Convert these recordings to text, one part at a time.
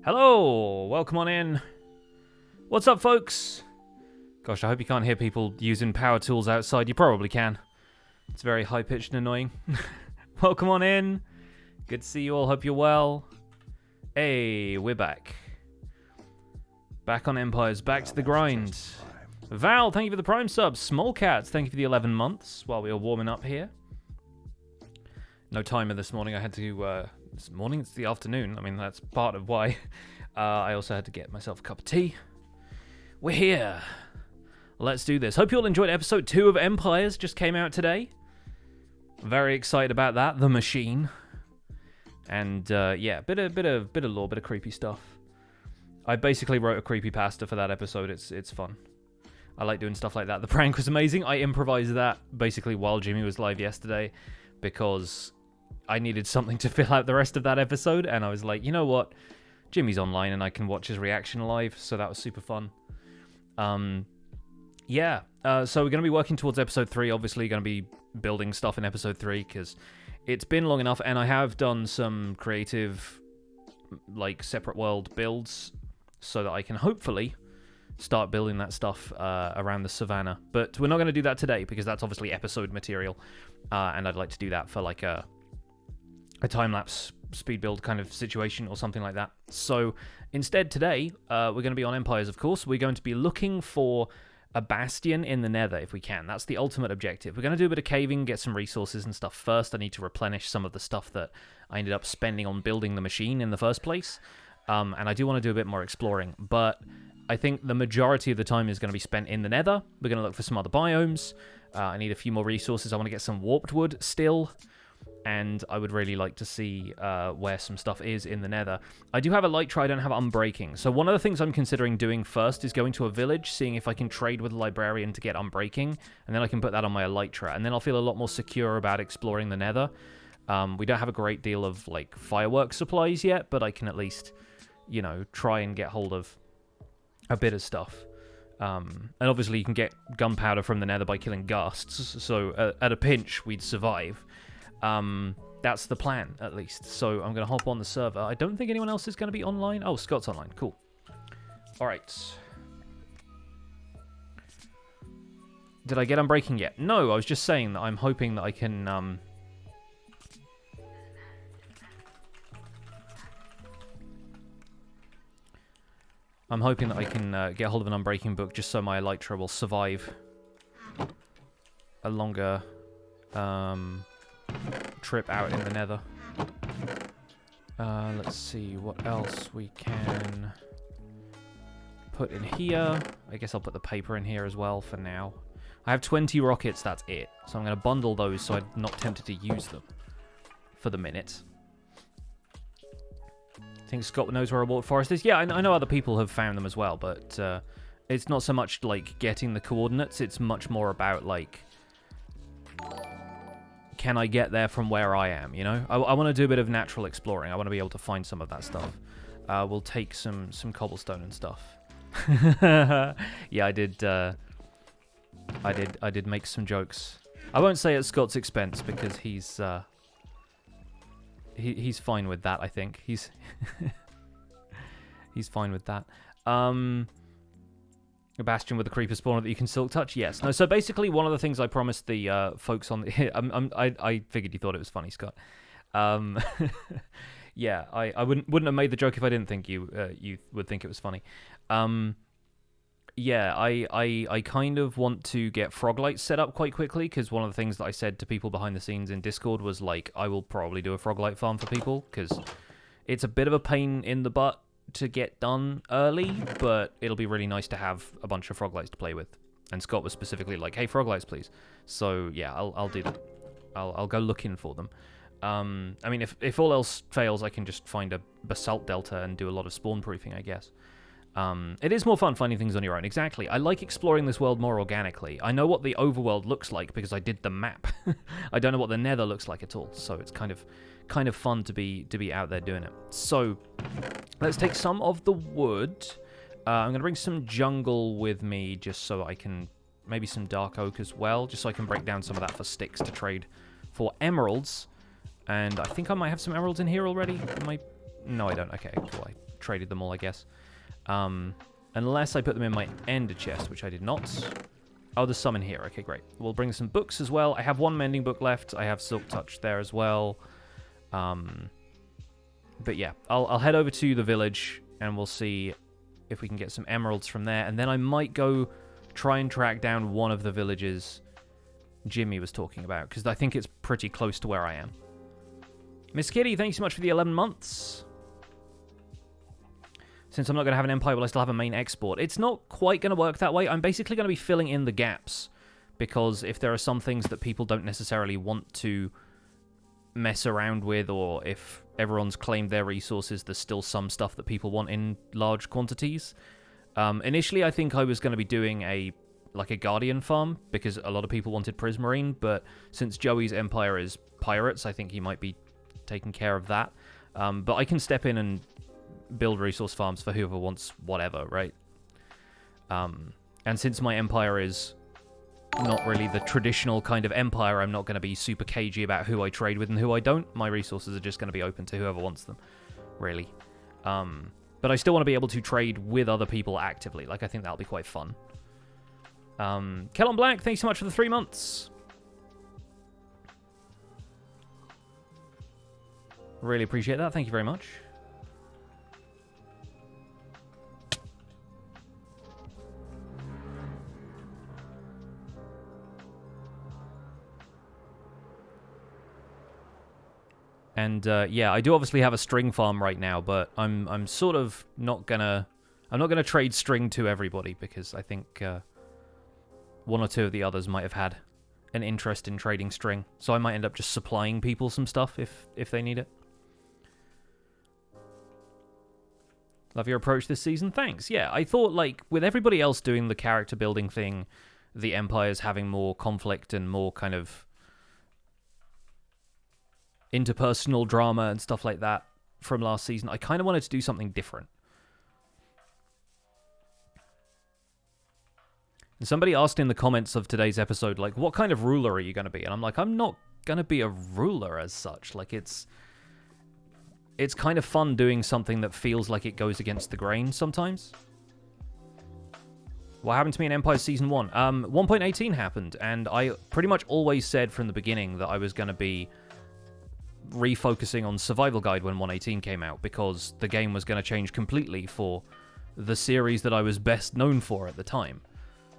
Hello, welcome on in. What's up, folks? Gosh, I hope you can't hear people using power tools outside. You probably can. It's very high-pitched and annoying. Welcome on in. Good to see you all. Hope you're well. Hey, we're back. Back on Empires, back to the grind. Val, thank you for the Prime subs. Small Cats, thank you for the 11 months while we were warming up here. No timer this morning. I had to... This morning? It's the afternoon. I mean, that's part of why. I also had to get myself a cup of tea. We're here. Let's do this. Hope you all enjoyed episode 2 of Empires. Just came out today. Very excited about that. The Machine. And yeah, bit of lore, bit of creepy stuff. I basically wrote a creepypasta for that episode. It's fun. I like doing stuff like that. The prank was amazing. I improvised that basically while Jimmy was live yesterday because I needed something to fill out the rest of that episode, and I was like, you know what? Jimmy's online, and I can watch his reaction live, so that was super fun. Yeah, so we're going to be working towards episode 3, obviously going to be building stuff in episode 3, because it's been long enough, and I have done some creative, like, separate world builds, so that I can hopefully start building that stuff around the savannah. But we're not going to do that today, because that's obviously episode material, and I'd like to do that for, like, a time-lapse speed build kind of situation or something like that. So instead today, we're going to be on Empires, of course. We're going to be looking for a Bastion in the Nether if we can. That's the ultimate objective. We're going to do a bit of caving, get some resources and stuff first. I need to replenish some of the stuff that I ended up spending on building the machine in the first place. And I do want to do a bit more exploring, but I think the majority of the time is going to be spent in the Nether. We're going to look for some other biomes. I need a few more resources. I want to get some warped wood still. And I would really like to see where some stuff is in the Nether. I do have Elytra, I don't have Unbreaking. So one of the things I'm considering doing first is going to a village, seeing if I can trade with a librarian to get Unbreaking, and then I can put that on my Elytra, and then I'll feel a lot more secure about exploring the Nether. We don't have a great deal of, like, fireworks supplies yet, but I can at least, you know, try and get hold of a bit of stuff. And obviously you can get gunpowder from the Nether by killing ghasts, so at a pinch we'd survive. That's the plan, at least. So I'm going to hop on the server. I don't think anyone else is going to be online. Oh, Scott's online. Cool. All right. Did I get Unbreaking yet? No, I was just saying that I'm hoping that I can... I'm hoping that I can get hold of an Unbreaking book just so my Elytra will survive a longer... trip out in the Nether. Let's see what else we can put in here. I guess I'll put the paper in here as well for now. I have 20 rockets, that's it. So I'm going to bundle those so I'm not tempted to use them for the minute. I think Scott knows where a water forest is. Yeah, I know other people have found them as well, but it's not so much like getting the coordinates, it's much more about like... Can I get there from where I am, you know? I want to do a bit of natural exploring. I want to be able to find some of that stuff. We'll take some cobblestone and stuff. Yeah, I did make some jokes. I won't say at Scott's expense because he's fine with that, I think. He's fine with that. A Bastion with a creeper spawner that you can silk touch? Yes. No. So basically, one of the things I promised the folks on the I figured you thought it was funny, Scott. Yeah, I wouldn't have made the joke if I didn't think you would think it was funny. Yeah, I kind of want to get frog lights set up quite quickly because one of the things that I said to people behind the scenes in Discord was like, I will probably do a frog light farm for people because it's a bit of a pain in the butt to get done early, but it'll be really nice to have a bunch of frog lights to play with. And Scott was specifically like, hey, frog lights, please. So yeah, I'll do that. I'll go looking for them. I mean, if all else fails, I can just find a basalt delta and do a lot of spawn proofing, I guess. It is more fun finding things on your own. Exactly. I like exploring this world more organically. I know what the overworld looks like because I did the map. I don't know what the Nether looks like at all, so it's kind of fun to be out there doing it. So let's take some of the wood. I'm gonna bring some jungle with me just so I can maybe some dark oak as well, just so I can break down some of that for sticks to trade for emeralds. And I think I might have some emeralds in here already. No, I don't. Okay, cool. I traded them all, I guess. Unless I put them in my ender chest, which I did not. Oh, there's some in here. Okay, great. We'll bring some books as well. I have one mending book left. I have Silk Touch there as well. But yeah, I'll head over to the village, and we'll see if we can get some emeralds from there. And then I might go try and track down one of the villages Jimmy was talking about, because I think it's pretty close to where I am. Miss Kitty, thank you so much for the 11 months. Since I'm not going to have an empire, will I still have a main export? It's not quite going to work that way. I'm basically going to be filling in the gaps, because if there are some things that people don't necessarily want to mess around with, or if everyone's claimed their resources, there's still some stuff that people want in large quantities. Initially, I think I was going to be doing a Guardian farm, because a lot of people wanted Prismarine, but since Joey's empire is pirates, I think he might be taking care of that. But I can step in and build resource farms for whoever wants whatever, right? And since my empire is not really the traditional kind of empire, I'm not going to be super cagey about who I trade with and who I don't. My resources are just going to be open to whoever wants them, really. But I still want to be able to trade with other people actively. Like, I think that'll be quite fun. Kellon Black, thanks so much for the 3 months. Really appreciate that. Thank you very much. And yeah, I do obviously have a string farm right now, but I'm sort of not gonna trade string to everybody, because I think one or two of the others might have had an interest in trading string, so I might end up just supplying people some stuff if they need it. Love your approach this season. Thanks. Yeah, I thought, like, with everybody else doing the character building thing, the Empire's having more conflict and more kind of interpersonal drama and stuff like that from last season, I kind of wanted to do something different. And somebody asked in the comments of today's episode, like, what kind of ruler are you going to be? And I'm like, I'm not going to be a ruler as such. Like, it's kind of fun doing something that feels like it goes against the grain sometimes. What happened to me in Empire Season 1? 1.18 happened, and I pretty much always said from the beginning that I was going to be refocusing on Survival Guide when 1.18 came out, because the game was going to change completely for the series that I was best known for at the time.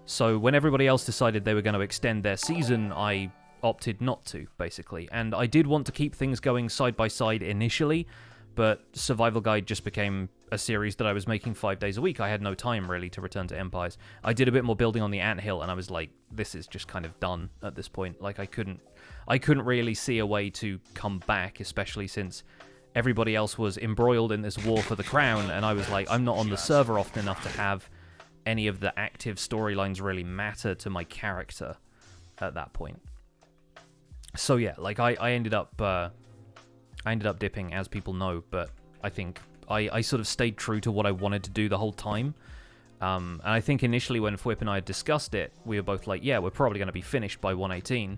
So when everybody else decided they were going to extend their season, I opted not to, basically. And I did want to keep things going side by side initially, but Survival Guide just became a series that I was making 5 days a week. I had no time, really, to return to Empires. I did a bit more building on the anthill, and I was like, this is just kind of done at this point. Like, I couldn't really see a way to come back, especially since everybody else was embroiled in this war for the crown, and I was like, I'm not on the server often enough to have any of the active storylines really matter to my character at that point. So yeah, like, I ended up dipping, as people know, but I think I sort of stayed true to what I wanted to do the whole time. And I think initially when Fwip and I had discussed it, we were both like, yeah, we're probably going to be finished by 1.18,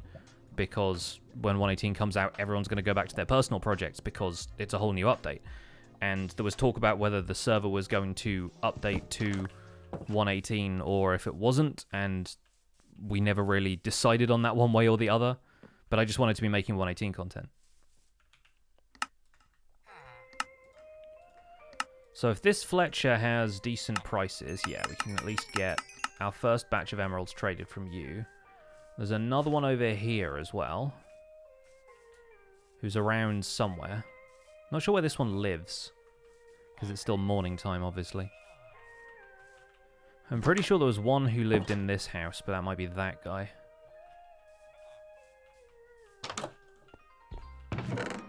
because when 1.18 comes out, everyone's going to go back to their personal projects, because it's a whole new update. And there was talk about whether the server was going to update to 1.18 or if it wasn't, and we never really decided on that one way or the other. But I just wanted to be making 1.18 content. So if this Fletcher has decent prices, yeah, we can at least get our first batch of emeralds traded from you. There's another one over here as well, who's around somewhere. Not sure where this one lives, because it's still morning time, obviously. I'm pretty sure there was one who lived in this house, but that might be that guy.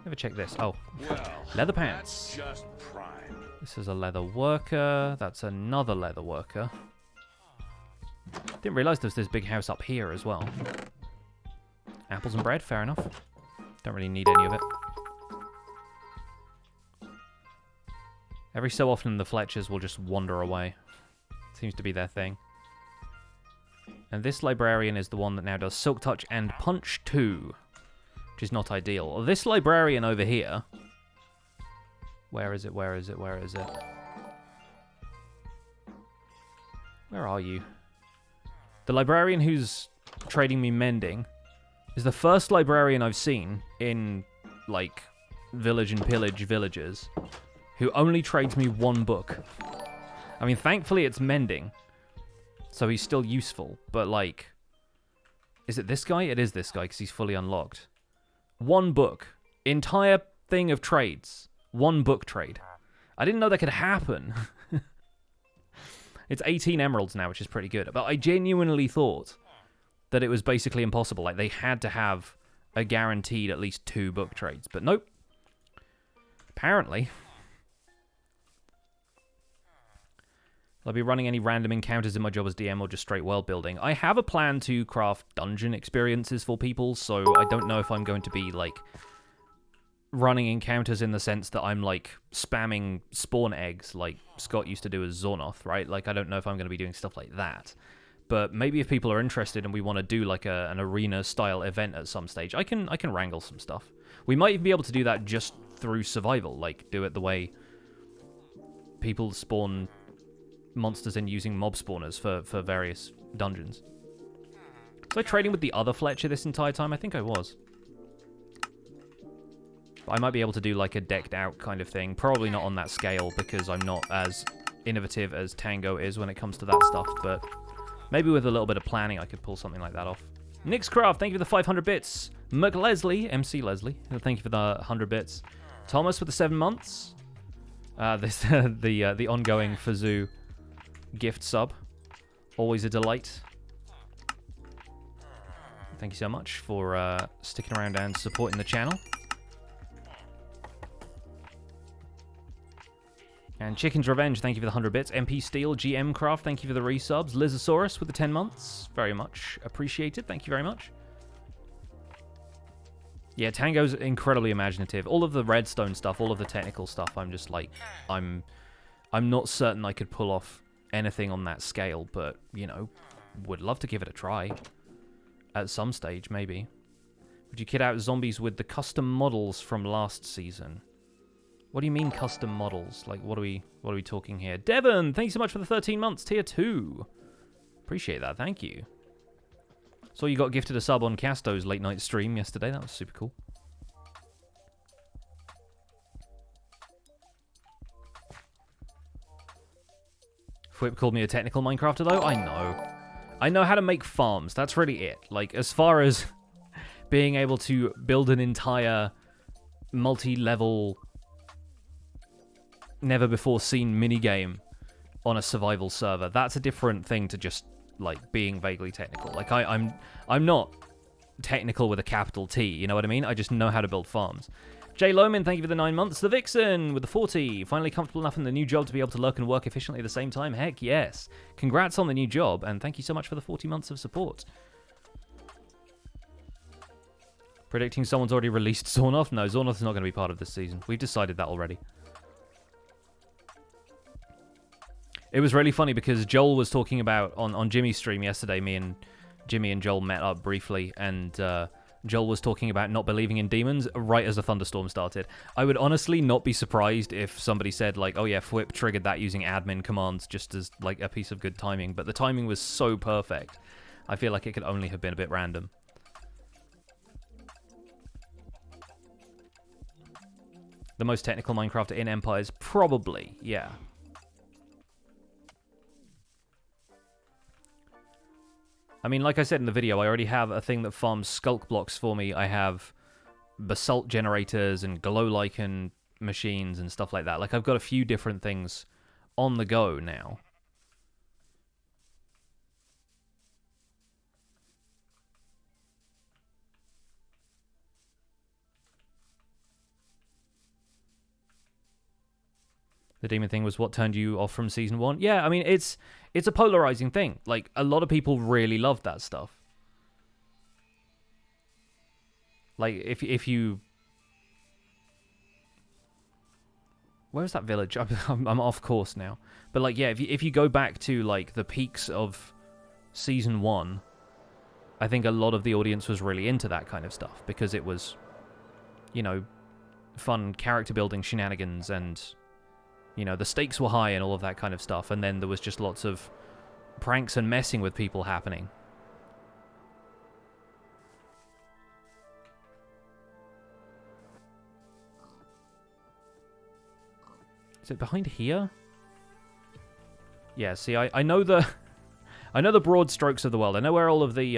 Never check this. Oh, well, leather pants. That's just prime. This is a leather worker. That's another leather worker. Didn't realise there's this big house up here as well. Apples and bread, fair enough. Don't really need any of it. Every so often the Fletchers will just wander away. Seems to be their thing. And this librarian is the one that now does Silk Touch and Punch 2. Which is not ideal. This librarian over here... Where is it? Where is it? Where is it? Where are you? The librarian who's trading me mending is the first librarian I've seen in, like, village and pillage villages who only trades me one book. I mean, thankfully it's mending, so he's still useful, but, like, is it this guy? It is this guy, because he's fully unlocked. One book. Entire thing of trades. One book trade. I didn't know that could happen. It's 18 emeralds now, which is pretty good. But I genuinely thought that it was basically impossible. Like, they had to have a guaranteed at least 2 book trades. But nope. Apparently. Will I be running any random encounters in my job as DM or just straight world building? I have a plan to craft dungeon experiences for people, so I don't know if I'm going to be, like, running encounters in the sense that I'm, like, spamming spawn eggs like Scott used to do as Zornoth, right? Like, I don't know if I'm going to be doing stuff like that. But maybe if people are interested and we want to do, like, an arena-style event at some stage, I can wrangle some stuff. We might even be able to do that just through survival, like, do it the way people spawn monsters in using mob spawners for various dungeons. Was I trading with the other Fletcher this entire time? I think I was. I might be able to do like a decked out kind of thing. Probably not on that scale because I'm not as innovative as Tango is when it comes to that stuff, but maybe with a little bit of planning I could pull something like that off. Nixcraft, thank you for the 500 bits. MC Leslie, thank you for the 100 bits. Thomas with the 7 months. The ongoing Fazoo gift sub. Always a delight. Thank you so much for sticking around and supporting the channel. And Chicken's Revenge, thank you for the 100 bits. MP Steel, GM Craft, thank you for the resubs. Lizosaurus with the 10 months. Very much appreciated. Thank you very much. Yeah, Tango's incredibly imaginative. All of the redstone stuff, all of the technical stuff, I'm just like, I'm not certain I could pull off anything on that scale, but, you know, would love to give it a try. At some stage, maybe. Would you kit out zombies with the custom models from last season? What do you mean custom models? Like, what are we talking here? Devon, thank you so much for the 13 months, tier 2. Appreciate that, thank you. So you got gifted a sub on Casto's late night stream yesterday. That was super cool. Whip called me a technical Minecrafter, though. I know. I know how to make farms. That's really it. Like, as far as being able to build an entire multi-level, never-before-seen minigame on a survival server, that's a different thing to just, like, being vaguely technical. Like, I'm not technical with a capital T, you know what I mean? I just know how to build farms. Jay Loman, thank you for the 9 months. The Vixen with the 40. Finally comfortable enough in the new job to be able to lurk and work efficiently at the same time. Heck yes. Congrats on the new job, and thank you so much for the 40 months of support. Predicting someone's already released Zornoth? No, Zornoth is not going to be part of this season. We've decided that already. It was really funny because Joel was talking about, on Jimmy's stream yesterday, me and Jimmy and Joel met up briefly, and Joel was talking about not believing in demons right as a thunderstorm started. I would honestly not be surprised if somebody said, like, oh yeah, Fwip triggered that using admin commands just as, like, a piece of good timing. But the timing was so perfect. I feel like it could only have been a bit random. The most technical Minecrafter in Empires? Probably, yeah. I mean, like I said in the video, I already have a thing that farms skulk blocks for me. I have basalt generators and glow lichen machines and stuff like that. Like, I've got a few different things on the go now. The demon thing was what turned you off from season 1? Yeah, I mean, it's a polarizing thing. Like, a lot of people really love that stuff. Like, if you... Where's that village? I'm off course now. But, like, yeah, if you go back to, like, the peaks of season 1, I think a lot of the audience was really into that kind of stuff. Because it was, you know, fun character building shenanigans and... You know, the stakes were high and all of that kind of stuff. And then there was just lots of pranks and messing with people happening. Is it behind here? Yeah, see, I know the I know the broad strokes of the world. I know where all of the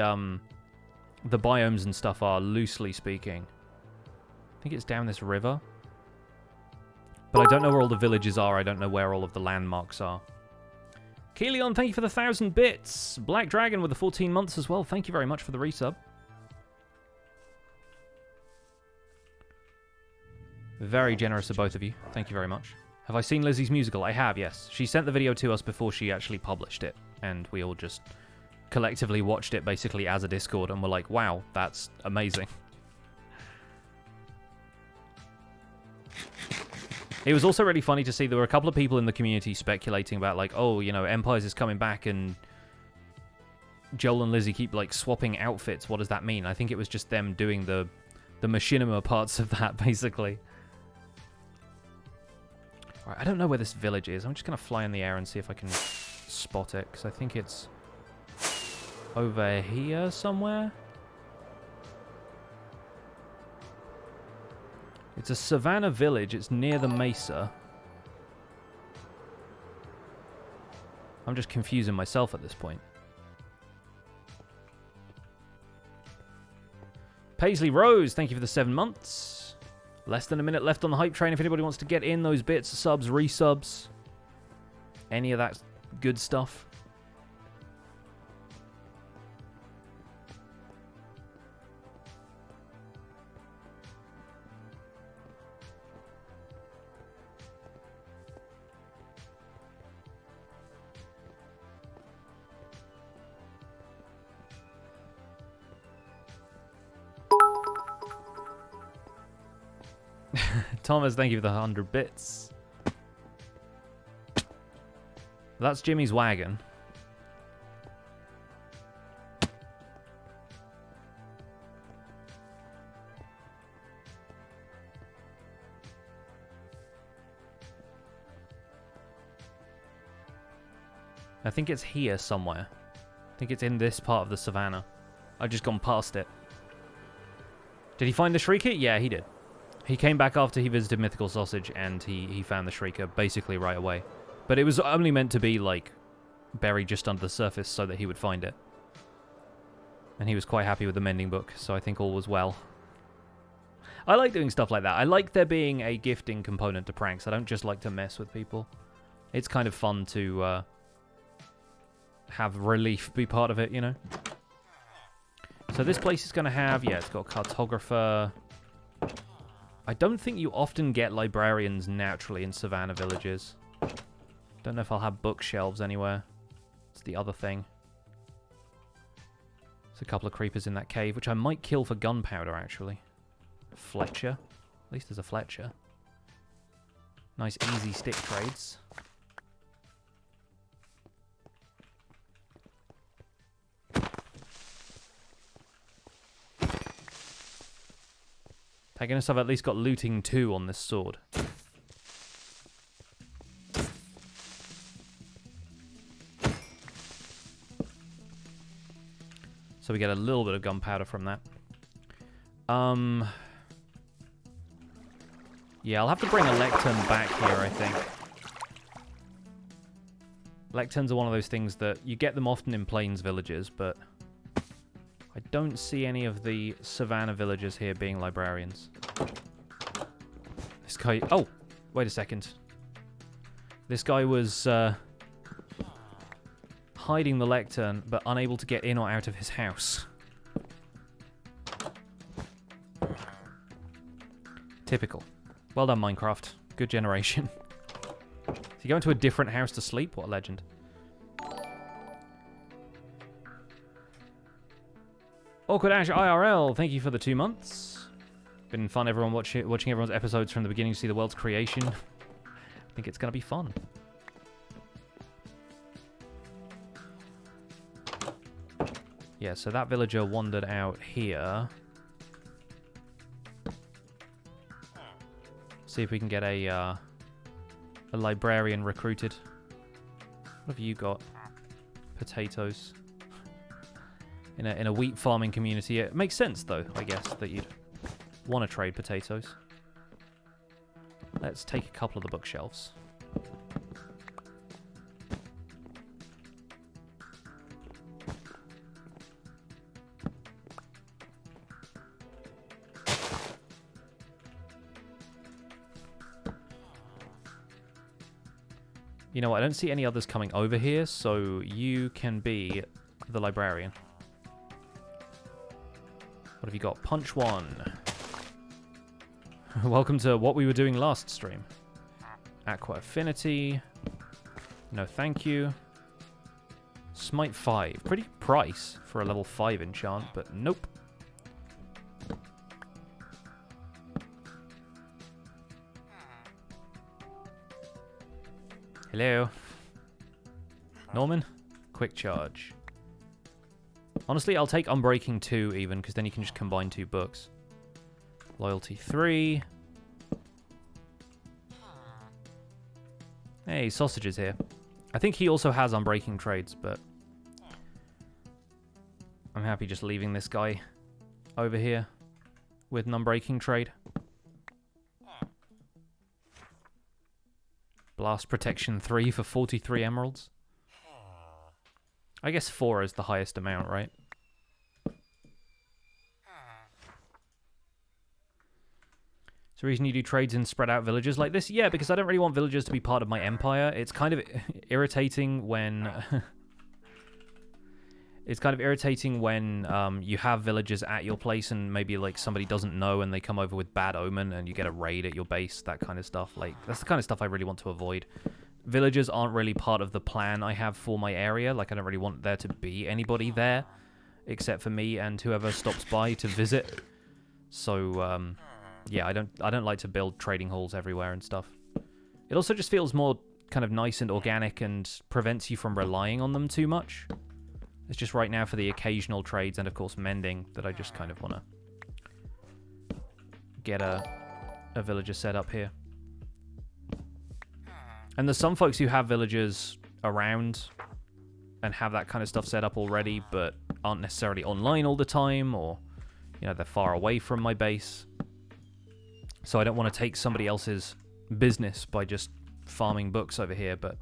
biomes and stuff are, loosely speaking. I think it's down this river. But I don't know where all the villages are. I don't know where all of the landmarks are. Keelion, thank you for the 1,000 bits. Black Dragon with the 14 months as well. Thank you very much for the resub. Very generous of both of you. Thank you very much. Have I seen Lizzie's musical? I have, yes. She sent the video to us before she actually published it. And we all just collectively watched it basically as a Discord and were like, wow, that's amazing. It was also really funny to see there were a couple of people in the community speculating about, like, oh, you know, Empires is coming back and Joel and Lizzie keep, like, swapping outfits. What does that mean? I think it was just them doing the machinima parts of that, basically. Alright, I don't know where this village is. I'm just going to fly in the air and see if I can spot it, because I think it's over here somewhere. It's a savannah village. It's near the mesa. I'm just confusing myself at this point. Paisley Rose, thank you for the 7 months. Less than a minute left on the hype train. If anybody wants to get in those bits, subs, resubs, any of that good stuff. Thomas, thank you for the 100 bits. That's Jimmy's wagon. I think it's here somewhere. I think it's in this part of the savannah. I've just gone past it. Did he find the Shrieker? Yeah, he did. He came back after he visited Mythical Sausage, and he found the Shrieker basically right away. But it was only meant to be, like, buried just under the surface so that he would find it. And he was quite happy with the mending book, so I think all was well. I like doing stuff like that. I like there being a gifting component to pranks. I don't just like to mess with people. It's kind of fun to have relief be part of it, you know? So this place is going to have, yeah, it's got a cartographer. I don't think you often get librarians naturally in savannah villages. Don't know if I'll have bookshelves anywhere. It's the other thing. There's a couple of creepers in that cave, which I might kill for gunpowder, actually. Fletcher. At least there's a Fletcher. Nice easy stick trades. Thank goodness I've at least got looting 2 on this sword. So we get a little bit of gunpowder from that. Yeah, I'll have to bring a lectern back here, I think. Lecterns are one of those things that you get them often in plains villages, but I don't see any of the savannah villagers here being librarians. This guy... Oh! Wait a second. This guy was hiding the lectern, but unable to get in or out of his house. Typical. Well done, Minecraft. Good generation. Is he going to a different house to sleep? What a legend. Awkward Ash IRL, thank you for the 2 months. Been fun, everyone watching everyone's episodes from the beginning to see the world's creation. I think it's going to be fun. Yeah, so that villager wandered out here. See if we can get a librarian recruited. What have you got? potatoes. In a wheat farming community, it makes sense though, I guess, that you'd want to trade potatoes. Let's take a couple of the bookshelves. You know what, I don't see any others coming over here, so you can be the librarian. What have you got? Punch 1. Welcome to what we were doing last stream. Aqua Affinity. No thank you. Smite 5. Pretty price for a level 5 enchant, but nope. Hello. Norman? Quick charge. Honestly, I'll take Unbreaking 2 even, because then you can just combine 2 books. Loyalty 3. Hey, Sausage is here. I think he also has Unbreaking trades, but I'm happy just leaving this guy over here with an Unbreaking trade. Blast Protection 3 for 43 emeralds. I guess 4 is the highest amount, right? So the reason you do trades in spread out villages like this? Yeah, because I don't really want villagers to be part of my empire. It's kind of irritating when... It's kind of irritating when you have villagers at your place and maybe like somebody doesn't know and they come over with bad omen and you get a raid at your base, that kind of stuff. Like, that's the kind of stuff I really want to avoid. Villagers aren't really part of the plan I have for my area. Like, I don't really want there to be anybody there except for me and whoever stops by to visit. So, yeah, I don't like to build trading halls everywhere and stuff. It also just feels more kind of nice and organic and prevents you from relying on them too much. It's just right now for the occasional trades and, of course, mending that I just kind of want to get a villager set up here. And there's some folks who have villagers around and have that kind of stuff set up already, but aren't necessarily online all the time, or, you know, they're far away from my base. So I don't want to take somebody else's business by just farming books over here, but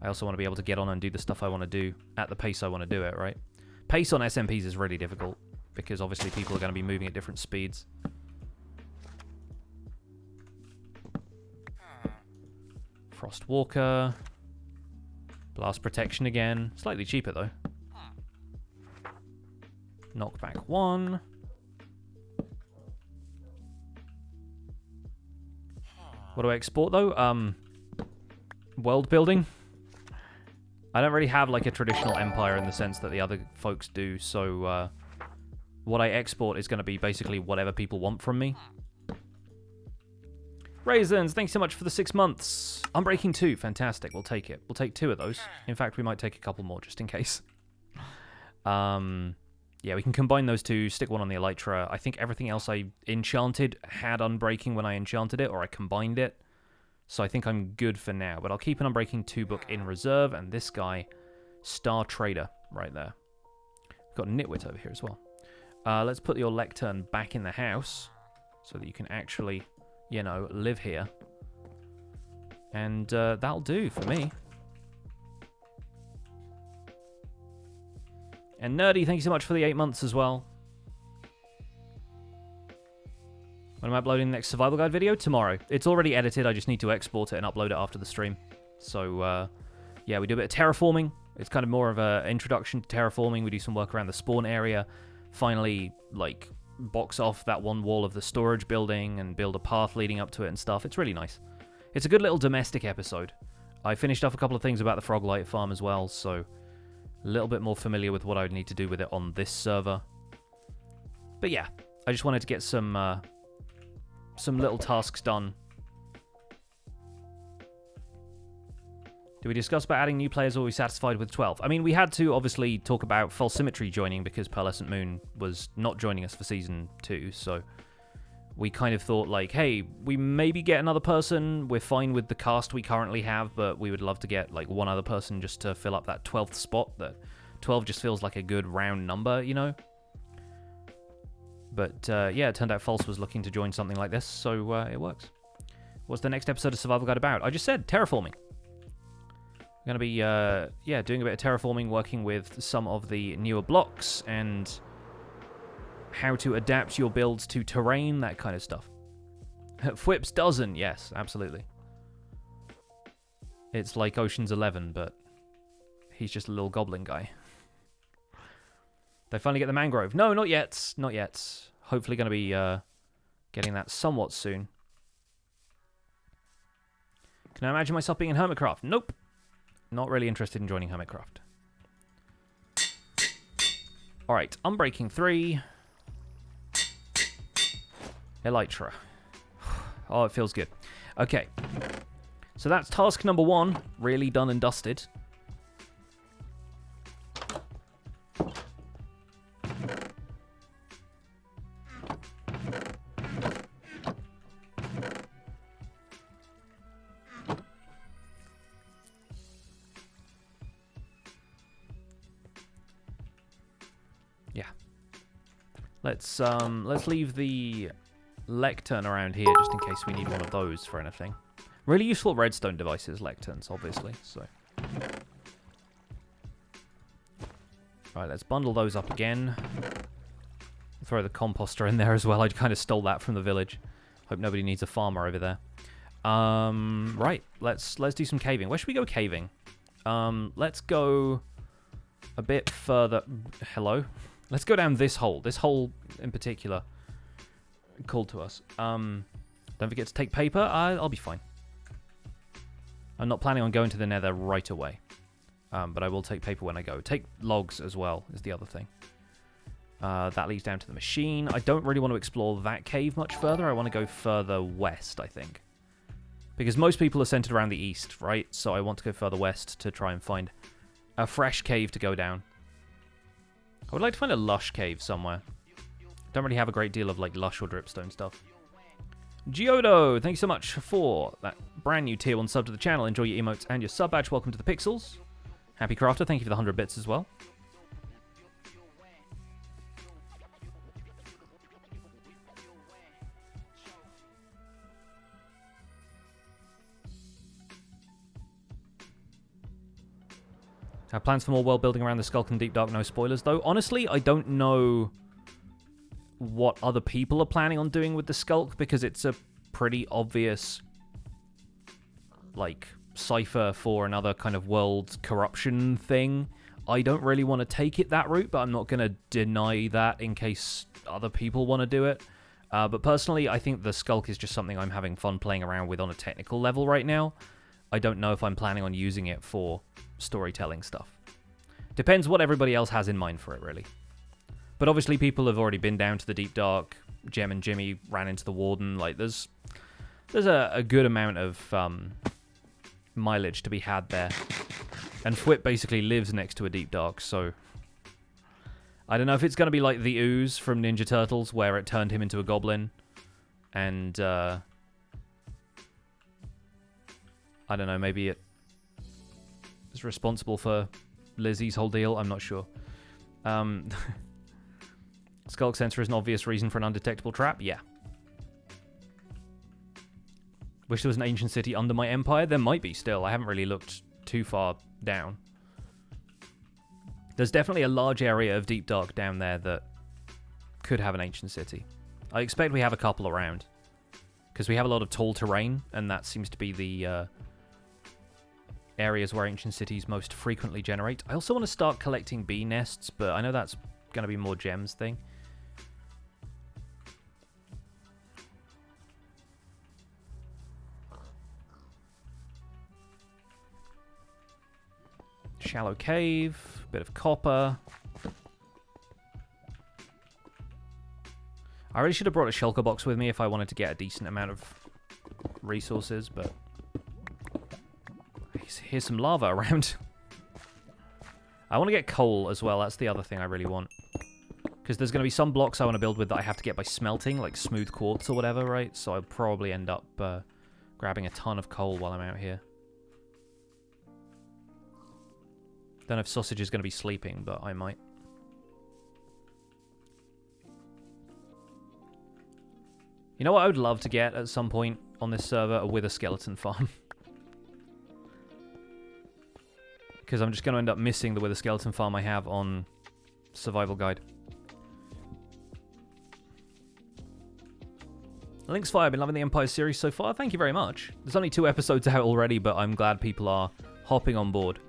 I also want to be able to get on and do the stuff I want to do at the pace I want to do it, right? Pace on SMPs is really difficult because obviously people are going to be moving at different speeds. Frostwalker. Blast Protection again. Slightly cheaper though. Knockback 1. What do I export though? World building. I don't really have like a traditional empire in the sense that the other folks do, so what I export is going to be basically whatever people want from me. Raisins, thanks so much for the 6 months. Unbreaking 2, fantastic, we'll take it. We'll take 2 of those. In fact, we might take a couple more just in case. Yeah, we can combine those 2, stick 1 on the Elytra. I think everything else I enchanted had Unbreaking when I enchanted it, or I combined it. So I think I'm good for now, but I'll keep an Unbreaking 2 book in reserve, and this guy, Star Trader, right there. We've got Nitwit over here as well. Let's put your lectern back in the house, so that you can actually, you know, live here. And that'll do for me. And Nerdy, thank you so much for the 8 months as well. When I'm uploading the next survival guide video? Tomorrow. It's already edited, I just need to export it and upload it after the stream. So, yeah, we do a bit of terraforming. It's kind of more of an introduction to terraforming. We do some work around the spawn area. Finally, like, box off that one wall of the storage building and build a path leading up to it and stuff. It's really nice. It's a good little domestic episode. I finished off a couple of things about the Froglight farm as well, so a little bit more familiar with what I would need to do with it on this server. But yeah, I just wanted to get some little tasks done. Did we discuss about adding new players, or were we satisfied with 12? I mean, we had to obviously talk about False Symmetry joining because Pearlescent Moon was not joining us for Season 2, so we kind of thought, like, hey, we maybe get another person. We're fine with the cast we currently have, but we would love to get, like, one other person just to fill up that 12th spot. That 12 just feels like a good round number, you know? But, yeah, it turned out False was looking to join something like this, so it works. What's the next episode of Survival Guide about? I just said terraforming. I'm going to be, yeah, doing a bit of terraforming, working with some of the newer blocks, and how to adapt your builds to terrain, that kind of stuff. Fwip's dozen, yes, absolutely. It's like Ocean's 11, but he's just a little goblin guy. They finally get the mangrove. No, not yet. Not yet. Hopefully going to be getting that somewhat soon. Can I imagine myself being in Hermitcraft? Nope. Not really interested in joining Hermitcraft. Alright, Unbreaking 3. Elytra. Oh, it feels good. Okay. So that's task number 1. Really done and dusted. Yeah. Let's leave the lectern around here just in case we need one of those for anything. Really useful redstone devices, lecterns, obviously. So, right, let's bundle those up again. Throw the composter in there as well. I kind of stole that from the village. Hope nobody needs a farmer over there. Right, let's do some caving. Where should we go caving? Let's go a bit further. Hello. Let's go down this hole. This hole in particular called to us. Don't forget to take paper. I'll be fine. I'm not planning on going to the Nether right away. But I will take paper when I go. Take logs as well is the other thing. That leads down to the machine. I don't really want to explore that cave much further. I want to go further west, I think. Because most people are centered around the east, right? So I want to go further west to try and find a fresh cave to go down. I would like to find a lush cave somewhere. Don't really have a great deal of like lush or dripstone stuff. Giodo, thank you so much for that brand new tier 1 sub to the channel. Enjoy your emotes and your sub badge. Welcome to the Pixels. Happy Crafter, thank you for the 100 bits as well. Have plans for more world building around the Skulk and Deep Dark, no spoilers though. Honestly, I don't know what other people are planning on doing with the Skulk, because it's a pretty obvious like cipher for another kind of world corruption thing. I don't really want to take it that route, but I'm not going to deny that in case other people want to do it. But personally, I think the Skulk is just something I'm having fun playing around with on a technical level right now. I don't know if I'm planning on using it for storytelling stuff. Depends what everybody else has in mind for it, really. But obviously people have already been down to the Deep Dark. Gem and Jimmy ran into the Warden. Like, there's a good amount of mileage to be had there. And Fwip basically lives next to a Deep Dark, so I don't know if it's going to be like the Ooze from Ninja Turtles, where it turned him into a goblin. And, I don't know, maybe it is responsible for Lizzie's whole deal. I'm not sure. Skulk sensor is an obvious reason for an undetectable trap. Yeah. Wish there was an ancient city under my empire. There might be still. I haven't really looked too far down. There's definitely a large area of Deep Dark down there that could have an ancient city. I expect we have a couple around, because we have a lot of tall terrain, and that seems to be the areas where ancient cities most frequently generate. I also want to start collecting bee nests, but I know that's going to be more gems thing. Shallow cave, bit of copper. I really should have brought a shulker box with me if I wanted to get a decent amount of resources, but here's some lava around. I want to get coal as well. That's the other thing I really want. Because there's going to be some blocks I want to build with that I have to get by smelting, like smooth quartz or whatever, right? So I'll probably end up grabbing a ton of coal while I'm out here. Don't know if Sausage is going to be sleeping, but I might. You know what I would love to get at some point on this server? A wither skeleton farm. Because I'm just going to end up missing the wither skeleton farm I have on Survival Guide. Link's Fire, I've been loving the Empire series so far. Thank you very much. There's only 2 episodes out already, but I'm glad people are hopping on board.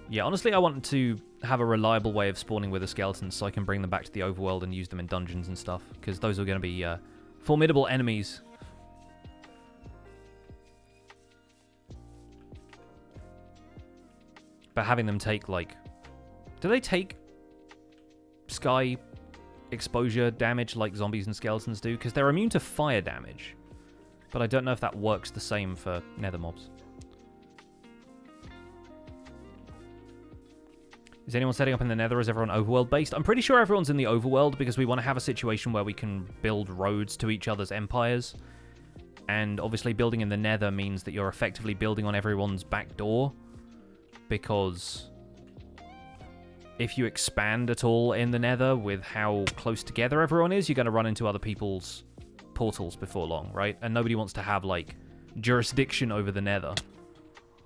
Yeah, honestly, I want to have a reliable way of spawning wither skeletons so I can bring them back to the overworld and use them in dungeons and stuff, because those are going to be formidable enemies. But having them take, like... Do they take sky exposure damage like zombies and skeletons do? Because they're immune to fire damage. But I don't know if that works the same for nether mobs. Is anyone setting up in the nether? Is everyone overworld based? I'm pretty sure everyone's in the overworld because we want to have a situation where we can build roads to each other's empires. And obviously building in the nether means that you're effectively building on everyone's back door. Because if you expand at all in the nether with how close together everyone is, you're going to run into other people's portals before long, right? And nobody wants to have, like, jurisdiction over the nether.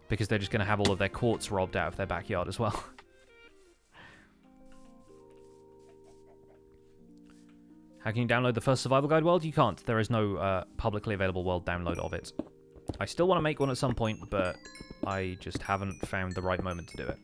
Because they're just going to have all of their quartz robbed out of their backyard as well. How can you download the first Survival Guide world? You can't. There is no publicly available world download of it. I still want to make one at some point, but I just haven't found the right moment to do it.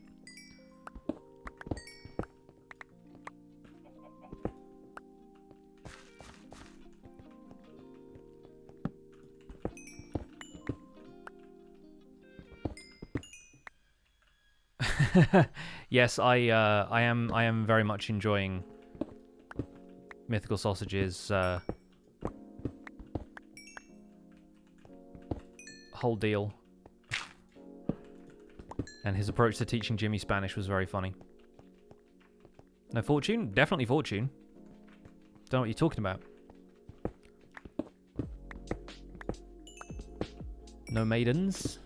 Yes, I am very much enjoying Mythical Sausage's whole deal. And his approach to teaching Jimmy Spanish was very funny. No fortune? Definitely fortune. Don't know what you're talking about. No maidens?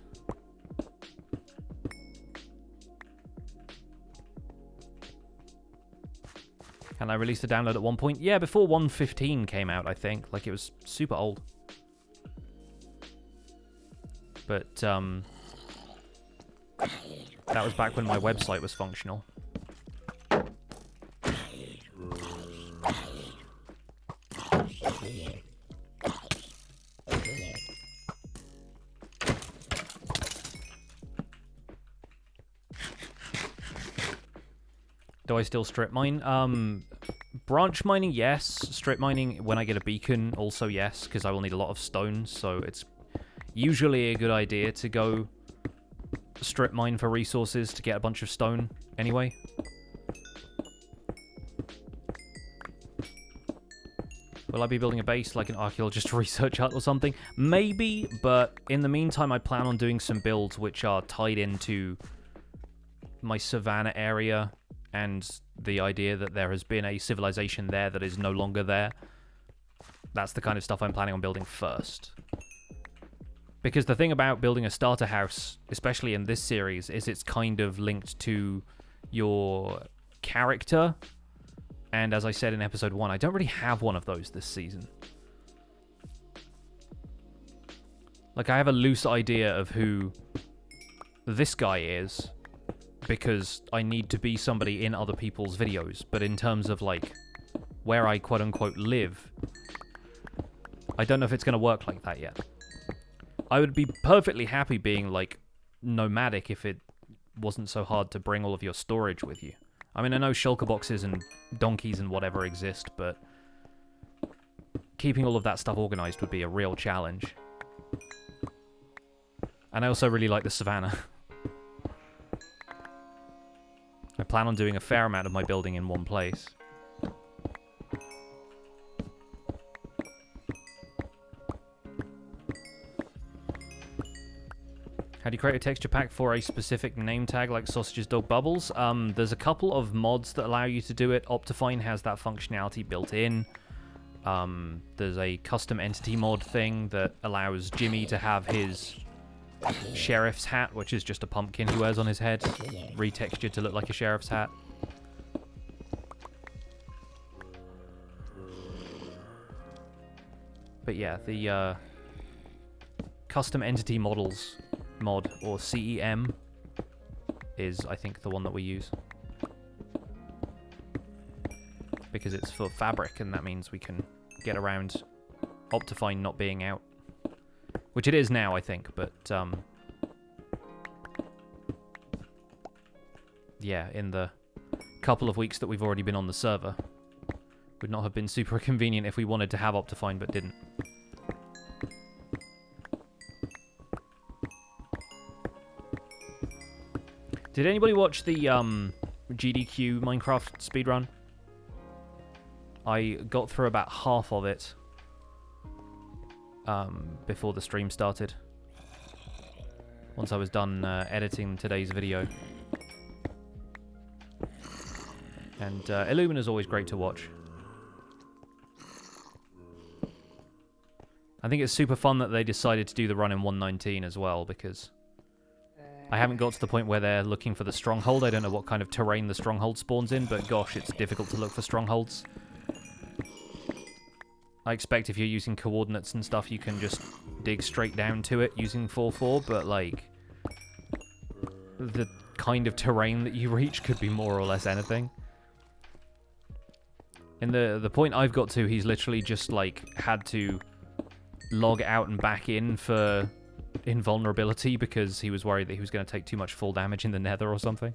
And I released a download at one point. Yeah, before 1.15 came out, I think. Like, it was super old. But, that was back when my website was functional. Do I still strip mine? Branch mining, yes. Strip mining, when I get a beacon, also yes, because I will need a lot of stone, so it's usually a good idea to go strip mine for resources to get a bunch of stone anyway. Will I be building a base like an archaeologist research hut or something? Maybe, but in the meantime I plan on doing some builds which are tied into my savannah area and the idea that there has been a civilization there that is no longer there. That's the kind of stuff I'm planning on building first. Because the thing about building a starter house, especially in this series, is it's kind of linked to your character. And as I said in episode 1, I don't really have one of those this season. Like, I have a loose idea of who this guy is, because I need to be somebody in other people's videos. But in terms of, like, where I quote-unquote live, I don't know if it's going to work like that yet. I would be perfectly happy being, like, nomadic if it wasn't so hard to bring all of your storage with you. I mean, I know shulker boxes and donkeys and whatever exist, but keeping all of that stuff organized would be a real challenge. And I also really like the savannah. I plan on doing a fair amount of my building in one place. How do you create a texture pack for a specific name tag like sausages, dog, bubbles? There's a couple of mods that allow you to do it. Optifine has that functionality built in. There's a custom entity mod thing that allows Jimmy to have his sheriff's hat, which is just a pumpkin he wears on his head, retextured to look like a sheriff's hat. But yeah, the custom entity models mod, or CEM, is I think the one that we use. Because it's for fabric, and that means we can get around Optifine not being out. Which it is now, I think, but yeah, in the couple of weeks that we've already been on the server, would not have been super convenient if we wanted to have Optifine but didn't. Did anybody watch the GDQ Minecraft speedrun? I got through about half of it before the stream started. Once I was done editing today's video. And Illumina's always great to watch. I think it's super fun that they decided to do the run in 119 as well, because I haven't got to the point where they're looking for the stronghold. I don't know what kind of terrain the stronghold spawns in, but gosh, it's difficult to look for strongholds. I expect if you're using coordinates and stuff, you can just dig straight down to it using 4-4, but like, the kind of terrain that you reach could be more or less anything. In the point I've got to, he's literally just like had to log out and back in for invulnerability because he was worried that he was going to take too much fall damage in the Nether or something.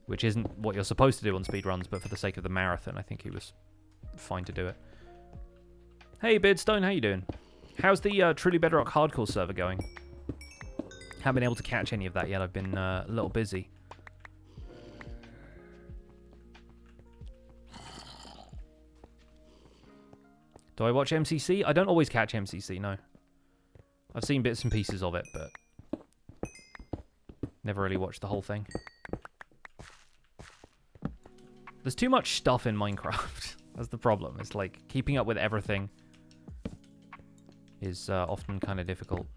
Which isn't what you're supposed to do on speedruns, but for the sake of the marathon, I think he was fine to do it. Hey Beardstone, how you doing? How's the Truly Bedrock Hardcore server going? Haven't been able to catch any of that yet, I've been a little busy. Do I watch MCC? I don't always catch MCC, no. I've seen bits and pieces of it, but never really watched the whole thing. There's too much stuff in Minecraft. That's the problem. It's like keeping up with everything is often kind of difficult.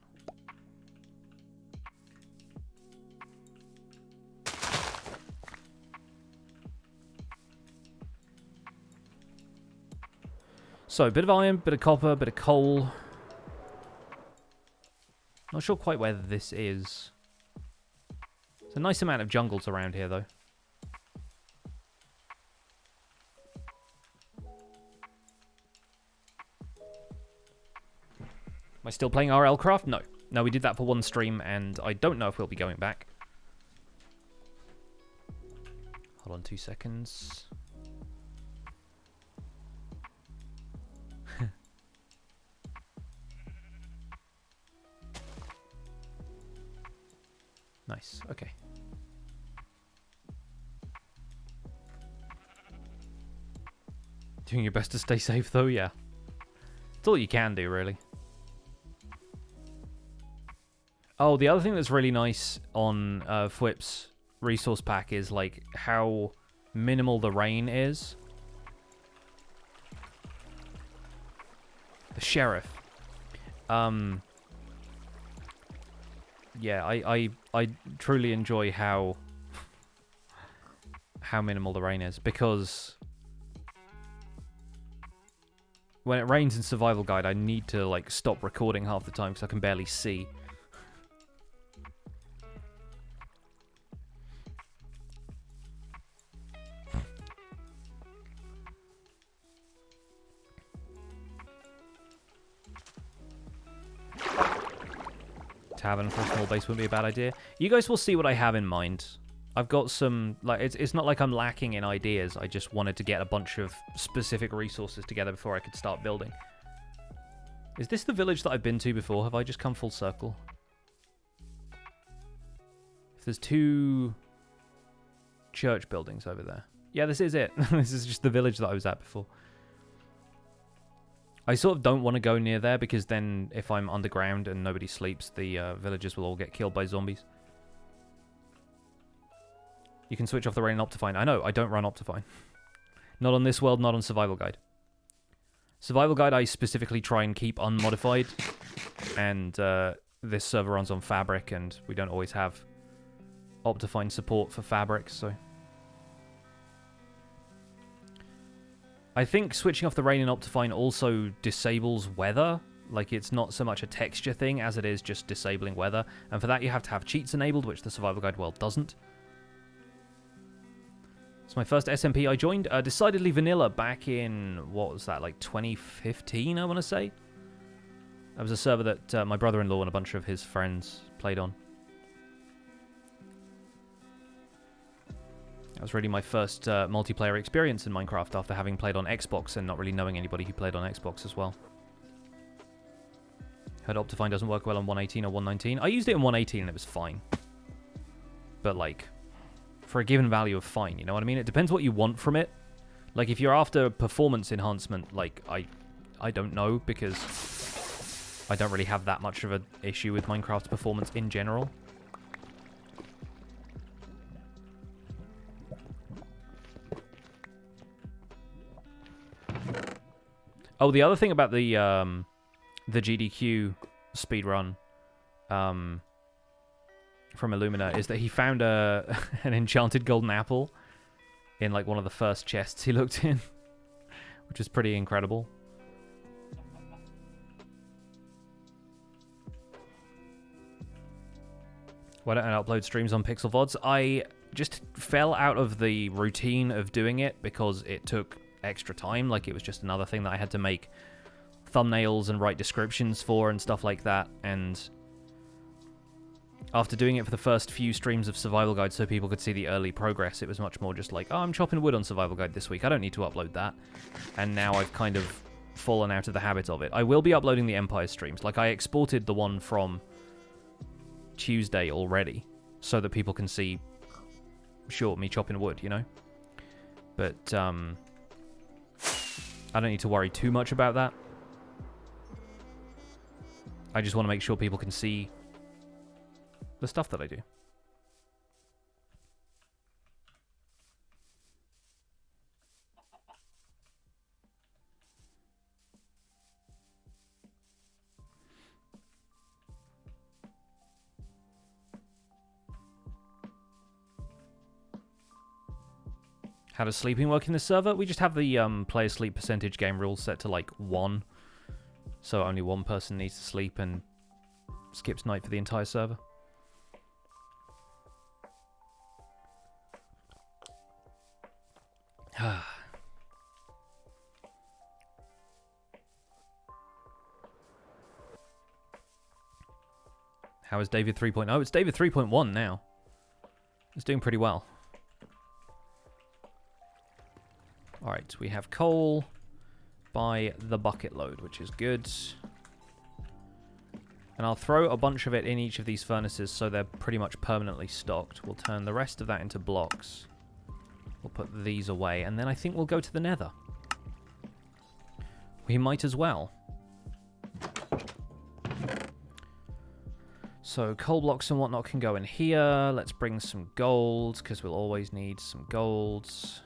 So, a bit of iron, bit of copper, bit of coal. Not sure quite where this is. There's a nice amount of jungles around here, though. Am I still playing RL Craft? No. No, we did that for one stream, and I don't know if we'll be going back. Hold on 2 seconds. Nice, okay. Doing your best to stay safe, though, yeah. It's all you can do, really. Oh, the other thing that's really nice on Fwip's resource pack is, like, how minimal the rain is. The sheriff. Yeah, I truly enjoy how minimal the rain is, because when it rains in Survival Guide, I need to like stop recording half the time because I can barely see. Tavern for a small base wouldn't be a bad idea. You guys will see what I have in mind. I've got some, like, it's not like I'm lacking in ideas. I just wanted to get a bunch of specific resources together before I could start building. Is this the village that I've been to before? Have I just come full circle? If there's 2 church buildings over there. Yeah, this is it. This is just the village that I was at before. I sort of don't want to go near there because then if I'm underground and nobody sleeps, the villagers will all get killed by zombies. You can switch off the rain and Optifine. I know, I don't run Optifine. Not on this world, not on Survival Guide. Survival Guide I specifically try and keep unmodified. And this server runs on Fabric and we don't always have Optifine support for Fabric, so... I think switching off the rain in Optifine also disables weather. Like, it's not so much a texture thing as it is just disabling weather. And for that, you have to have cheats enabled, which the Survival Guide world doesn't. It's my first SMP I joined. Decidedly vanilla back in, what was that, like 2015, I want to say? That was a server that my brother-in-law and a bunch of his friends played on. That was really my first multiplayer experience in Minecraft after having played on Xbox and not really knowing anybody who played on Xbox as well. Heard Optifine doesn't work well on 118 or 119. I used it in 118 and it was fine. But like, for a given value of fine, you know what I mean? It depends what you want from it. Like, if you're after performance enhancement, like, I don't know, because I don't really have that much of an issue with Minecraft's performance in general. Oh, the other thing about the GDQ speedrun from Illumina is that he found an enchanted golden apple in like one of the first chests he looked in, which is pretty incredible. Why don't I upload streams on Pixel VODs? I just fell out of the routine of doing it because it took extra time. Like, it was just another thing that I had to make thumbnails and write descriptions for and stuff like that. And after doing it for the first few streams of Survival Guide so people could see the early progress, it was much more just like, oh, I'm chopping wood on Survival Guide this week. I don't need to upload that. And now I've kind of fallen out of the habit of it. I will be uploading the Empire streams. Like, I exported the one from Tuesday already so that people can see, sure, me chopping wood, you know? But, I don't need to worry too much about that. I just want to make sure people can see the stuff that I do. How does sleeping work in this server? We just have the player sleep percentage game rule set to like 1. So only one person needs to sleep and skips night for the entire server. How is David 3.0? It's David 3.1 now. It's doing pretty well. Alright, we have coal by the bucket load, which is good. And I'll throw a bunch of it in each of these furnaces so they're pretty much permanently stocked. We'll turn the rest of that into blocks. We'll put these away, and then I think we'll go to the Nether. We might as well. So coal blocks and whatnot can go in here. Let's bring some gold, because we'll always need some golds.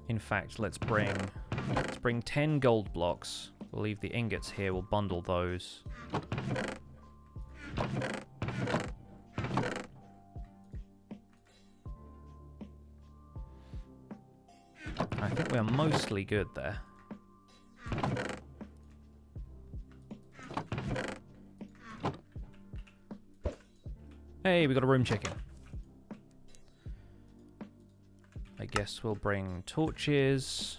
In fact, let's bring 10 gold blocks. We'll leave the ingots here. We'll bundle those. I think we're mostly good there. Hey, we got a room chicken. I guess we'll bring torches,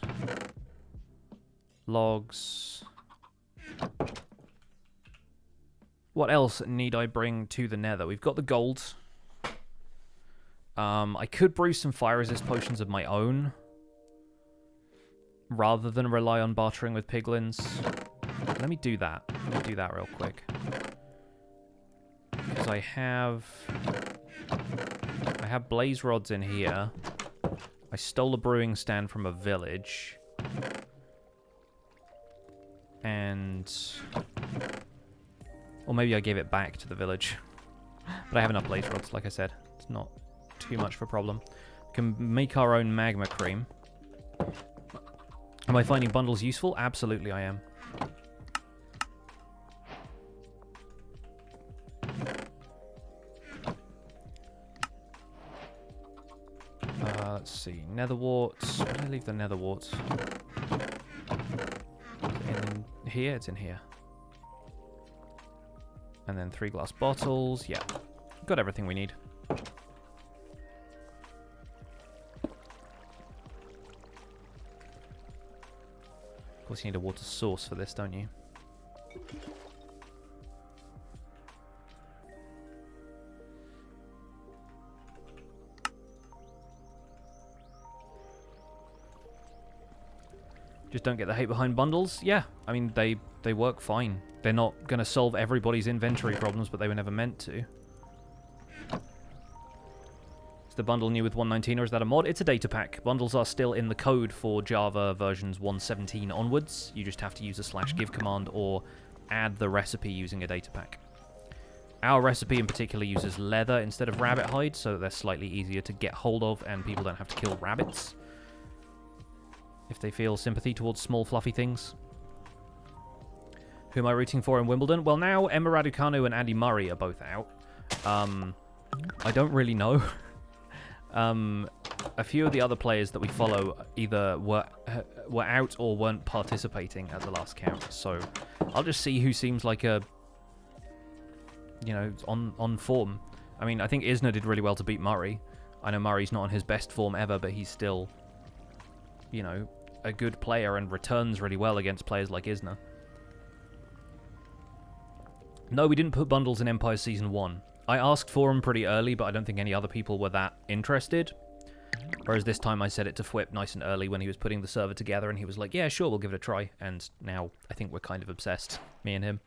logs. What else need I bring to the Nether? We've got the gold. I could brew some fire resist potions of my own, rather than rely on bartering with piglins. Let me do that. Let me do that real quick. Because I have blaze rods in here. I stole a brewing stand from a village. And... Or maybe I gave it back to the village. But I have enough blaze rods, like I said. It's not too much of a problem. We can make our own magma cream. Am I finding bundles useful? Absolutely I am. Let's see. Nether warts. Where did I leave the nether warts? In here? It's in here. And then 3 glass bottles. Yeah. Got everything we need. Of course you need a water source for this, don't you? Just don't get the hate behind bundles. Yeah, I mean, they work fine. They're not going to solve everybody's inventory problems, but they were never meant to. Is the bundle new with 1.19, or is that a mod? It's a data pack. Bundles are still in the code for Java versions 1.17 onwards. You just have to use a /give command or add the recipe using a data pack. Our recipe in particular uses leather instead of rabbit hide, so that they're slightly easier to get hold of and people don't have to kill rabbits if they feel sympathy towards small fluffy things. Who am I rooting for in Wimbledon? Well, now Emma Raducanu and Andy Murray are both out. I don't really know. A few of the other players that we follow either were out or weren't participating at the last count. So I'll just see who seems like a, you know, on form. I mean, I think Isner did really well to beat Murray. I know Murray's not on his best form ever, but he's still, you know, a good player and returns really well against players like Isner. No, we didn't put bundles in Empire Season 1. I asked for them pretty early, but I don't think any other people were that interested. Whereas this time I said it to Fwip nice and early when he was putting the server together, and he was like, yeah, sure, we'll give it a try. And now I think we're kind of obsessed, me and him.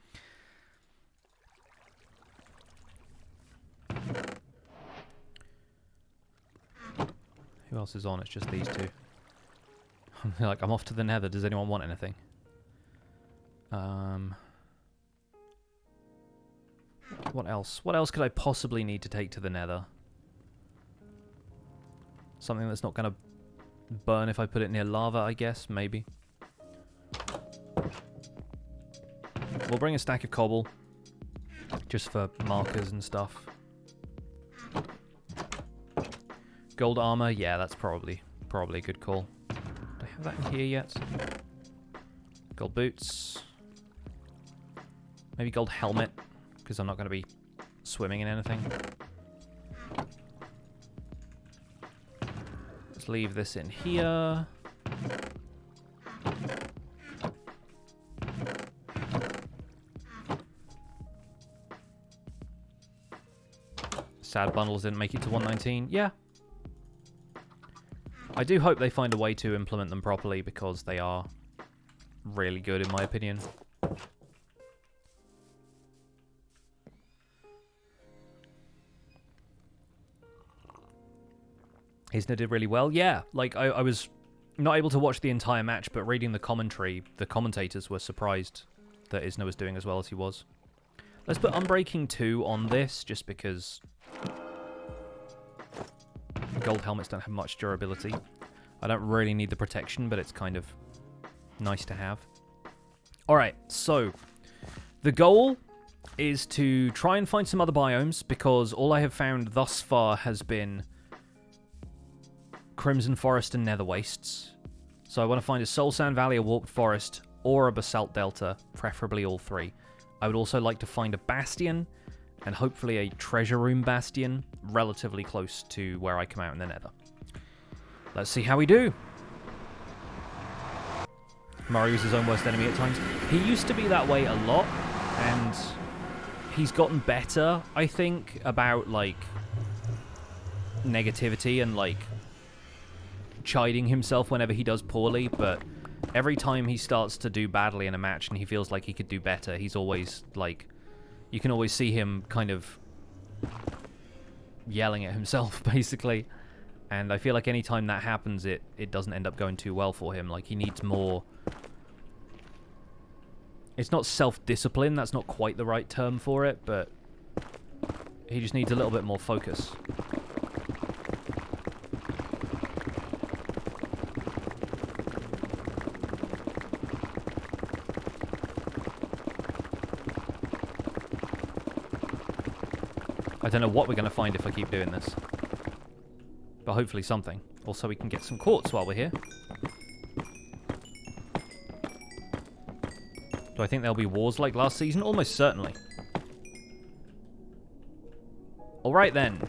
Who else is on? It's just these two. Like, I'm off to the Nether. Does anyone want anything? What else? What else could I possibly need to take to the Nether? Something that's not going to burn if I put it near lava, I guess. Maybe. We'll bring a stack of cobble. Just for markers and stuff. Gold armor. Yeah, that's probably a good call. Do I have that in here yet? Gold boots. Maybe gold helmet, because I'm not going to be swimming in anything. Let's leave this in here. Sad bundles didn't make it to 1.19. Yeah. I do hope they find a way to implement them properly, because they are really good in my opinion. Isner did really well. Yeah, like I was not able to watch the entire match, but reading the commentary, the commentators were surprised that Isner was doing as well as he was. Let's put Unbreaking 2 on this, just because gold helmets don't have much durability. I don't really need the protection, but it's kind of nice to have. Alright, so the goal is to try and find some other biomes, because all I have found thus far has been Crimson Forest and Nether Wastes. So I want to find a Soul Sand Valley, a Warped Forest, or a Basalt Delta, preferably all three. I would also like to find a Bastion, and hopefully a Treasure Room Bastion, relatively close to where I come out in the Nether. Let's see how we do. Mario is his own worst enemy at times. He used to be that way a lot, and he's gotten better, I think, about, like, negativity and, like, chiding himself whenever he does poorly, but every time he starts to do badly in a match and he feels like he could do better, he's always, like, you can always see him kind of yelling at himself, basically. And I feel like anytime that happens, it doesn't end up going too well for him. Like, he needs more... It's not self-discipline, that's not quite the right term for it, but he just needs a little bit more focus. I don't know what we're going to find if I keep doing this. But hopefully something. Also, we can get some quartz while we're here. Do I think there'll be wars like last season? Almost certainly. Alright then.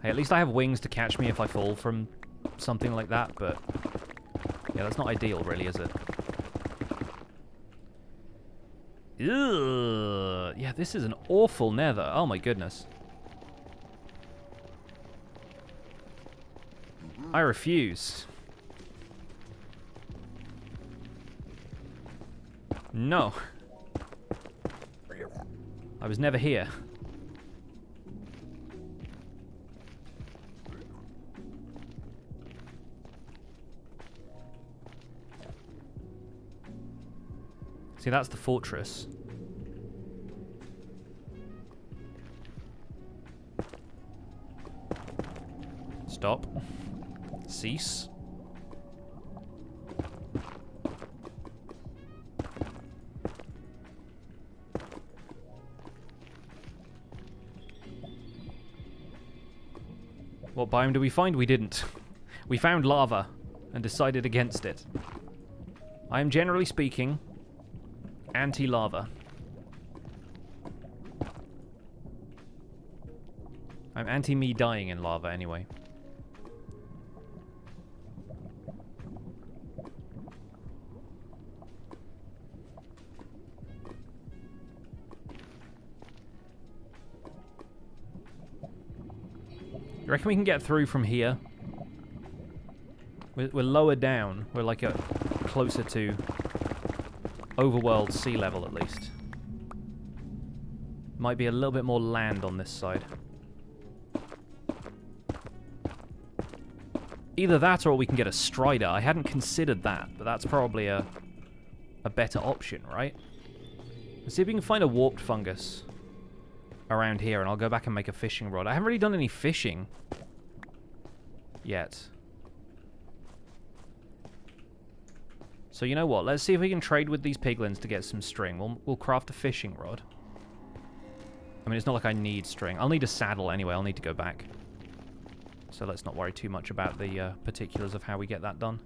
Hey, at least I have wings to catch me if I fall from something like that, but... yeah, that's not ideal, really, is it? Ugh. Yeah, this is an awful nether. Oh my goodness. I refuse. No. I was never here. See, that's the fortress. Stop. Cease. What biome do we find? We didn't. We found lava and decided against it. I am generally speaking anti-lava. I'm anti-me dying in lava anyway. You reckon we can get through from here? We're lower down. We're like closer to overworld sea level at least. Might be a little bit more land on this side. Either that or we can get a strider. I hadn't considered that, but that's probably a better option, right? Let's see if we can find a warped fungus around here, and I'll go back and make a fishing rod. I haven't really done any fishing yet. So you know what? Let's see if we can trade with these piglins to get some string. We'll craft a fishing rod. I mean, it's not like I need string. I'll need a saddle anyway. I'll need to go back. So let's not worry too much about the particulars of how we get that done.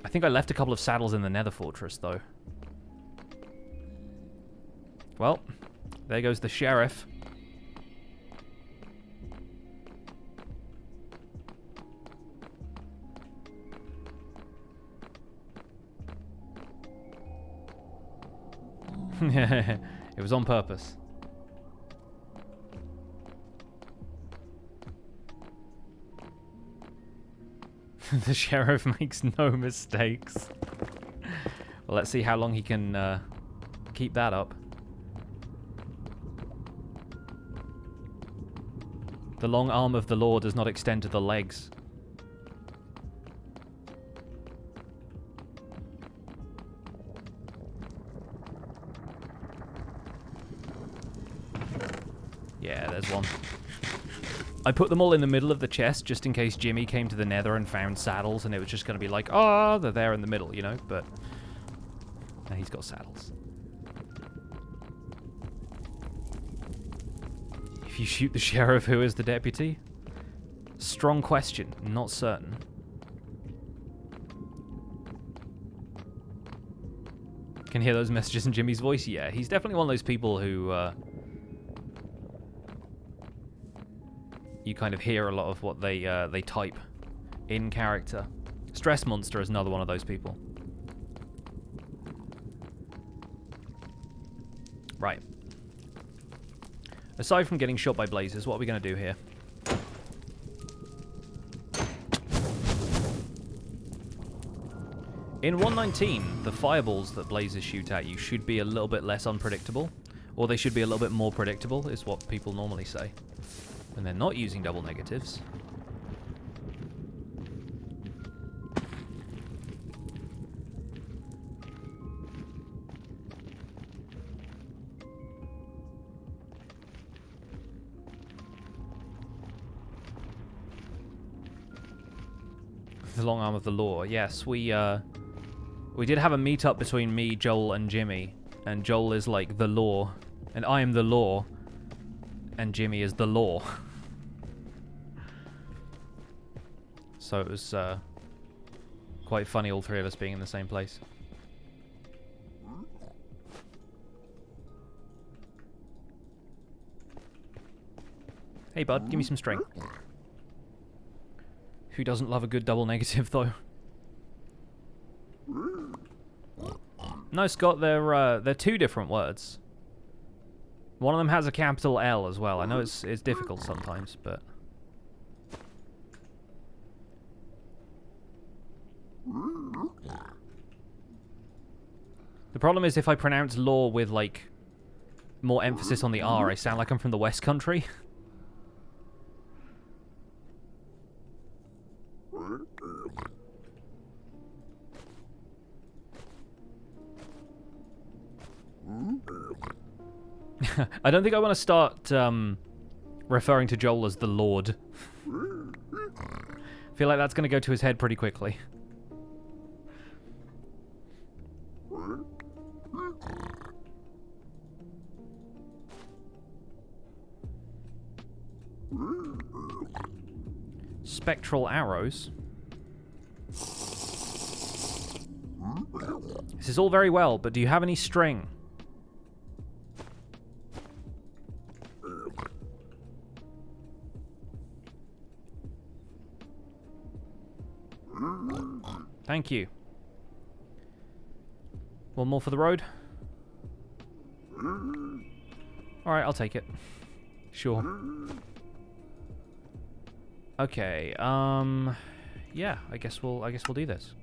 I think I left a couple of saddles in the Nether Fortress, though. Well, there goes the sheriff. It was on purpose. The sheriff makes no mistakes. Well, let's see how long he can keep that up. The long arm of the law does not extend to the legs. Yeah, there's one. I put them all in the middle of the chest just in case Jimmy came to the Nether and found saddles, and it was just going to be like, oh, they're there in the middle, you know? But now he's got saddles. If you shoot the sheriff, who is the deputy? Strong question. Not certain. Can hear those messages in Jimmy's voice? Yeah, he's definitely one of those people who... you kind of hear a lot of what they type in character. Stress Monster is another one of those people. Right. Aside from getting shot by blazes, what are we going to do here? In 1.19, the fireballs that blazes shoot at you should be a little bit less unpredictable. Or they should be a little bit more predictable, is what people normally say. When they're not using double negatives. The long arm of the law. Yes, we did have a meetup between me, Joel, and Jimmy. And Joel is like the law. And I am the law. And Jimmy is the law. So it was quite funny, all three of us being in the same place. Hey bud, give me some string. Who doesn't love a good double negative, though? No, Scott, they're two different words. One of them has a capital L as well. I know it's difficult sometimes, but... The problem is if I pronounce law with, like, more emphasis on the R, I sound like I'm from the West Country. I don't think I want to start referring to Joel as the Lord. I feel like that's going to go to his head pretty quickly. Spectral arrows. This is all very well, but do you have any string? Thank you. One more for the road? Alright, I'll take it. Sure. Okay, yeah, I guess we'll do this.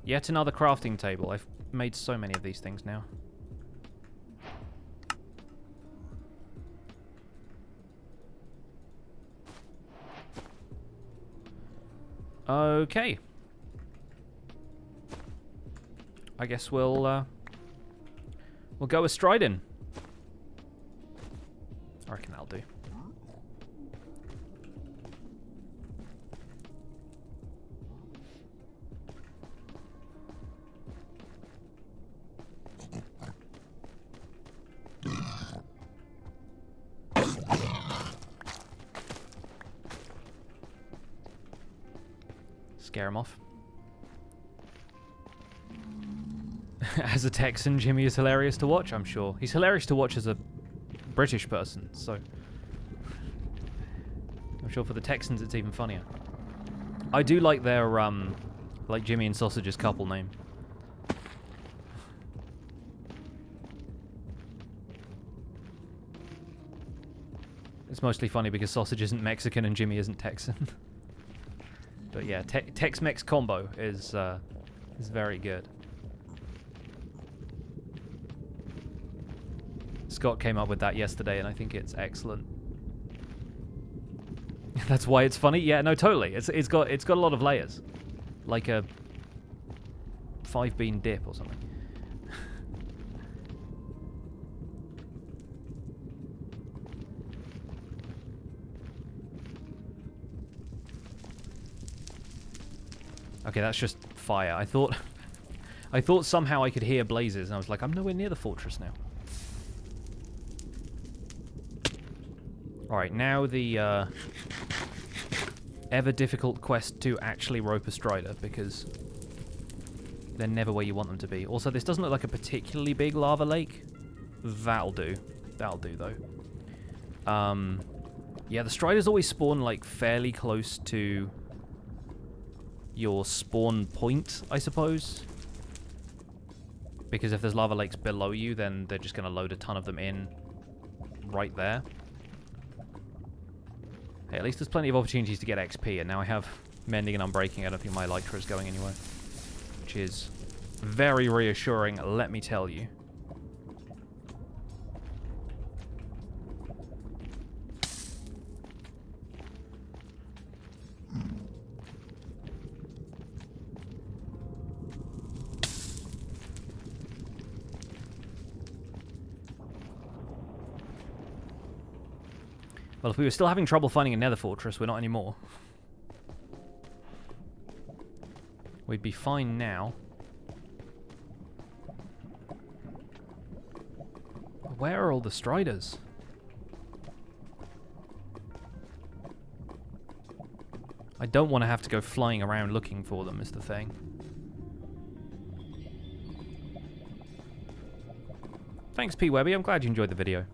Yet another crafting table. I've made so many of these things now. Okay. I guess we'll go with Striding. I reckon that'll do. Scare him off. As a Texan, Jimmy is hilarious to watch, I'm sure. He's hilarious to watch as a British person, so... I'm sure for the Texans it's even funnier. I do like their, like Jimmy and Sausage's couple name. It's mostly funny because Sausage isn't Mexican and Jimmy isn't Texan. But yeah, Tex-Mex combo is very good. Scott came up with that yesterday, and I think it's excellent. That's why it's funny. Yeah, no, totally. It's got a lot of layers, like a 5-bean dip or something. Okay, that's just fire. I thought somehow I could hear blazes, and I was like, I'm nowhere near the fortress now. Alright, now the ever difficult quest to actually rope a strider, because they're never where you want them to be. Also, this doesn't look like a particularly big lava lake. That'll do. That'll do, though. Yeah, the striders always spawn, like, fairly close to your spawn point, I suppose. Because if there's lava lakes below you, then they're just going to load a ton of them in right there. Hey, at least there's plenty of opportunities to get XP, and now I have Mending and Unbreaking. I don't think my Elytra is going anywhere. Which is very reassuring, let me tell you. Well, if we were still having trouble finding a nether fortress, we're not anymore. We'd be fine now. Where are all the striders? I don't want to have to go flying around looking for them, is the thing. Thanks, P. Webby. I'm glad you enjoyed the video.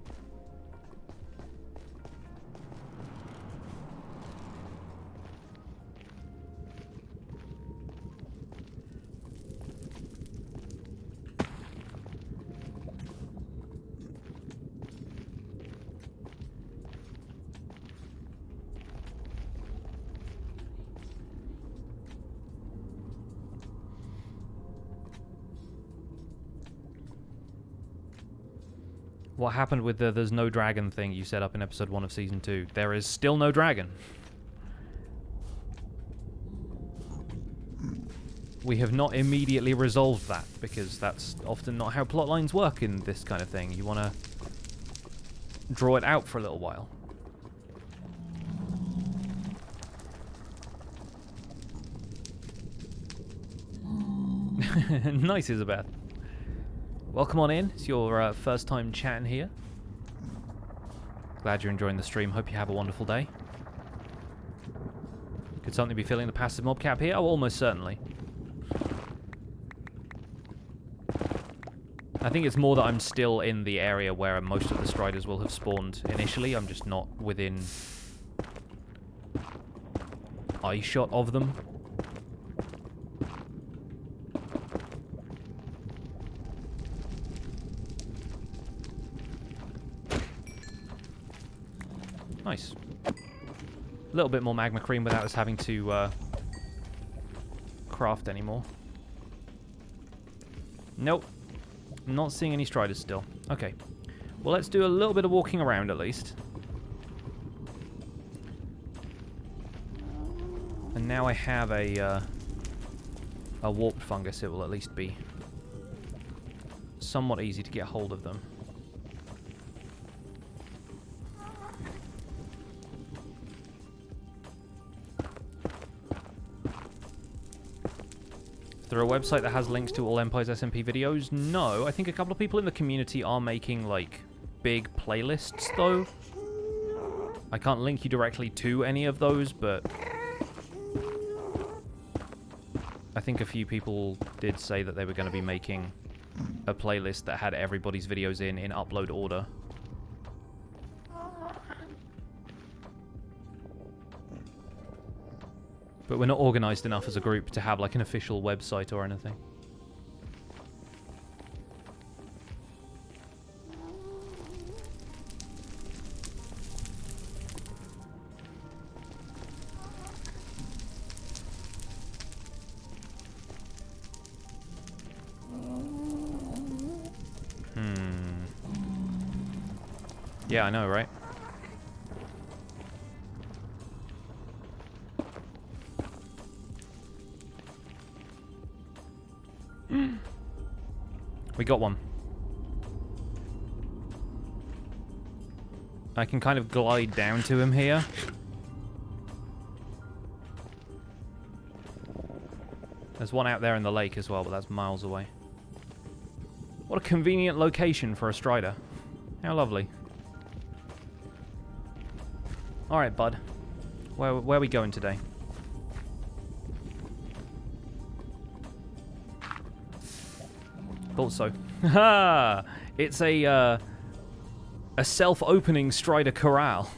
What happened with the there's no dragon thing you set up in episode 1 of season 2? There is still no dragon. We have not immediately resolved that, because that's often not how plot lines work in this kind of thing. You want to draw it out for a little while. Nice, Isabeth. Welcome on in. It's your first time chatting here. Glad you're enjoying the stream. Hope you have a wonderful day. Could something be filling the passive mob cap here? Oh, almost certainly. I think it's more that I'm still in the area where most of the striders will have spawned initially. I'm just not within eye shot of them. Nice. A little bit more magma cream without us having to craft anymore. Nope. Not seeing any striders still. Okay. Well, let's do a little bit of walking around at least. And now I have a warped fungus. It will at least be somewhat easy to get hold of them. Is there a website that has links to all Empire's SMP videos? No. I think a couple of people in the community are making, like, big playlists, though. I can't link you directly to any of those, but I think a few people did say that they were going to be making a playlist that had everybody's videos in upload order. But we're not organized enough as a group to have like an official website or anything. Yeah, I know, right? We got one. I can kind of glide down to him here. There's one out there in the lake as well, but that's miles away. What a convenient location for a strider. How lovely. Alright, bud. Where are we going today? Thought so. Ha! It's a self-opening strider corral.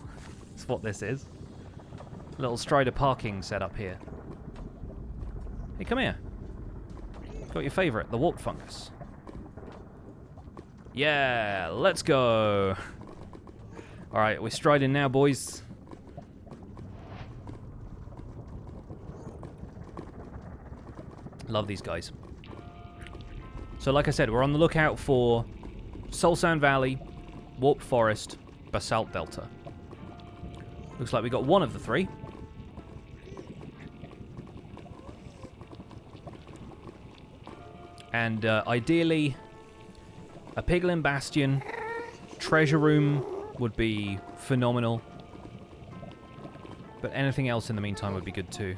That's what this is. Little strider parking set up here. Hey, come here. Got your favourite, the warped fungus. Yeah, let's go. Alright, we're striding now, boys. Love these guys. So like I said, we're on the lookout for Soul Sand Valley, Warped Forest, Basalt Delta. Looks like we got one of the three. And ideally, a Piglin Bastion, treasure room would be phenomenal. But anything else in the meantime would be good too.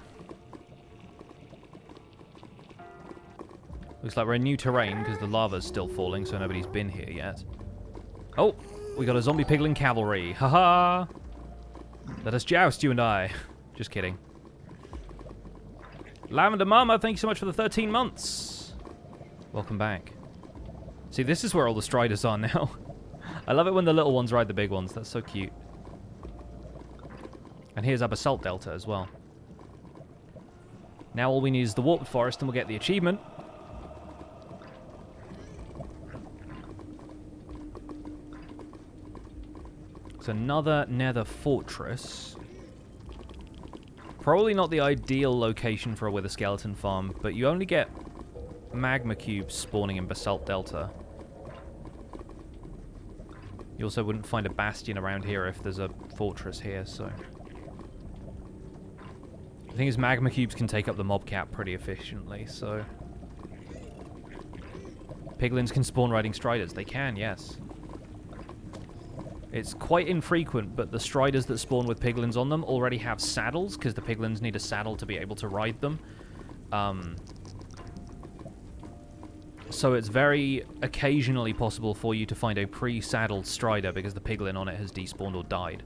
Looks like we're in new terrain because the lava's still falling, so nobody's been here yet. Oh, we got a zombie piglin cavalry. Haha! Let us joust, you and I. Just kidding. Lavender Mama, thank you so much for the 13 months. Welcome back. See, this is where all the striders are now. I love it when the little ones ride the big ones. That's so cute. And here's our basalt delta as well. Now all we need is the warped forest and we'll get the achievement. It's another nether fortress. Probably not the ideal location for a wither skeleton farm, but you only get magma cubes spawning in basalt delta. You also wouldn't find a bastion around here if there's a fortress here, so... The thing is, magma cubes can take up the mob cap pretty efficiently, so... Piglins can spawn riding striders. They can, yes. It's quite infrequent, but the striders that spawn with piglins on them already have saddles, because the piglins need a saddle to be able to ride them. So it's very occasionally possible for you to find a pre-saddled strider because the piglin on it has despawned or died.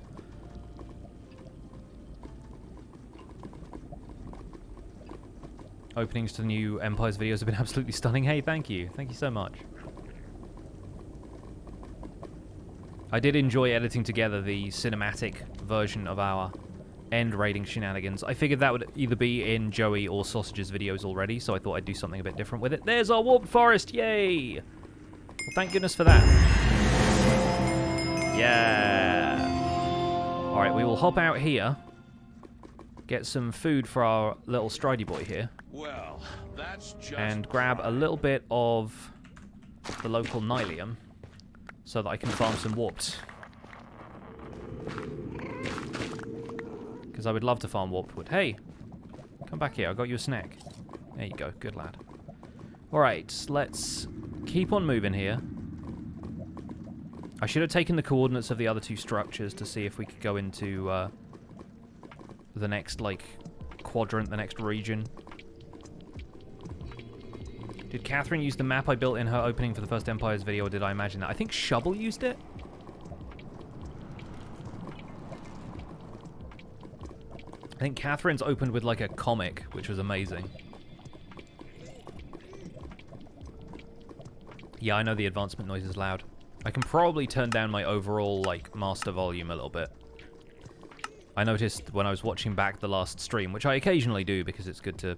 Openings to the new Empires videos have been absolutely stunning. Hey, thank you. Thank you so much. I did enjoy editing together the cinematic version of our end raiding shenanigans. I figured that would either be in Joey or Sausage's videos already, so I thought I'd do something a bit different with it. There's our warped forest! Yay! Well, thank goodness for that. Yeah! Alright, we will hop out here. Get some food for our little stridey boy here. Well, that's just and grab a little bit of the local nylium so that I can farm some warped. Because I would love to farm warped wood. Hey! Come back here, I got you a snack. There you go, good lad. Alright, let's keep on moving here. I should have taken the coordinates of the other two structures to see if we could go into the next, like, quadrant, the next region. Did Catherine use the map I built in her opening for the first Empires video, or did I imagine that? I think Shovel used it. I think Catherine's opened with, like, a comic, which was amazing. Yeah, I know the advancement noise is loud. I can probably turn down my overall, like, master volume a little bit. I noticed when I was watching back the last stream, which I occasionally do because it's good to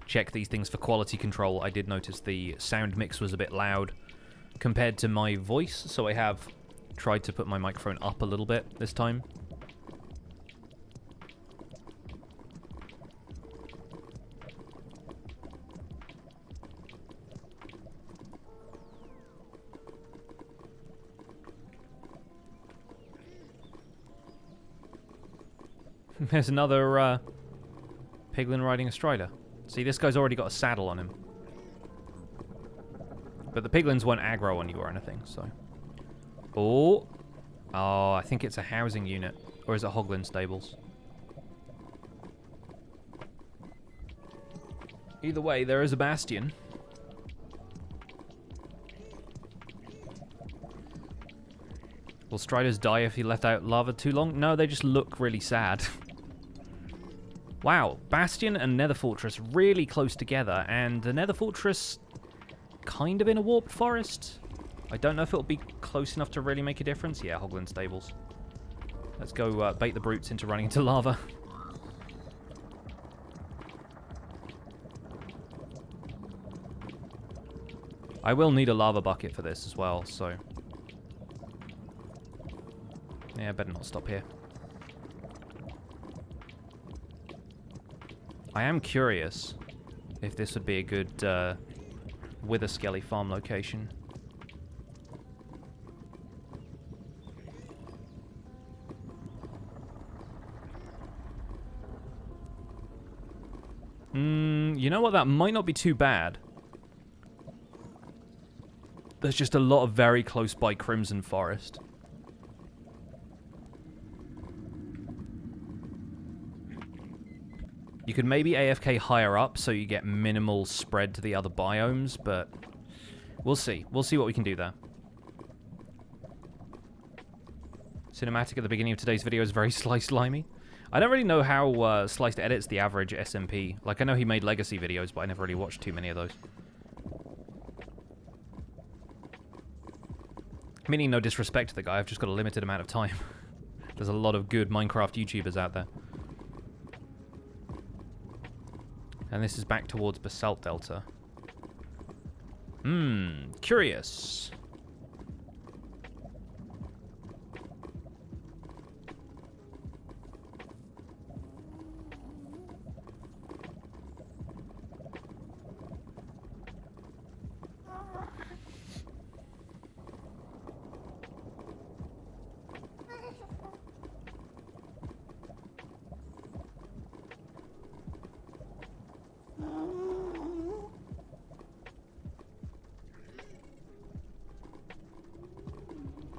check these things for quality control, I did notice the sound mix was a bit loud compared to my voice, so I have tried to put my microphone up a little bit this time. There's another piglin riding a strider. See, this guy's already got a saddle on him. But the piglins won't aggro on you or anything, so... Oh! Oh, I think it's a housing unit. Or is it Hoglin Stables? Either way, there is a Bastion. Will striders die if you let out lava too long? No, they just look really sad. Wow, Bastion and Nether Fortress really close together, and the Nether Fortress kind of in a warped forest. I don't know if it'll be close enough to really make a difference. Yeah, Hoglin Stables. Let's go bait the brutes into running into lava. I will need a lava bucket for this as well, so... Yeah, I better not stop here. I am curious if this would be a good Wither Skelly farm location. You know what? That might not be too bad. There's just a lot of very close by Crimson Forest. You could maybe AFK higher up so you get minimal spread to the other biomes, but we'll see. We'll see what we can do there. Cinematic at the beginning of today's video is very sliced-limey. I don't really know how Sliced edits the average SMP. Like, I know he made Legacy videos, but I never really watched too many of those. Meaning no disrespect to the guy, I've just got a limited amount of time. There's a lot of good Minecraft YouTubers out there. And this is back towards Basalt Delta. Curious.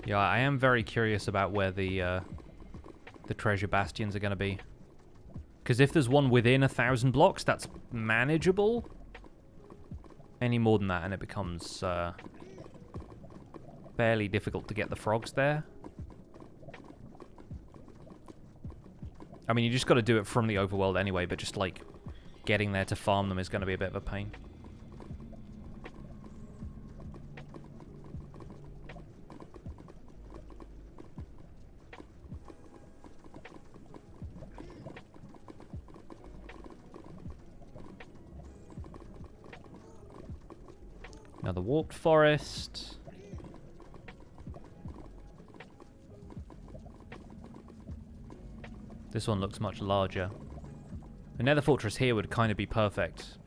Yeah, I am very curious about where the treasure bastions are going to be. Because if there's one within 1,000 blocks, that's manageable. Any more than that, and it becomes fairly difficult to get the frogs there. I mean, you just got to do it from the overworld anyway, but just, like, getting there to farm them is going to be a bit of a pain. Another warped forest. This one looks much larger. The Nether Fortress here would kind of be perfect.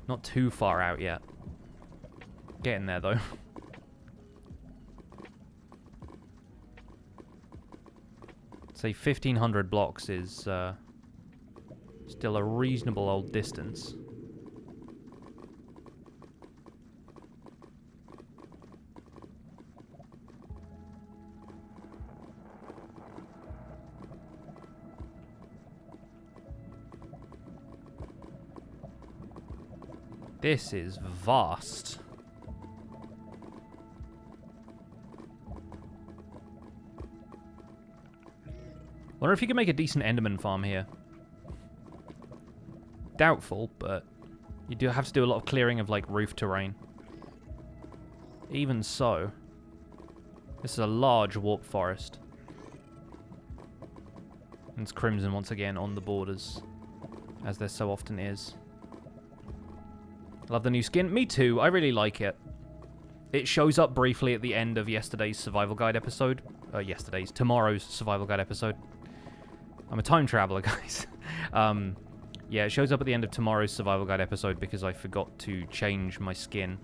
Not too far out yet. Getting there, though. Say 1,500 blocks is still a reasonable old distance. This is vast. Wonder if you can make a decent Enderman farm here. Doubtful, but you do have to do a lot of clearing of, like, roof terrain. Even so, this is a large warp forest. And it's Crimson once again on the borders, as there so often is. Love the new skin. Me too. I really like it. It shows up briefly at the end of yesterday's survival guide episode. Tomorrow's survival guide episode. I'm a time traveler, guys. Yeah, it shows up at the end of tomorrow's survival guide episode because I forgot to change my skin.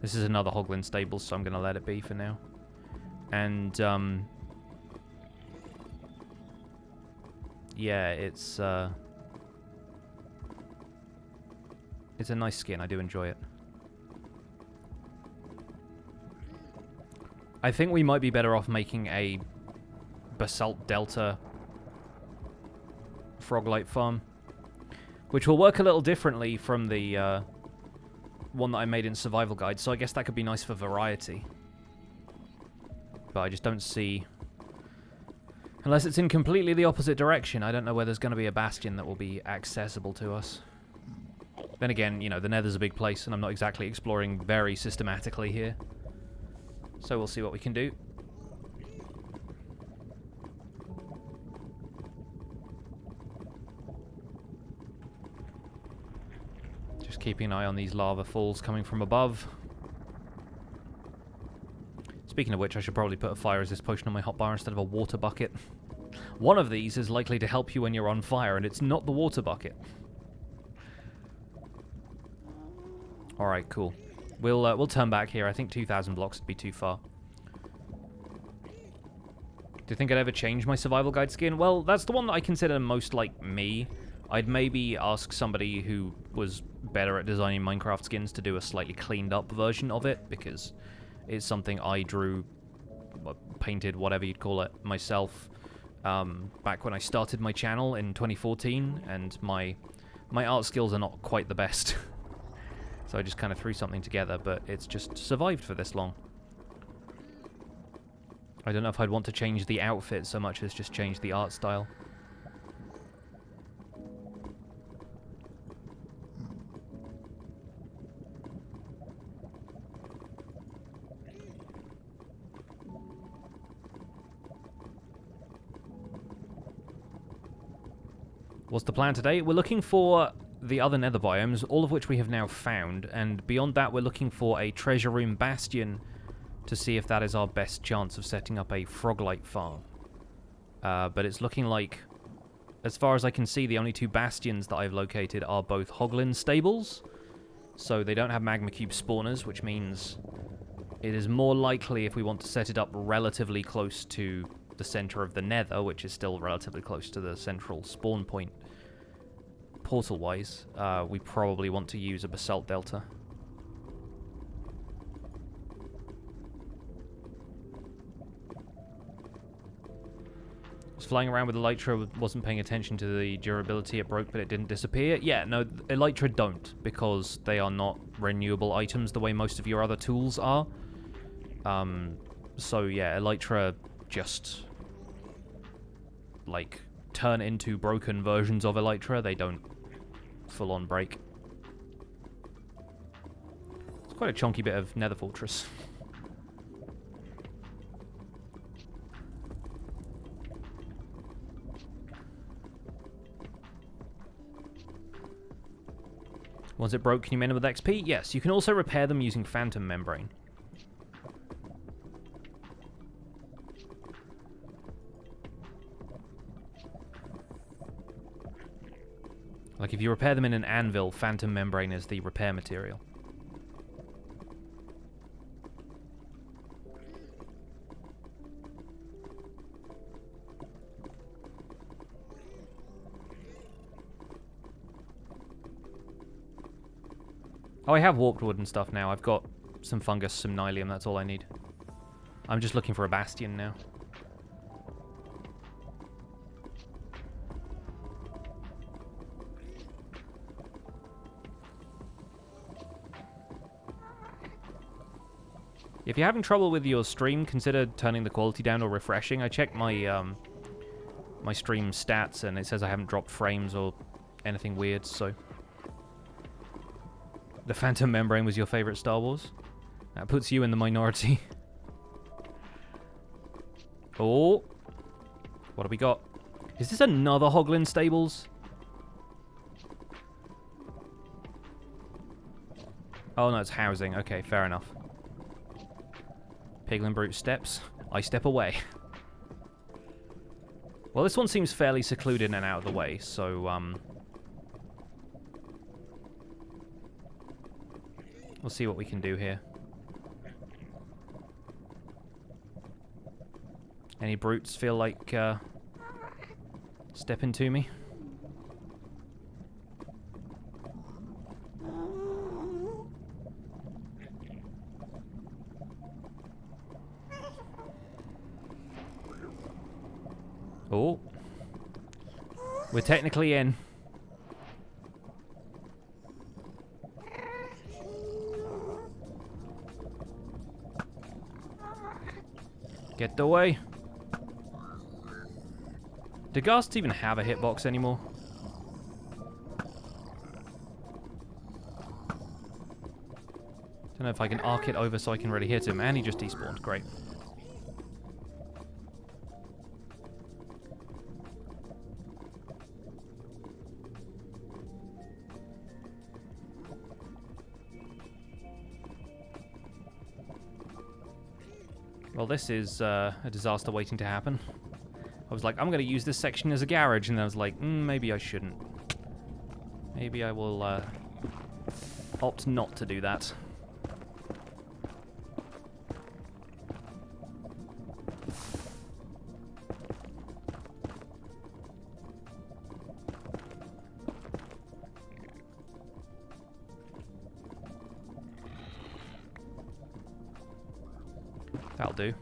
This is another Hoglin Stables, so I'm going to let it be for now. And, yeah, it's a nice skin. I do enjoy it. I think we might be better off making a Basalt Delta Froglight farm, which will work a little differently from the one that I made in Survival Guide, so I guess that could be nice for variety. But I just don't see... Unless it's in completely the opposite direction, I don't know where there's going to be a Bastion that will be accessible to us. Then again, you know, the Nether's a big place, and I'm not exactly exploring very systematically here. So we'll see what we can do. Just keeping an eye on these lava falls coming from above. Speaking of which, I should probably put a fire resist potion on my hotbar instead of a water bucket. One of these is likely to help you when you're on fire, and it's not the water bucket. Alright, cool. We'll turn back here. I think 2,000 blocks would be too far. Do you think I'd ever change my survival guide skin? Well, that's the one that I consider most like me. I'd maybe ask somebody who was better at designing Minecraft skins to do a slightly cleaned up version of it, because it's something I drew, painted, whatever you'd call it, myself, back when I started my channel in 2014, and my My art skills are not quite the best. So I just kind of threw something together, but it's just survived for this long. I don't know if I'd want to change the outfit so much as just change the art style. What's the plan today? We're looking for the other nether biomes, all of which we have now found, and beyond that we're looking for a treasure room bastion to see if that is our best chance of setting up a froglite farm. But it's looking like, as far as I can see, the only two bastions that I've located are both hoglin stables, so they don't have magma cube spawners, which means it is more likely, if we want to set it up relatively close to the center of the nether, which is still relatively close to the central spawn point portal-wise, we probably want to use a basalt delta. Was flying around with Elytra, wasn't paying attention to the durability. It broke, but it didn't disappear. Yeah, no, Elytra don't, because they are not renewable items the way most of your other tools are. So yeah, Elytra just, like, turn into broken versions of Elytra. They don't full-on break. It's quite a chunky bit of nether fortress. Once it broke, can you mend them with XP? Yes, you can also repair them using phantom membrane. Like, if you repair them in an anvil, phantom membrane is the repair material. Oh, I have warped wood and stuff now. I've got some fungus, some nylium, that's all I need. I'm just looking for a bastion now. If you're having trouble with your stream, consider turning the quality down or refreshing. I checked my my stream stats and it says I haven't dropped frames or anything weird, so... The Phantom Membrane was your favorite Star Wars? That puts you in the minority. Oh! What have we got? Is this another Hoglin Stables? Oh no, it's housing. Okay, fair enough. Piglin Brute steps. I step away. Well, this one seems fairly secluded and out of the way, so, we'll see what we can do here. Any brutes feel like, stepping to me? Oh. We're technically in. Get away. Do ghasts even have a hitbox anymore? Don't know if I can arc it over so I can really hit him. And he just despawned. Great. Well, this is a disaster waiting to happen. I was like, I'm going to use this section as a garage, and then I was like, maybe I shouldn't. Maybe I will opt not to do that. That'll do.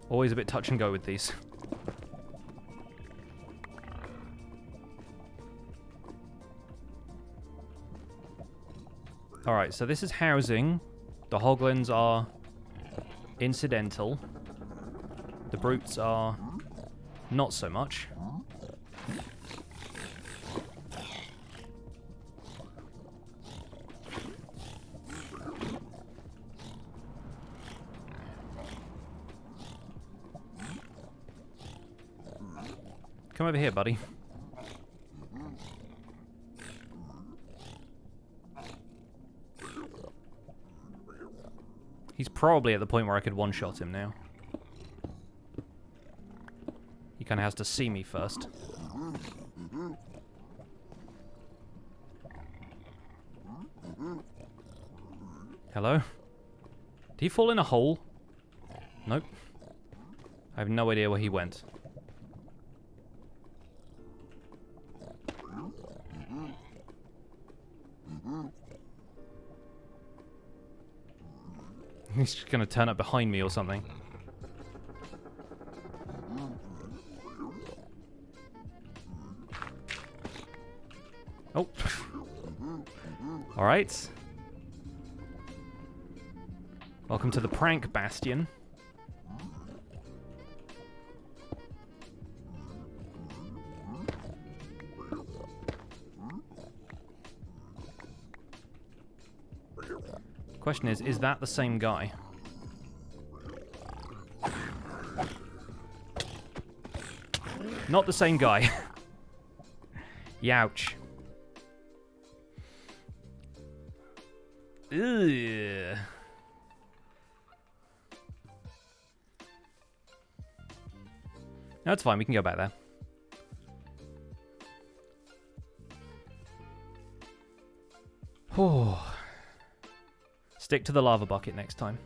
Always a bit touch and go with these. Alright, so this is housing. The hoglins are incidental. The brutes are not so much. Come over here, buddy. He's probably at the point where I could one-shot him now. He kind of has to see me first. Hello? Did he fall in a hole? Nope. I have no idea where he went. He's just gonna turn up behind me or something. Oh. Alright. Welcome to the prank, Bastion. Question is that the same guy? Not the same guy. Youch. Ugh. No, it's fine. We can go back there. Oh. Stick to the lava bucket next time.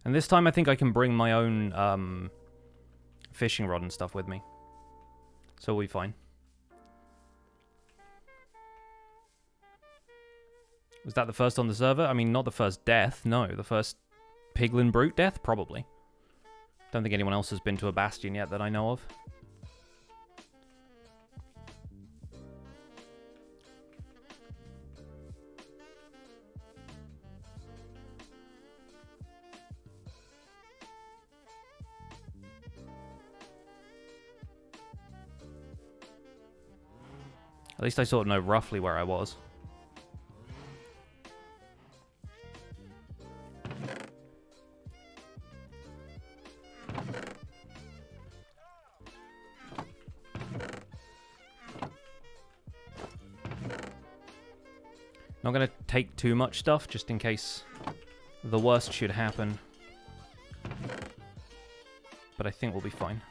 And this time I think I can bring my own fishing rod and stuff with me. So we'll be fine. Was that the first on the server? I mean, not the first death. No, the first piglin brute death? Probably. Don't think anyone else has been to a bastion yet that I know of. At least I sort of know roughly where I was. Not going to take too much stuff, just in case the worst should happen. But I think we'll be fine.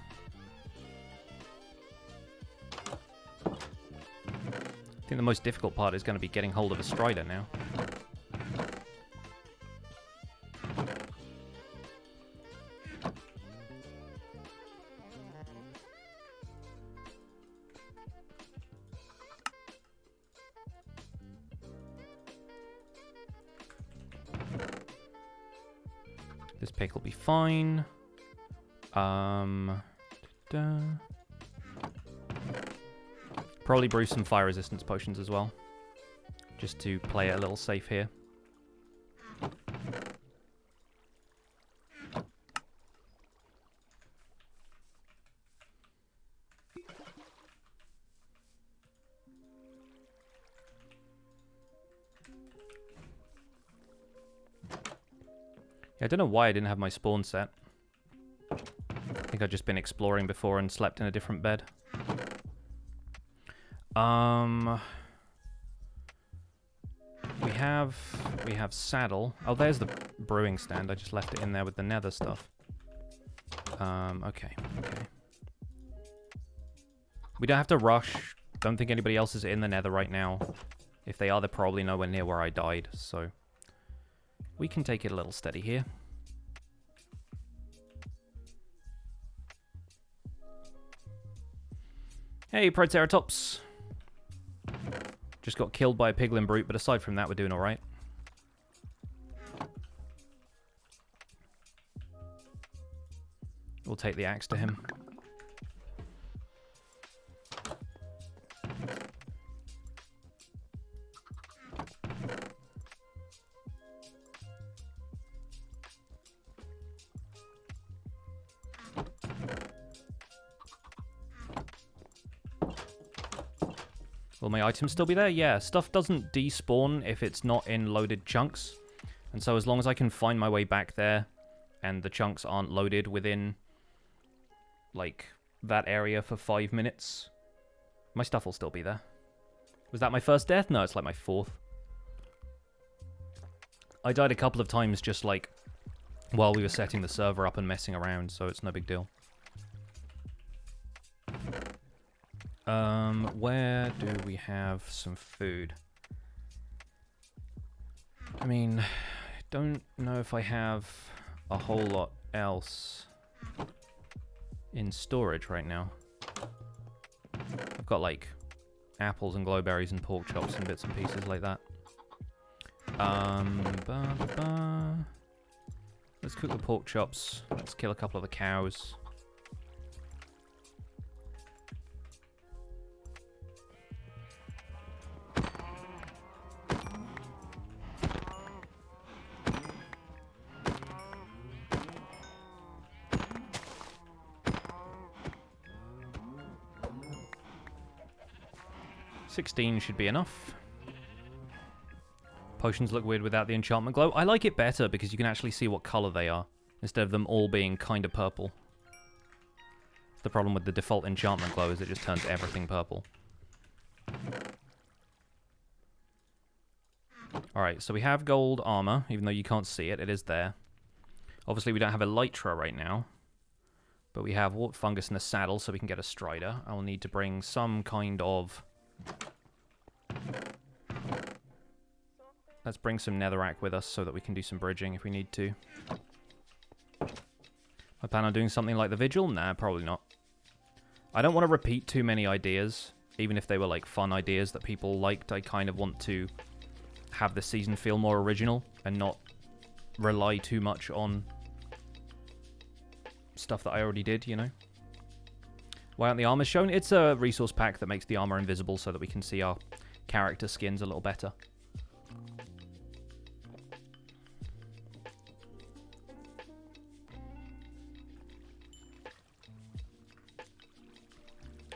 I think the most difficult part is going to be getting hold of a strider now. This pick will be fine. Probably brew some fire resistance potions as well, just to play it a little safe here. Yeah, I don't know why I didn't have my spawn set. I think I've just been exploring before and slept in a different bed. We have saddle. Oh, there's the brewing stand. I just left it in there with the nether stuff. Okay. We don't have to rush. Don't think anybody else is in the nether right now. If they are, they're probably nowhere near where I died, so we can take it a little steady here. Hey, Proceratops. Just got killed by a piglin brute, but aside from that, we're doing alright. We'll take the axe to him. Will my items still be there? Yeah, stuff doesn't despawn if it's not in loaded chunks. And so as long as I can find my way back there and the chunks aren't loaded within, like, that area for 5 minutes, my stuff will still be there. Was that my first death? No, it's like my 4th. I died a couple of times just, like, while we were setting the server up and messing around, so it's no big deal. Where do we have some food? I mean, I don't know if I have a whole lot else in storage right now. I've got, like, apples and glowberries and pork chops and bits and pieces like that. Let's cook the pork chops. Let's kill a couple of the cows. $16 should be enough. Potions look weird without the enchantment glow. I like it better because you can actually see what color they are, instead of them all being kind of purple. The problem with the default enchantment glow is it just turns everything purple. Alright, so we have gold armor, even though you can't see it, it is there. Obviously we don't have elytra right now, but we have wart fungus in the saddle, so we can get a strider. I will need to bring some kind of... Let's bring some netherrack with us so that we can do some bridging if we need to. I plan on doing something like the vigil? Nah, probably not. I don't want to repeat too many ideas, even if they were like fun ideas that people liked. I kind of want to have the season feel more original and not rely too much on stuff that I already did, you know? Why aren't the armors shown? It's a resource pack that makes the armor invisible so that we can see our character skins a little better.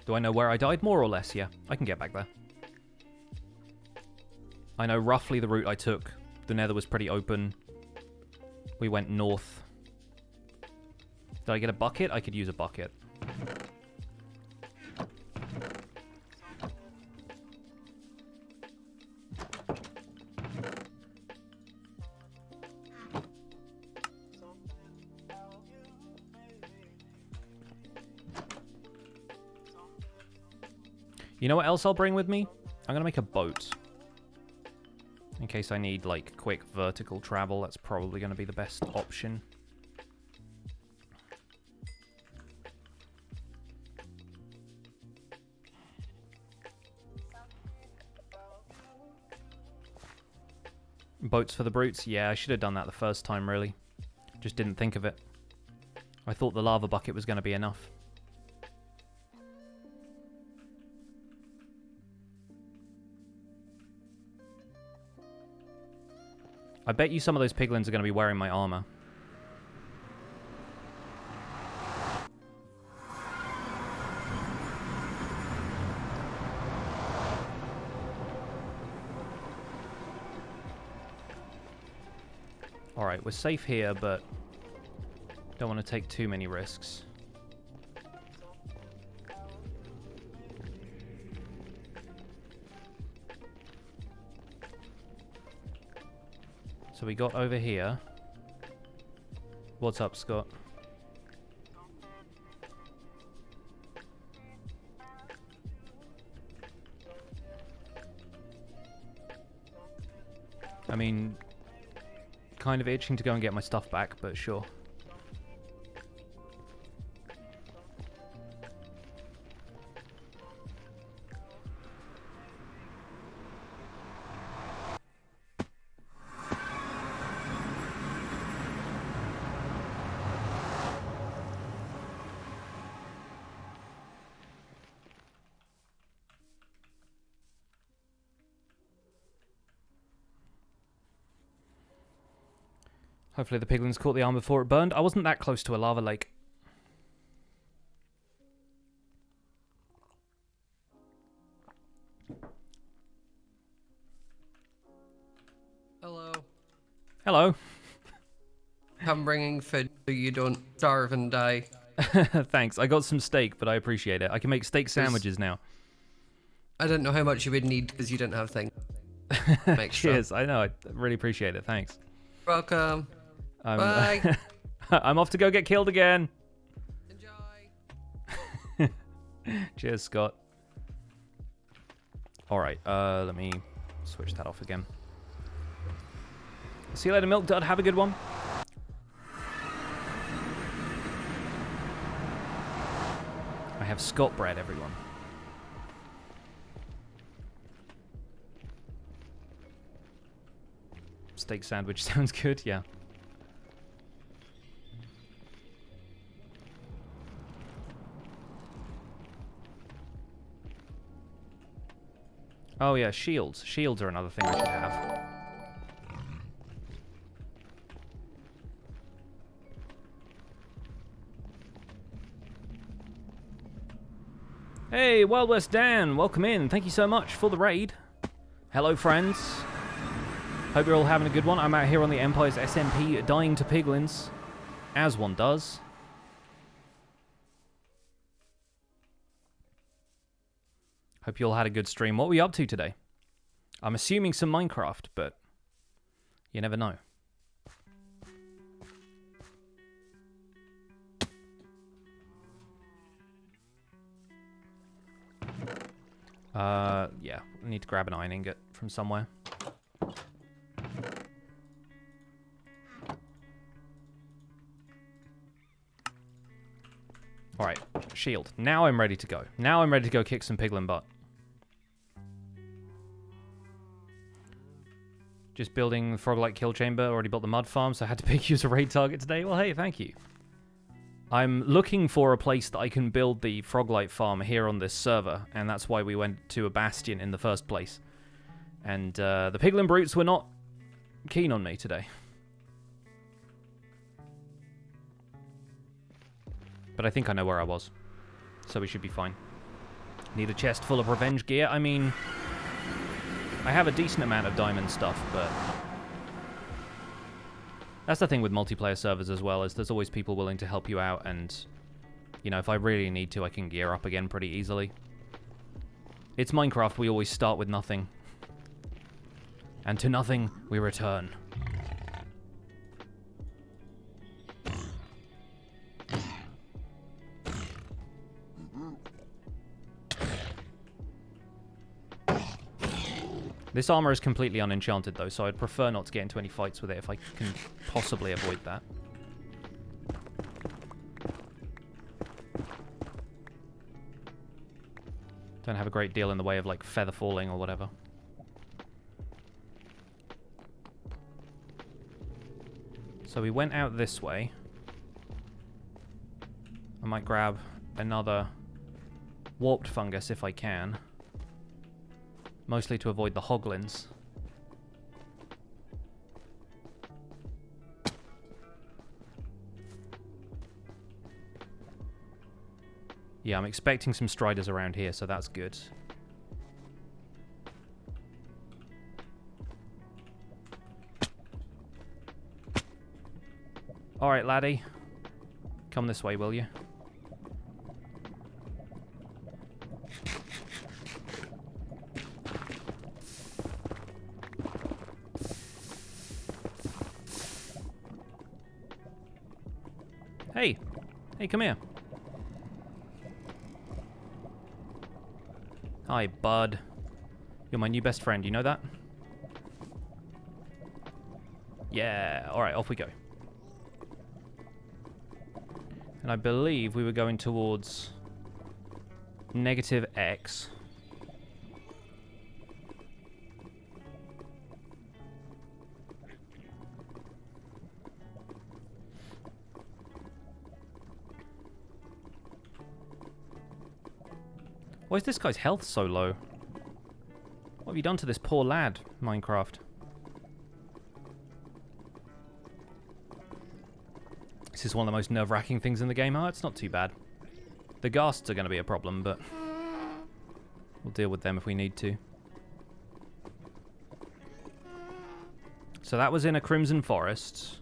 Do I know where I died? More or less, yeah. I can get back there. I know roughly the route I took. The Nether was pretty open. We went north. Did I get a bucket? I could use a bucket. You know what else I'll bring with me? I'm gonna make a boat. In case I need, like, quick vertical travel, that's probably gonna be the best option. Boats for the brutes? Yeah, I should have done that the first time, really. Just didn't think of it. I thought the lava bucket was gonna be enough. I bet you some of those piglins are going to be wearing my armor. Alright, we're safe here, but don't want to take too many risks. So we got over here. What's up, Scott? I mean, kind of itching to go and get my stuff back, but sure. Hopefully the piglins caught the arm before it burned. I wasn't that close to a lava lake. Hello. Hello. I'm bringing food so you don't starve and die. Thanks. I got some steak, but I appreciate it. I can make steak sandwiches now. I didn't know how much you would need because you didn't have things. Cheers. I know. I really appreciate it. Thanks. Welcome. Bye. I'm off to go get killed again. Enjoy. Cheers, Scott. Alright, let me switch that off again. See you later, Milk Dud. Have a good one. I have Scott bread, everyone. Steak sandwich sounds good, yeah. Oh yeah, shields. Shields are another thing I should have. Hey, Wild West Dan, welcome in. Thank you so much for the raid. Hello, friends. Hope you're all having a good one. I'm out here on the Empire's SMP, dying to piglins, as one does. Hope you all had a good stream. What were you up to today? I'm assuming some Minecraft, but you never know. Yeah, I need to grab an iron ingot from somewhere. Alright, shield. Now I'm ready to go. Now I'm ready to go kick some piglin butt. Just building the frog-like kill chamber. Already built the mud farm, so I had to pick you as a raid target today. Well, hey, thank you. I'm looking for a place that I can build the frog-like farm here on this server, and that's why we went to a Bastion in the first place. And the piglin brutes were not keen on me today. But I think I know where I was, so we should be fine. Need a chest full of revenge gear. I mean, I have a decent amount of diamond stuff, but that's the thing with multiplayer servers as well, is there's always people willing to help you out, and, you know, if I really need to, I can gear up again pretty easily. It's Minecraft, we always start with nothing. And to nothing, we return. This armor is completely unenchanted, though, so I'd prefer not to get into any fights with it if I can possibly avoid that. Don't have a great deal in the way of, like, feather falling or whatever. So we went out this way. I might grab another warped fungus if I can. Mostly to avoid the hoglins. Yeah, I'm expecting some striders around here, so that's good. Alright, laddie. Come this way, will you? Hey! Hey, come here. Hi, bud. You're my new best friend, you know that? Yeah, alright, off we go. And I believe we were going towards -X. Why is this guy's health so low? What have you done to this poor lad, Minecraft? This is one of the most nerve-wracking things in the game. Oh, it's not too bad. The ghasts are going to be a problem, but we'll deal with them if we need to. So that was in a Crimson Forest.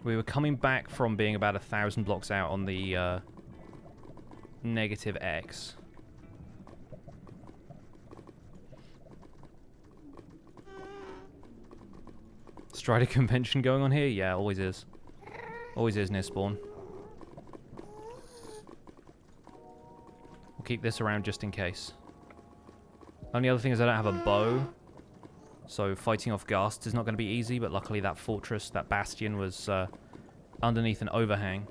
We were coming back from being about 1,000 blocks out on the negative X. Strider convention going on here? Yeah, always is. Always is near spawn. We'll keep this around just in case. Only other thing is I don't have a bow. So fighting off ghasts is not going to be easy, but luckily that fortress, that bastion, was underneath an overhang.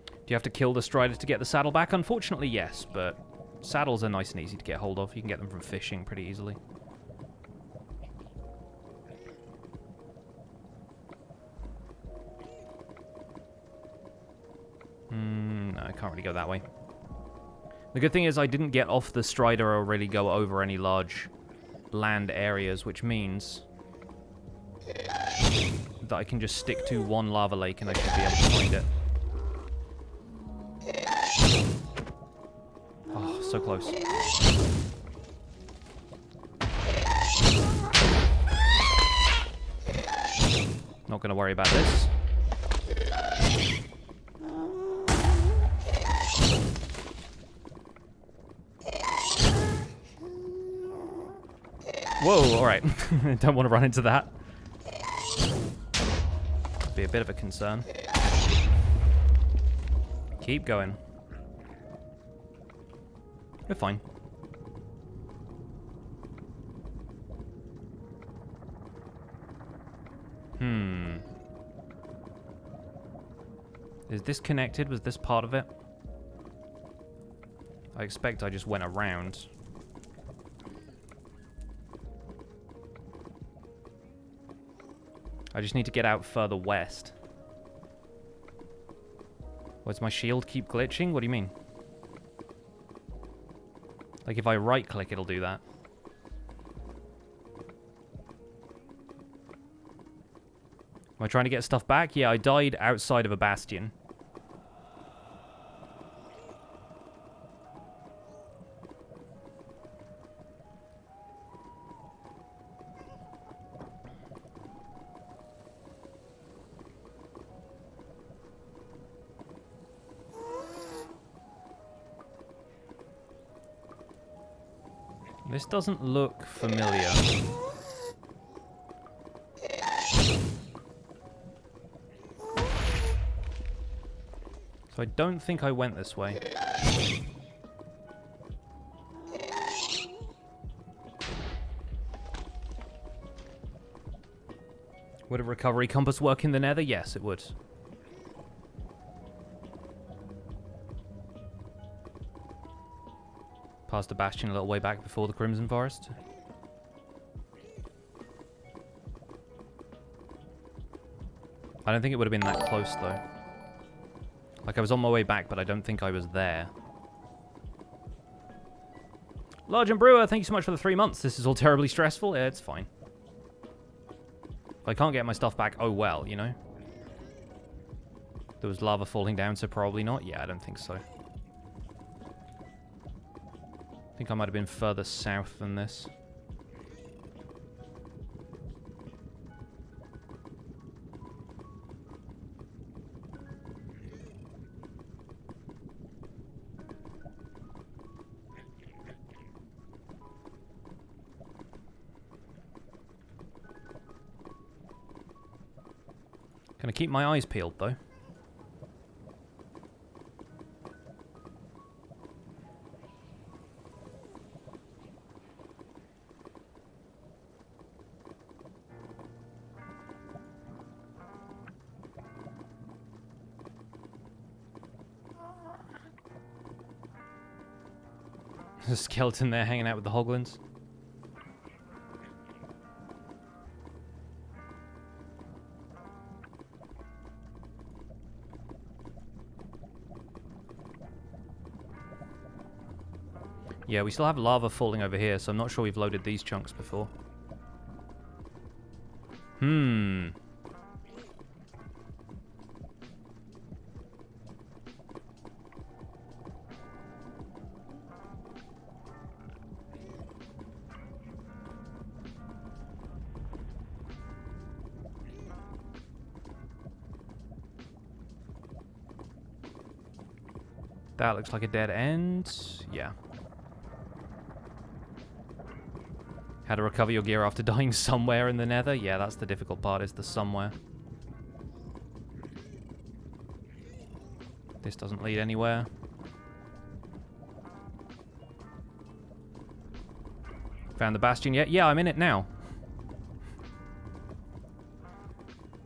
Do you have to kill the strider to get the saddle back? Unfortunately, yes, but saddles are nice and easy to get hold of. You can get them from fishing pretty easily. No, I can't really go that way. The good thing is I didn't get off the strider or really go over any large land areas, which means that I can just stick to one lava lake and I should be able to find it. Oh, so close. Not going to worry about this. Whoa, alright. Don't want to run into that. Be a bit of a concern. Keep going. We're fine. Is this connected? Was this part of it? I expect I just went around. I just need to get out further west. Does my shield keep glitching? What do you mean? Like if I right click it'll do that. Am I trying to get stuff back? Yeah, I died outside of a bastion. This doesn't look familiar. So I don't think I went this way. Would a recovery compass work in the Nether? Yes, it would. Past the Bastion a little way back before the Crimson Forest. I don't think it would have been that close, though. Like, I was on my way back, but I don't think I was there. Large and Brewer, thank you so much for the 3 months. This is all terribly stressful. Yeah, it's fine. If I can't get my stuff back, oh well, you know? There was lava falling down, so probably not. Yeah, I don't think so. I think I might have been further south than this. Gonna keep my eyes peeled though. There's a skeleton there hanging out with the hoglins. Yeah, we still have lava falling over here, so I'm not sure we've loaded these chunks before. That looks like a dead end. Yeah. How to recover your gear after dying somewhere in the Nether? Yeah, that's the difficult part, is the somewhere. This doesn't lead anywhere. Found the Bastion yet? Yeah, I'm in it now.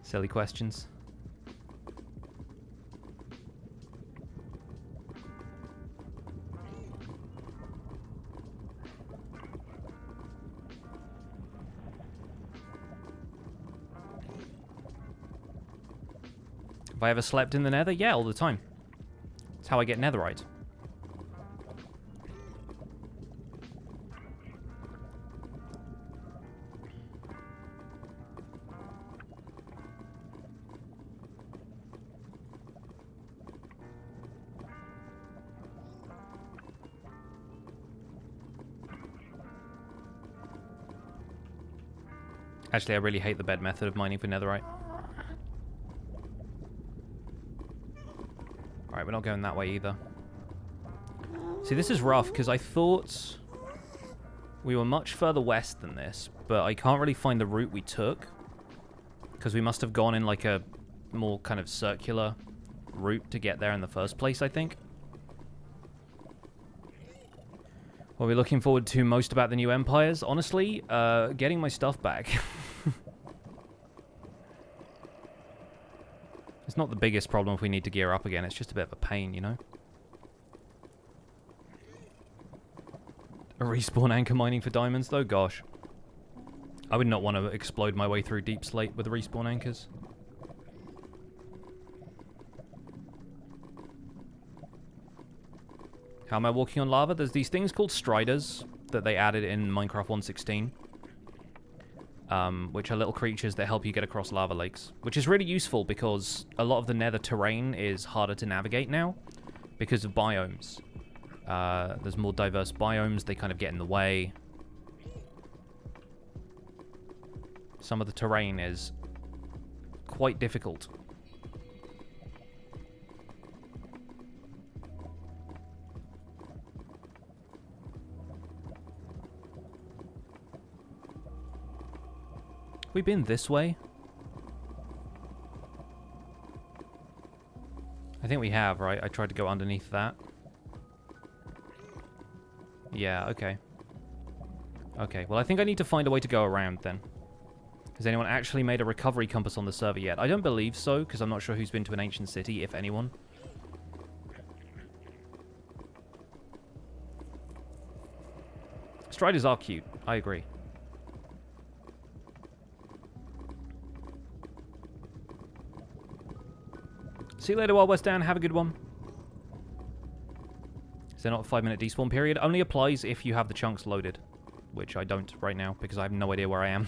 Silly questions. Have I ever slept in the Nether? Yeah, all the time. It's how I get netherite. Actually, I really hate the bed method of mining for netherite. Alright, we're not going that way either. See, this is rough, because I thought we were much further west than this, but I can't really find the route we took, because we must have gone in like a more kind of circular route to get there in the first place, I think. What are we looking forward to most about the new empires? Honestly, getting my stuff back. It's not the biggest problem if we need to gear up again. It's just a bit of a pain, you know? A respawn anchor mining for diamonds, though? Gosh. I would not want to explode my way through deep slate with respawn anchors. How am I walking on lava? There's these things called striders that they added in Minecraft 1.16. Which are little creatures that help you get across lava lakes. Which is really useful because a lot of the nether terrain is harder to navigate now because of biomes. There's more diverse biomes, they kind of get in the way. Some of the terrain is quite difficult. Have we been this way? I think we have, right? I tried to go underneath that. Yeah, okay. Okay, well I think I need to find a way to go around then. Has anyone actually made a recovery compass on the server yet? I don't believe so, because I'm not sure who's been to an ancient city, if anyone. Striders are cute, I agree. See you later, Wild West Dan. Have a good one. Is there not a 5-minute despawn period? Only applies if you have the chunks loaded. Which I don't right now, because I have no idea where I am.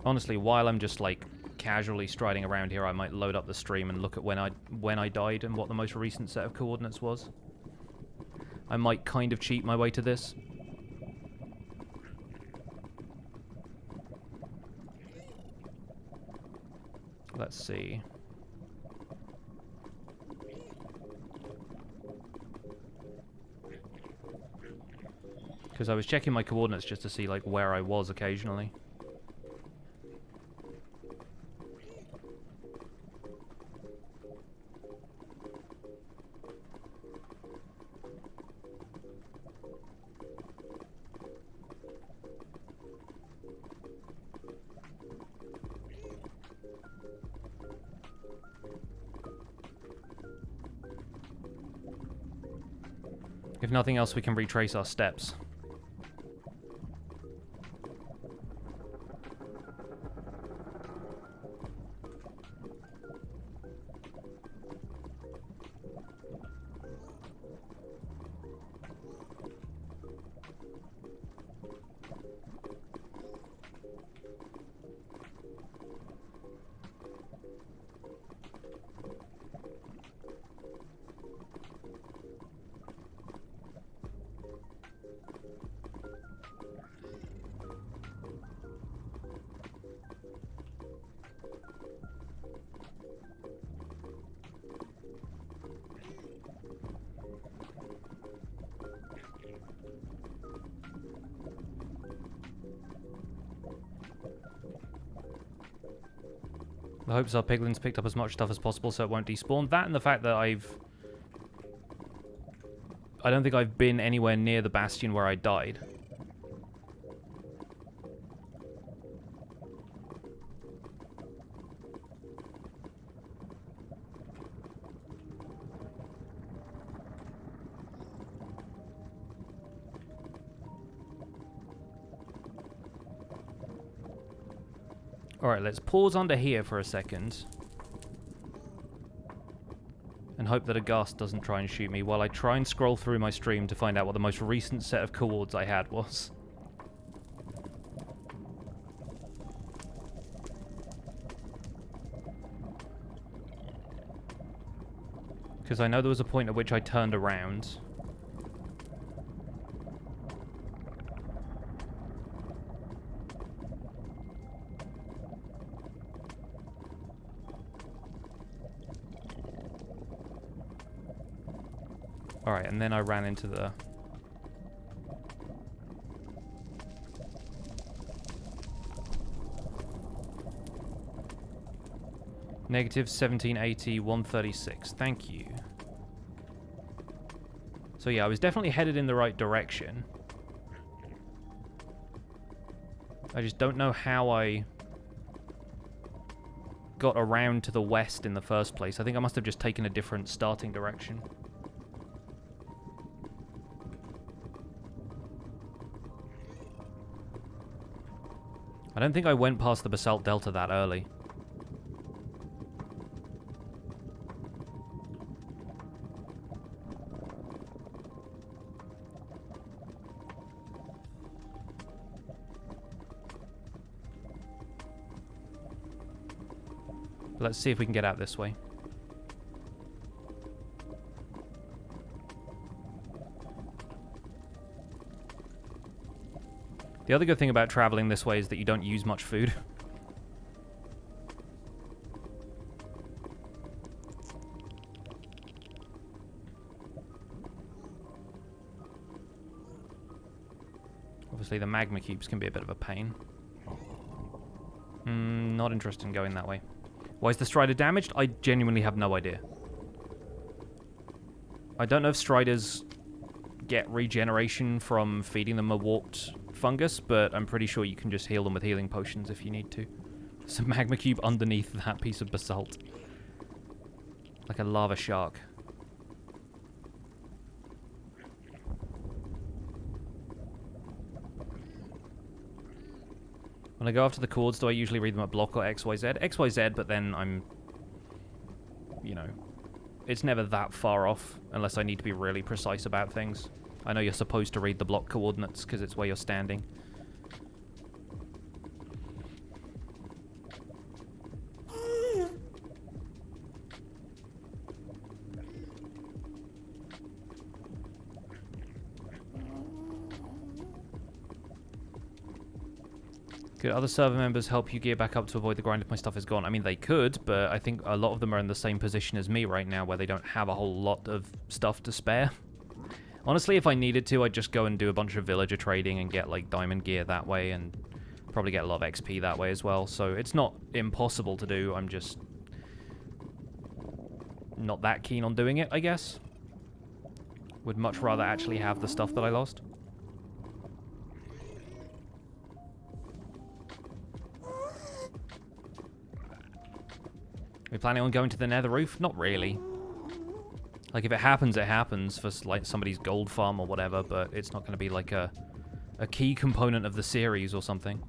Honestly, while I'm just, like, casually striding around here, I might load up the stream and look at when I died and what the most recent set of coordinates was. I might kind of cheat my way to this. Let's see. Because I was checking my coordinates just to see, like, where I was occasionally. If nothing else, we can retrace our steps. The hopes are Piglins picked up as much stuff as possible so it won't despawn. That and the fact that I don't think I've been anywhere near the Bastion where I died. Alright, let's pause under here for a second. And hope that a ghast doesn't try and shoot me while I try and scroll through my stream to find out what the most recent set of coords I had was. Because I know there was a point at which I turned around. Alright, and then I ran into the... Negative 1780, 136. Thank you. So yeah, I was definitely headed in the right direction. I just don't know how I got around to the west in the first place. I think I must have just taken a different starting direction. I don't think I went past the Basalt Delta that early. Let's see if we can get out this way. The other good thing about traveling this way is that you don't use much food. Obviously the magma cubes can be a bit of a pain. Not interested in going that way. Why is the Strider damaged? I genuinely have no idea. I don't know if Striders get regeneration from feeding them a warped fungus, but I'm pretty sure you can just heal them with healing potions if you need to. There's a magma cube underneath that piece of basalt. Like a lava shark. When I go after the chords, do I usually read them at block or XYZ? XYZ, but then I'm... You know... It's never that far off, unless I need to be really precise about things. I know you're supposed to read the block coordinates, because it's where you're standing. Could other server members help you gear back up to avoid the grind if my stuff is gone? I mean, they could, but I think a lot of them are in the same position as me right now, where they don't have a whole lot of stuff to spare. Honestly, if I needed to, I'd just go and do a bunch of villager trading and get, like, diamond gear that way, and probably get a lot of XP that way as well. So it's not impossible to do, I'm just not that keen on doing it, I guess. Would much rather actually have the stuff that I lost. Are we planning on going to the Nether roof? Not really. Like, if it happens, it happens for, like, somebody's gold farm or whatever, but it's not going to be, like, a key component of the series or something.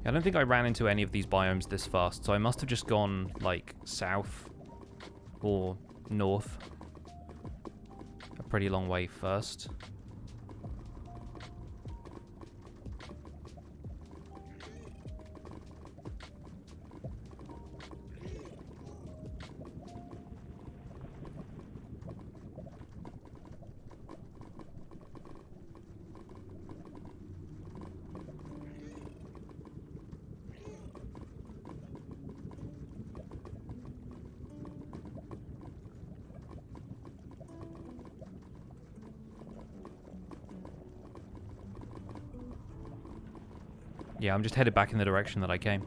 I don't think I ran into any of these biomes this fast, so I must have just gone, like, south or north a pretty long way first. Yeah, I'm just headed back in the direction that I came.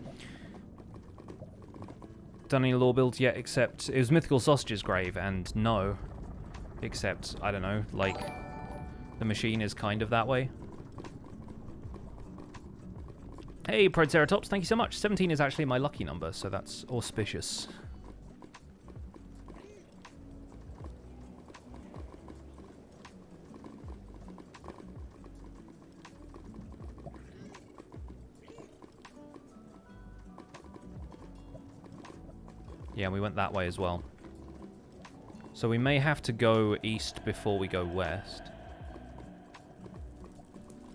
Done any lore builds yet, except it was Mythical Sausage's grave, and no. Except, I don't know, like, the machine is kind of that way. Hey, Proceratops, thank you so much. 17 is actually my lucky number, so that's auspicious. Yeah, we went that way as well. So we may have to go east before we go west.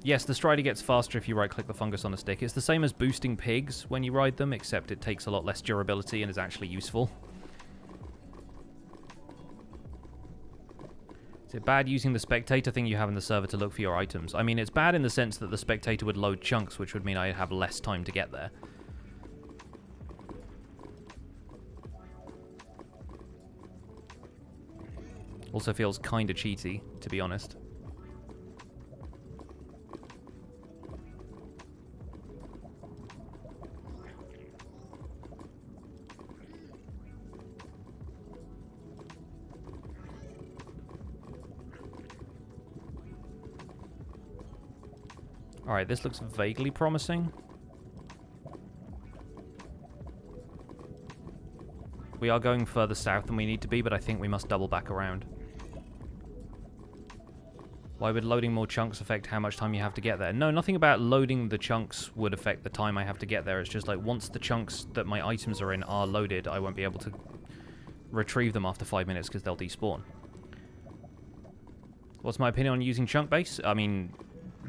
Yes, the Strider gets faster if you right-click the fungus on a stick. It's the same as boosting pigs when you ride them, except it takes a lot less durability and is actually useful. Is it bad using the spectator thing you have in the server to look for your items? I mean, it's bad in the sense that the spectator would load chunks, which would mean I'd have less time to get there. Also feels kinda cheaty, to be honest. Alright, this looks vaguely promising. We are going further south than we need to be, but I think we must double back around. Why would loading more chunks affect how much time you have to get there? No, nothing about loading the chunks would affect the time I have to get there. It's just like once the chunks that my items are in are loaded, I won't be able to retrieve them after 5 minutes because they'll despawn. What's my opinion on using chunk base? I mean,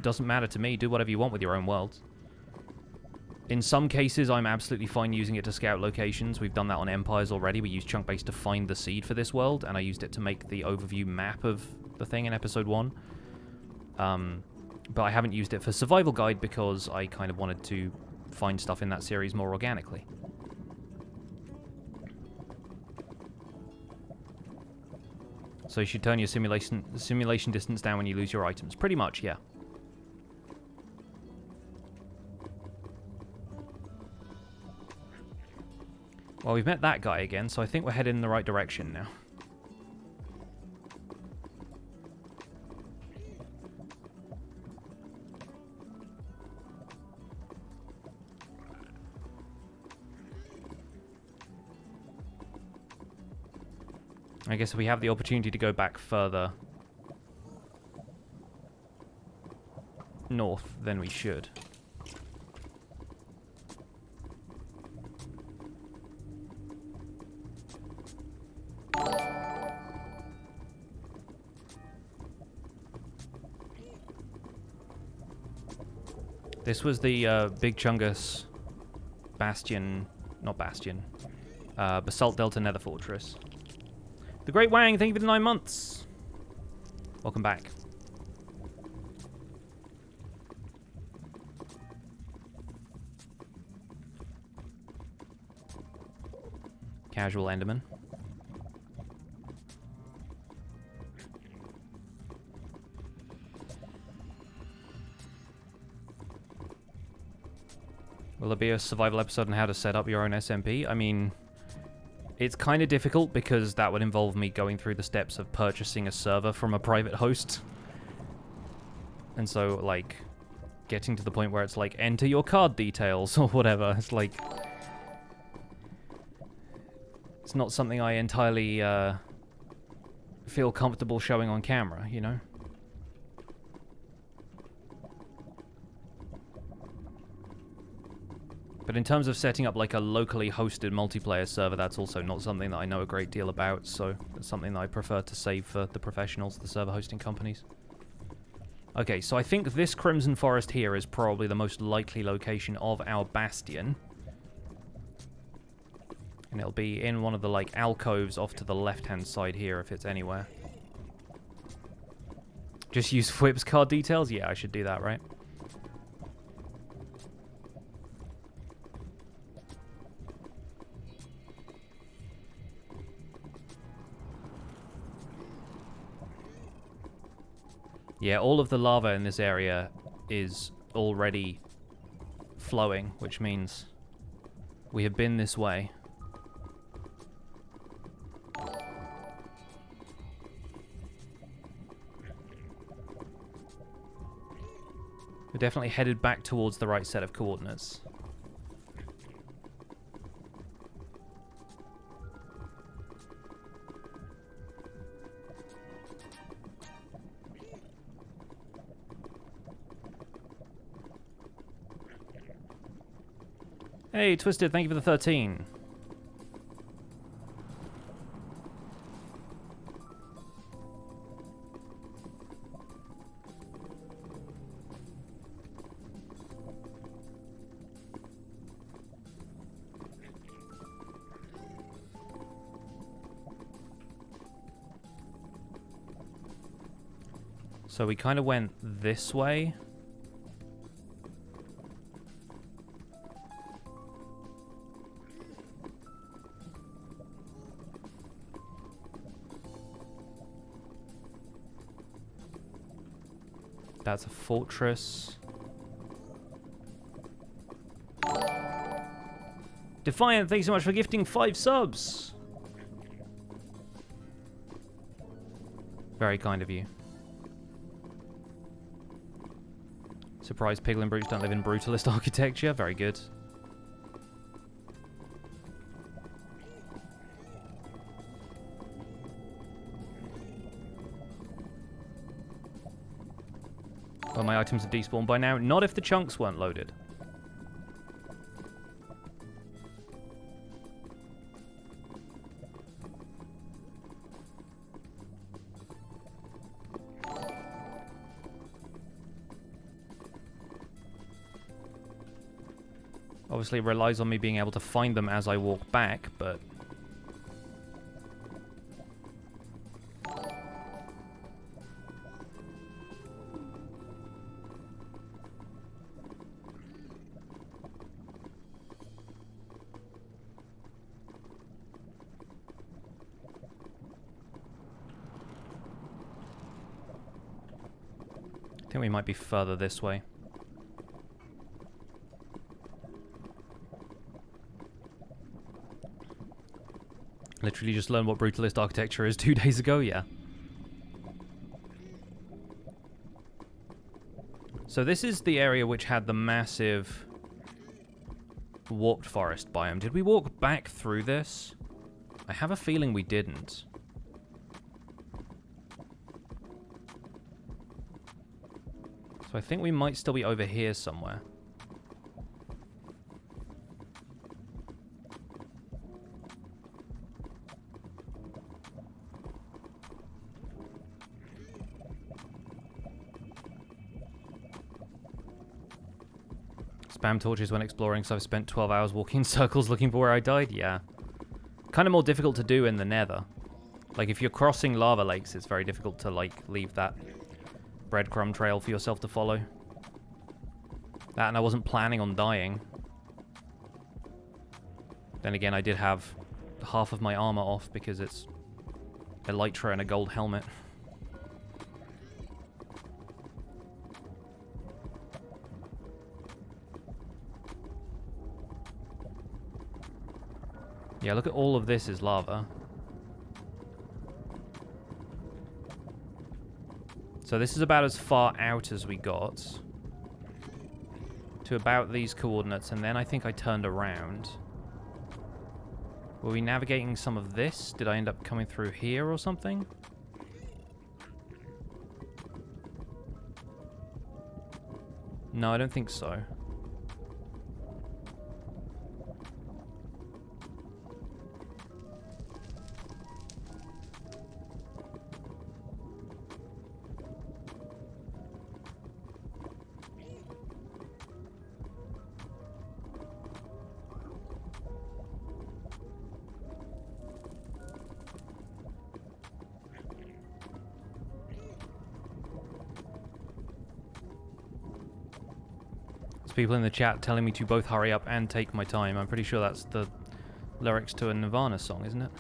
doesn't matter to me. Do whatever you want with your own worlds. In some cases, I'm absolutely fine using it to scout locations. We've done that on Empires already. We used chunk base to find the seed for this world, and I used it to make the overview map of the thing in episode 1. But I haven't used it for Survival Guide because I kind of wanted to find stuff in that series more organically. So you should turn your simulation distance down when you lose your items. Pretty much, yeah. Well, we've met that guy again, so I think we're headed in the right direction now. I guess if we have the opportunity to go back further north, then we should. This was the Big Chungus Bastion, not Bastion, Basalt Delta Nether Fortress. The Great Wang, thank you for the 9 months. Welcome back. Casual Enderman. Will there be a survival episode on how to set up your own SMP? I mean, it's kind of difficult because that would involve me going through the steps of purchasing a server from a private host. And so, like, getting to the point where it's like, enter your card details or whatever. It's like, it's not something I entirely feel comfortable showing on camera, you know? But in terms of setting up like a locally hosted multiplayer server, that's also not something that I know a great deal about, so it's something that I prefer to save for the professionals, the server hosting companies. Okay, so I think this Crimson Forest here is probably the most likely location of our Bastion. And it'll be in one of the like alcoves off to the left-hand side here if it's anywhere. Just use Whip's card details? Yeah, I should do that, right? Yeah, all of the lava in this area is already flowing, which means we have been this way. We're definitely headed back towards the right set of coordinates. Hey, Twisted, thank you for the 13. So we kind of went this way. That's a fortress. Defiant, thanks so much for gifting 5 subs. Very kind of you. Surprised Piglin brutes don't live in brutalist architecture. Very good. Well, my items have despawned by now. Not if the chunks weren't loaded. Obviously, it relies on me being able to find them as I walk back, but... I think we might be further this way. Literally just learned what brutalist architecture is 2 days ago, yeah. So this is the area which had the massive warped forest biome. Did we walk back through this? I have a feeling we didn't. So I think we might still be over here somewhere. Spam torches when exploring, so I've spent 12 hours walking in circles looking for where I died? Yeah. Kind of more difficult to do in the Nether. Like, if you're crossing lava lakes, it's very difficult to, like, leave that breadcrumb trail for yourself to follow. That, and I wasn't planning on dying. Then again, I did have half of my armor off because it's elytra and a gold helmet. Yeah, look at all of this is lava. So this is about as far out as we got. To about these coordinates, and then I think I turned around. Were we navigating some of this? Did I end up coming through here or something? No, I don't think so. People in the chat telling me to both hurry up and take my time. I'm pretty sure that's the lyrics to a Nirvana song, isn't it?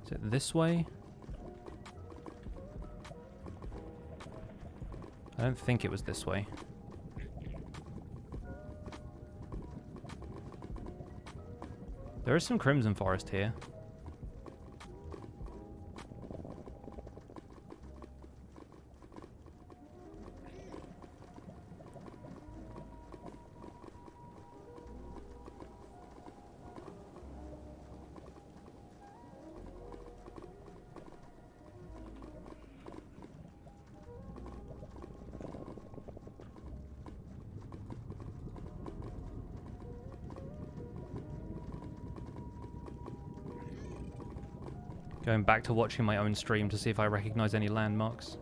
Is it this way? don't think it was this way. There is some crimson forest here. Going back to watching my own stream to see if I recognize any landmarks.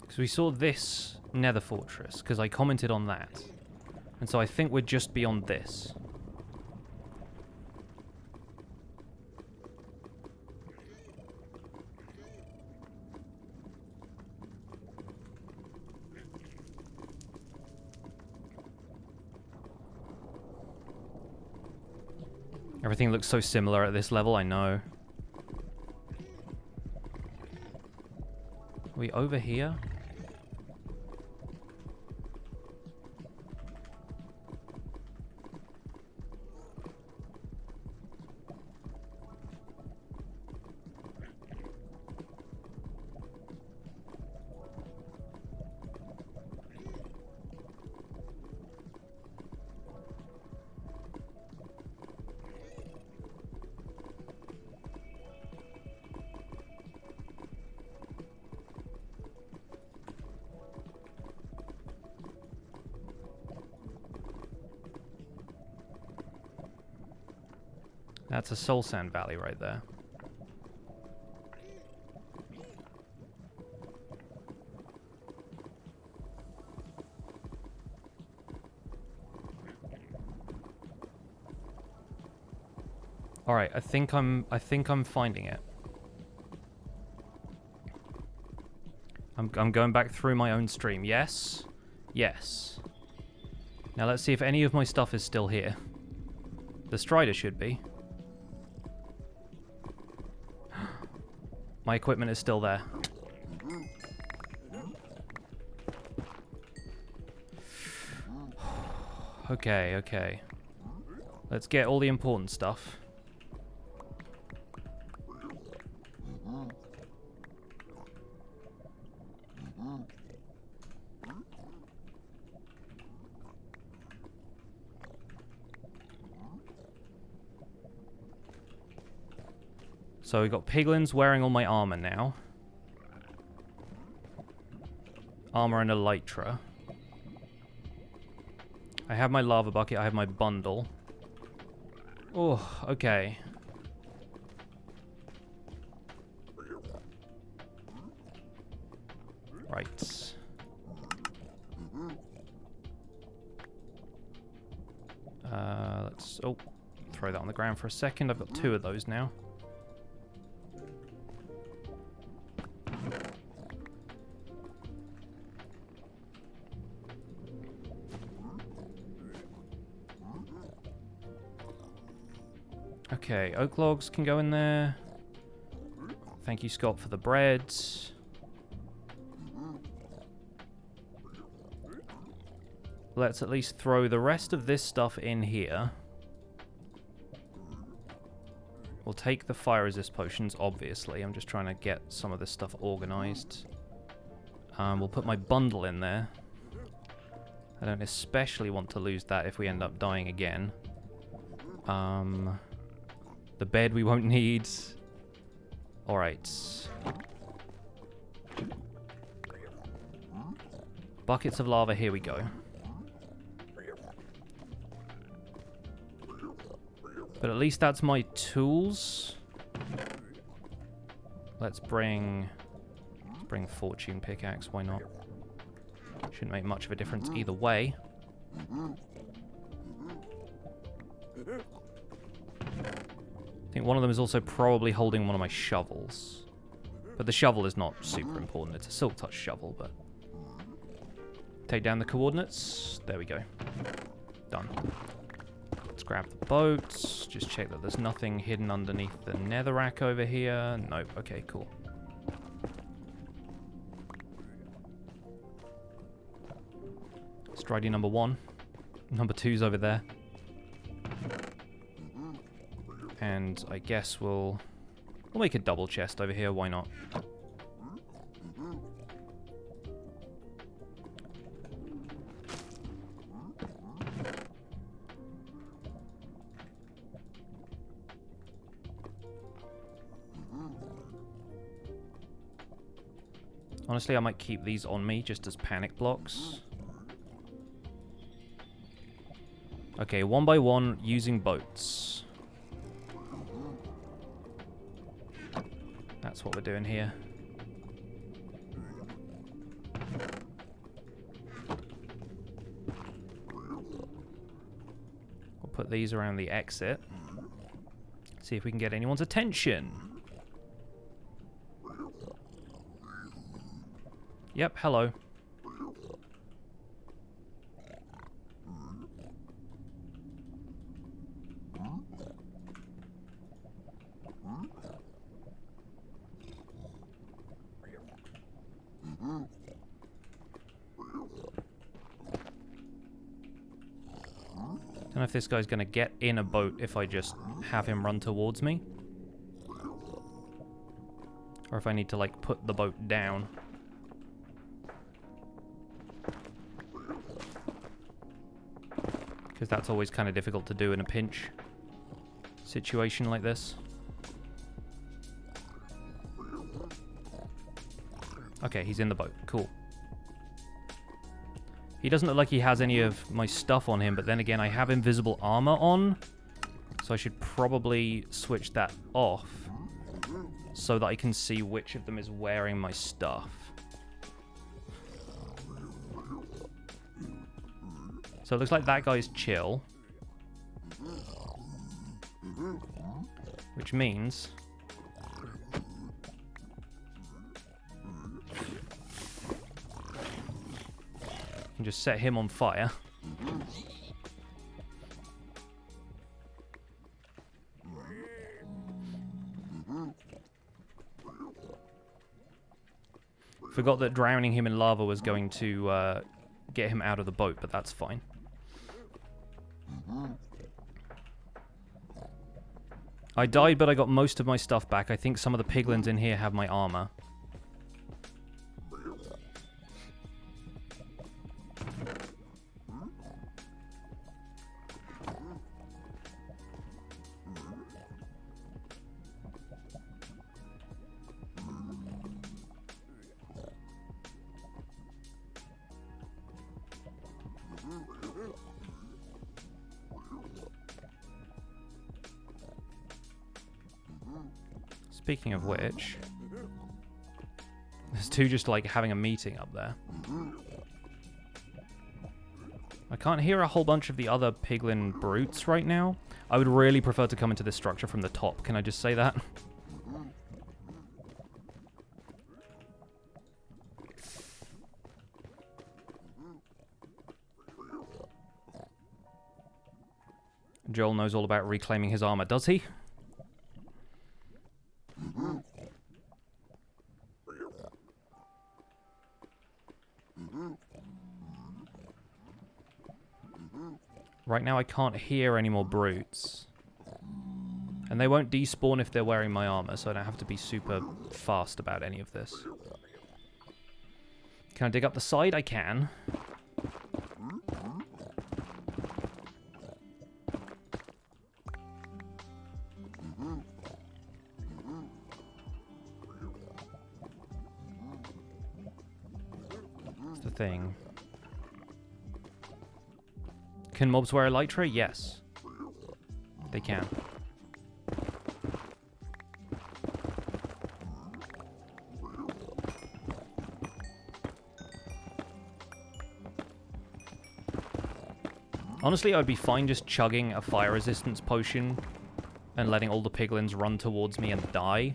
So we saw this Nether fortress, because I commented on that. And so I think we're just beyond this. Everything looks so similar at this level, I know. Are we over here? That's a soul sand valley right there. All right, I think I'm finding it. I'm going back through my own stream. Yes. Yes. Now let's see if any of my stuff is still here. The Strider should be. My equipment is still there. Okay, okay. Let's get all the important stuff. So we've got Piglins wearing all my armor now. Armor and elytra. I have my lava bucket, I have my bundle. Oh, okay. Right. Let's throw that on the ground for a second. I've got 2 of those now. Okay, oak logs can go in there. Thank you, Scott, for the bread. Let's at least throw the rest of this stuff in here. We'll take the fire resist potions, obviously. I'm just trying to get some of this stuff organized. We'll put my bundle in there. I don't especially want to lose that if we end up dying again. The bed we won't need. Alright. Buckets of lava, here we go. But at least that's my tools. Let's bring fortune pickaxe, why not? Shouldn't make much of a difference either way. I think one of them is also probably holding one of my shovels. But the shovel is not super important. It's a silk touch shovel, but... Take down the coordinates. There we go. Done. Let's grab the boats. Just check that there's nothing hidden underneath the netherrack over here. Nope. Okay, cool. Stridey number 1. Number 2's over there. And I guess we'll make a double chest over here. Why not? Honestly, I might keep these on me just as panic blocks. Okay, 1 by 1 using boats. That's what we're doing here. We'll put these around the exit. See if we can get anyone's attention. Yep, hello. Don't know if this guy's going to get in a boat if I just have him run towards me. Or if I need to, like, put the boat down. Because that's always kind of difficult to do in a pinch situation like this. Okay, he's in the boat. Cool. He doesn't look like he has any of my stuff on him, but then again, I have invisible armor on. So I should probably switch that off so that I can see which of them is wearing my stuff. So it looks like that guy's chill. Which means... I can just set him on fire. Forgot that drowning him in lava was going to get him out of the boat, but that's fine. I died, but I got most of my stuff back. I think some of the piglins in here have my armor. Speaking of which, there's two just like having a meeting up there. I can't hear a whole bunch of the other piglin brutes right now. I would really prefer to come into this structure from the top. Can I just say that? Joel knows all about reclaiming his armor, does he? Right now I can't hear any more brutes. And they won't despawn if they're wearing my armor, so I don't have to be super fast about any of this. Can I dig up the side? I can. That's the thing. Can mobs wear a light tray? Yes. They can. Honestly, I'd be fine just chugging a fire resistance potion and letting all the piglins run towards me and die.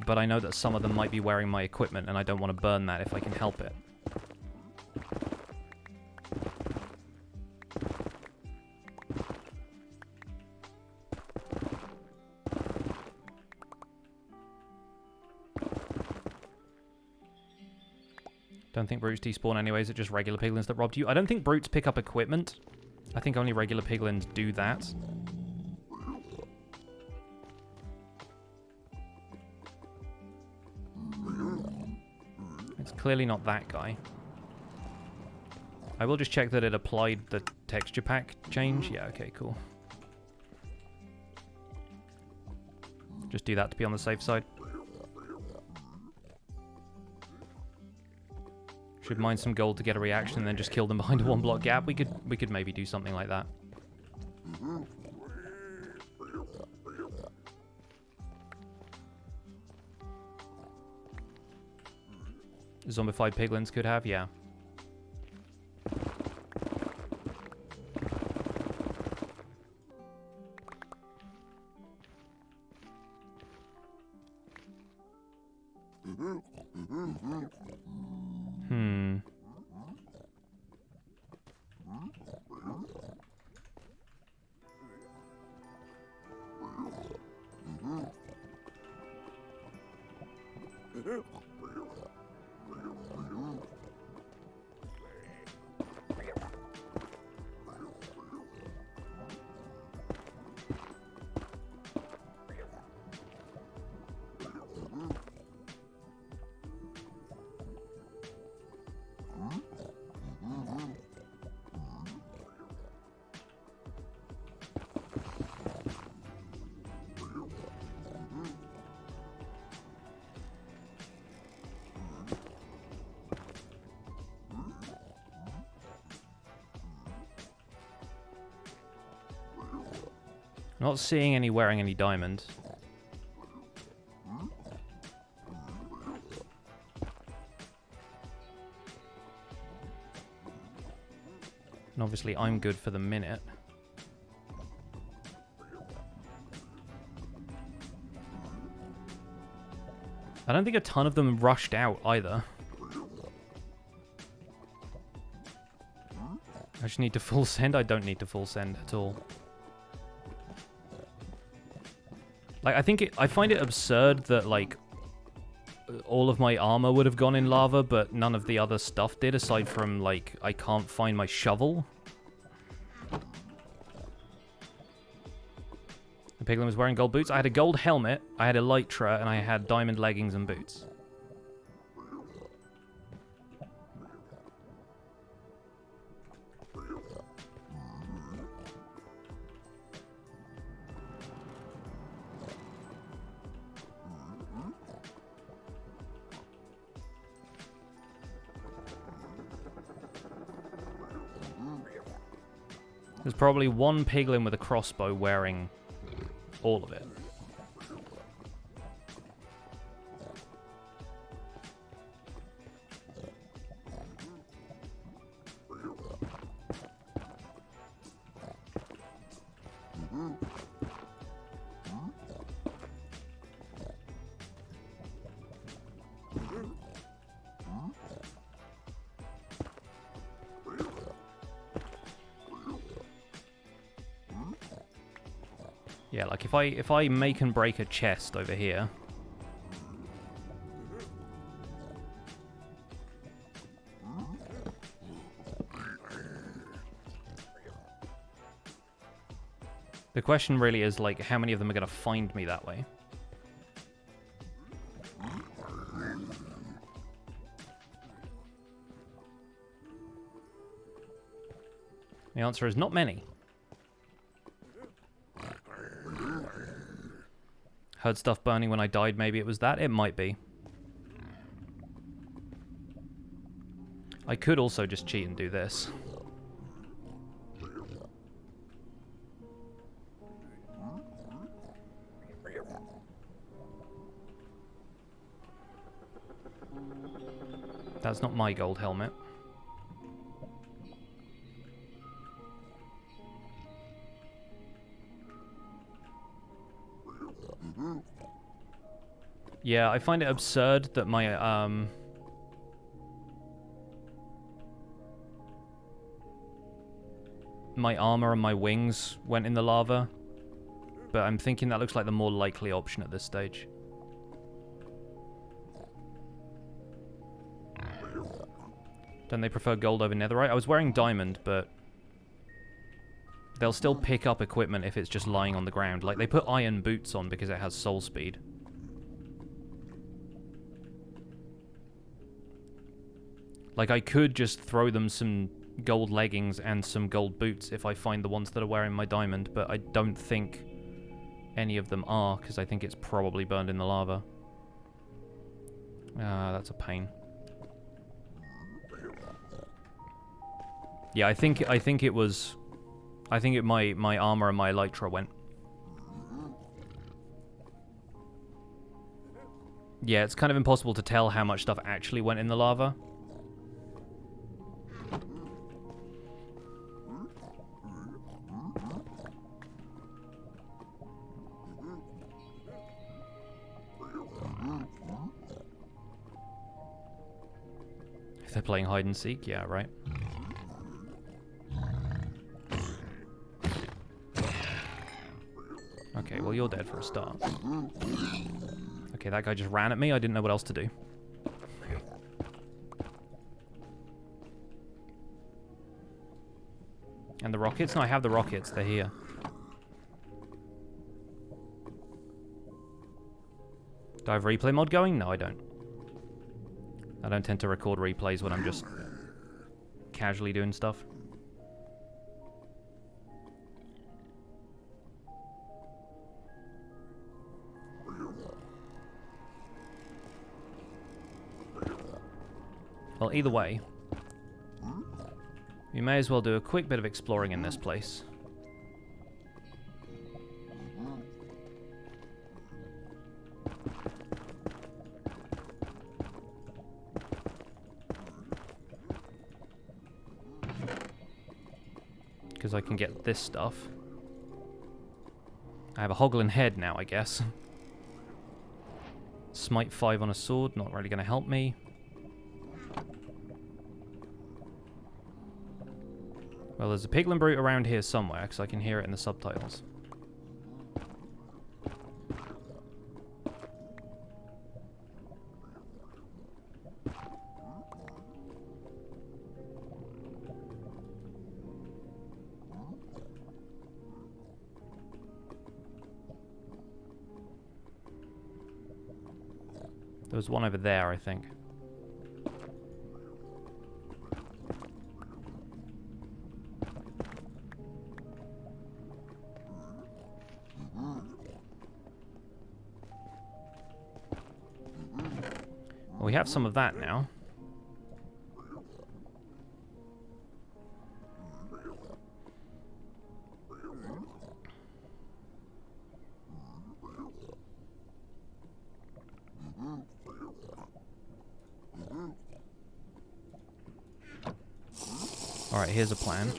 but I know that some of them might be wearing my equipment, and I don't want to burn that if I can help it. Don't think brutes despawn anyways, it's just regular piglins that robbed you. I don't think brutes pick up equipment. I think only regular piglins do that. It's clearly not that guy. I will just check that it applied the texture pack change. Yeah, okay, cool. Just do that to be on the safe side. Should mine some gold to get a reaction and then just kill them behind a 1-block gap. We could maybe do something like that. Zombified piglins could have, yeah. Not seeing any wearing any diamond. And obviously I'm good for the minute. I don't think a ton of them rushed out either. I just need to full send. I don't need to full send at all. Like, I find it absurd that, like, all of my armor would have gone in lava, but none of the other stuff did, aside from, like, I can't find my shovel. The piglin was wearing gold boots. I had a gold helmet, I had elytra, and I had diamond leggings and boots. There's probably one piglin with a crossbow wearing all of it. Yeah, like if I make and break a chest over here. The question really is, like, how many of them are going to find me that way? The answer is not many. Heard stuff burning when I died, maybe it was that? It might be. I could also just cheat and do this. That's not my gold helmet. Yeah, I find it absurd that my my armor and my wings went in the lava, but I'm thinking that looks like the more likely option at this stage. Don't they prefer gold over netherite? I was wearing diamond, but they'll still pick up equipment if it's just lying on the ground. Like, they put iron boots on because it has soul speed. Like, I could just throw them some gold leggings and some gold boots if I find the ones that are wearing my diamond, but I don't think any of them are, because I think it's probably burned in the lava. Ah, that's a pain. Yeah, I think it was... I think my armor and my elytra went. Yeah, it's kind of impossible to tell how much stuff actually went in the lava. If they're playing hide and seek, yeah, right. Okay, well, you're dead for a start. Okay, that guy just ran at me. I didn't know what else to do. And the rockets? No, I have the rockets. They're here. Do I have replay mod going? No, I don't. I don't tend to record replays when I'm just casually doing stuff. Well, either way, we may as well do a quick bit of exploring in this place. Because I can get this stuff. I have a hoglin head now, I guess. Smite 5 on a sword, not really going to help me. Well, there's a piglin brute around here somewhere, because I can hear it in the subtitles. There was one over there, I think. Well, we have some of that now. Alright, here's a plan.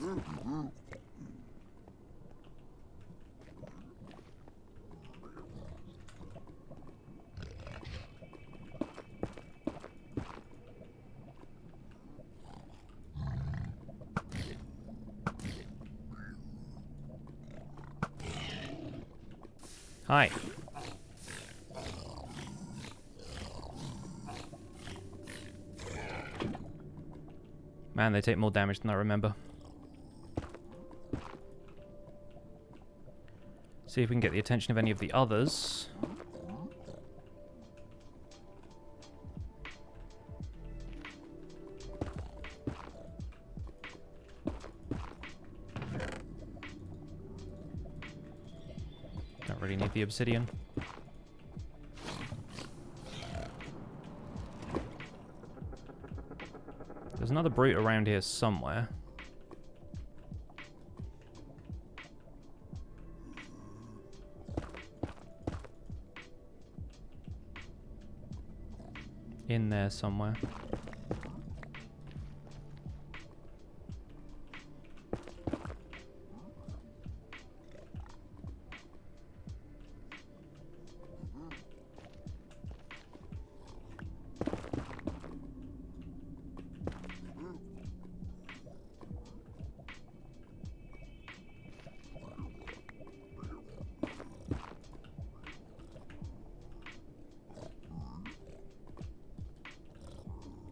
Hi. Man, they take more damage than I remember. See if we can get the attention of any of the others. Don't really need the obsidian. There's another brute around here somewhere. In there somewhere.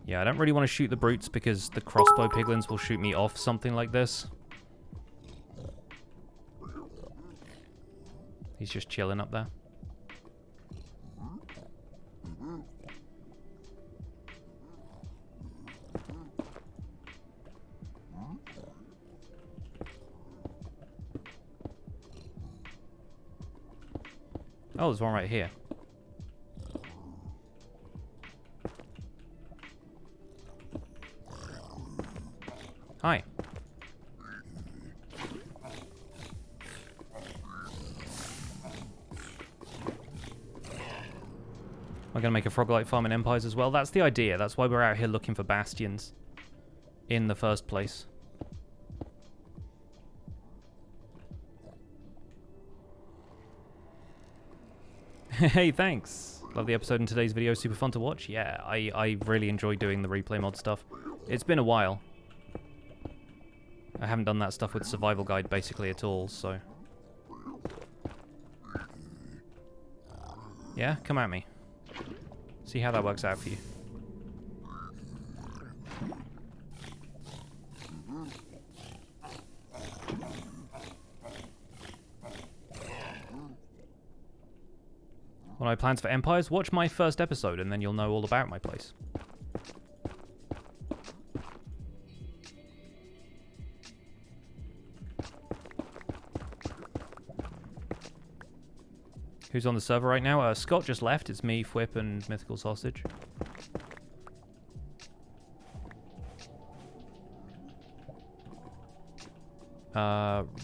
Yeah, I don't really want to shoot the brutes because the crossbow piglins will shoot me off something like this. He's just chilling up there. Oh, there's one right here. Hi. We're going to make a frog-like farm in Empires as well. That's the idea. That's why we're out here looking for bastions in the first place. Hey, thanks. Love the episode in today's video. Super fun to watch. Yeah, I really enjoy doing the replay mod stuff. It's been a while. I haven't done that stuff with Survival Guide basically at all, so... Yeah, come at me. See how that works out for you. What are my plans for Empires? Watch my first episode and then you'll know all about my place. Who's on the server right now? Scott just left. It's me, Fwhip, and Mythical Sausage.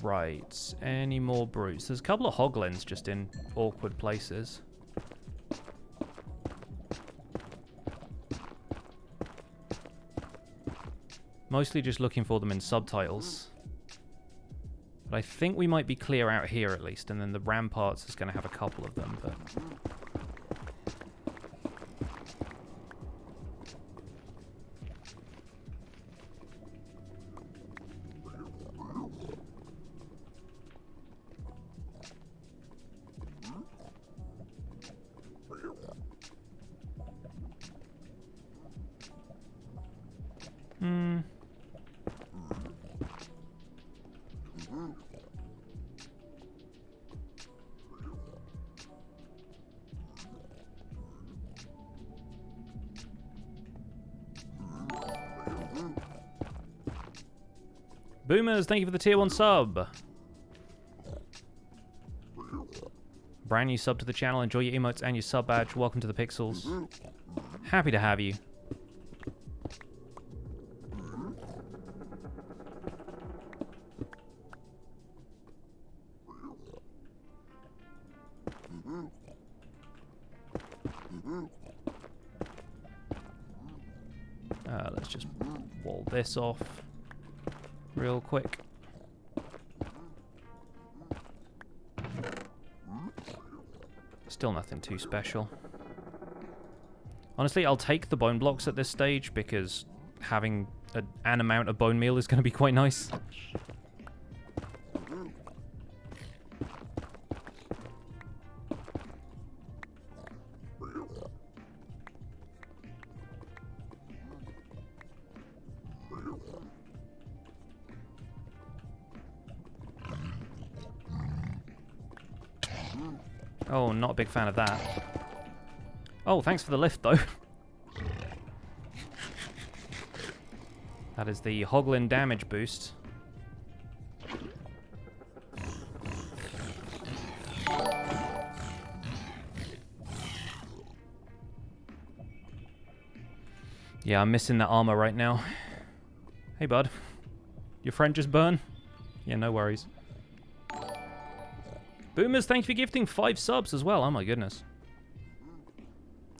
Right. Any more brutes? There's a couple of hoglins just in awkward places. Mostly just looking for them in subtitles. But I think we might be clear out here at least, and then the ramparts is going to have a couple of them, but... Boomers, thank you for the tier 1 sub. Brand new sub to the channel. Enjoy your emotes and your sub badge. Welcome to the Pixels. Happy to have you. Let's just wall this off real quick. Still nothing too special. Honestly, I'll take the bone blocks at this stage because having an amount of bone meal is going to be quite nice. Oh, not a big fan of that. Oh, thanks for the lift, though. That is the Hoglin damage boost. Yeah, I'm missing that armor right now. Hey, bud. Your friend just burned? Yeah, no worries. Boomers, thanks for gifting 5 subs as well. Oh my goodness.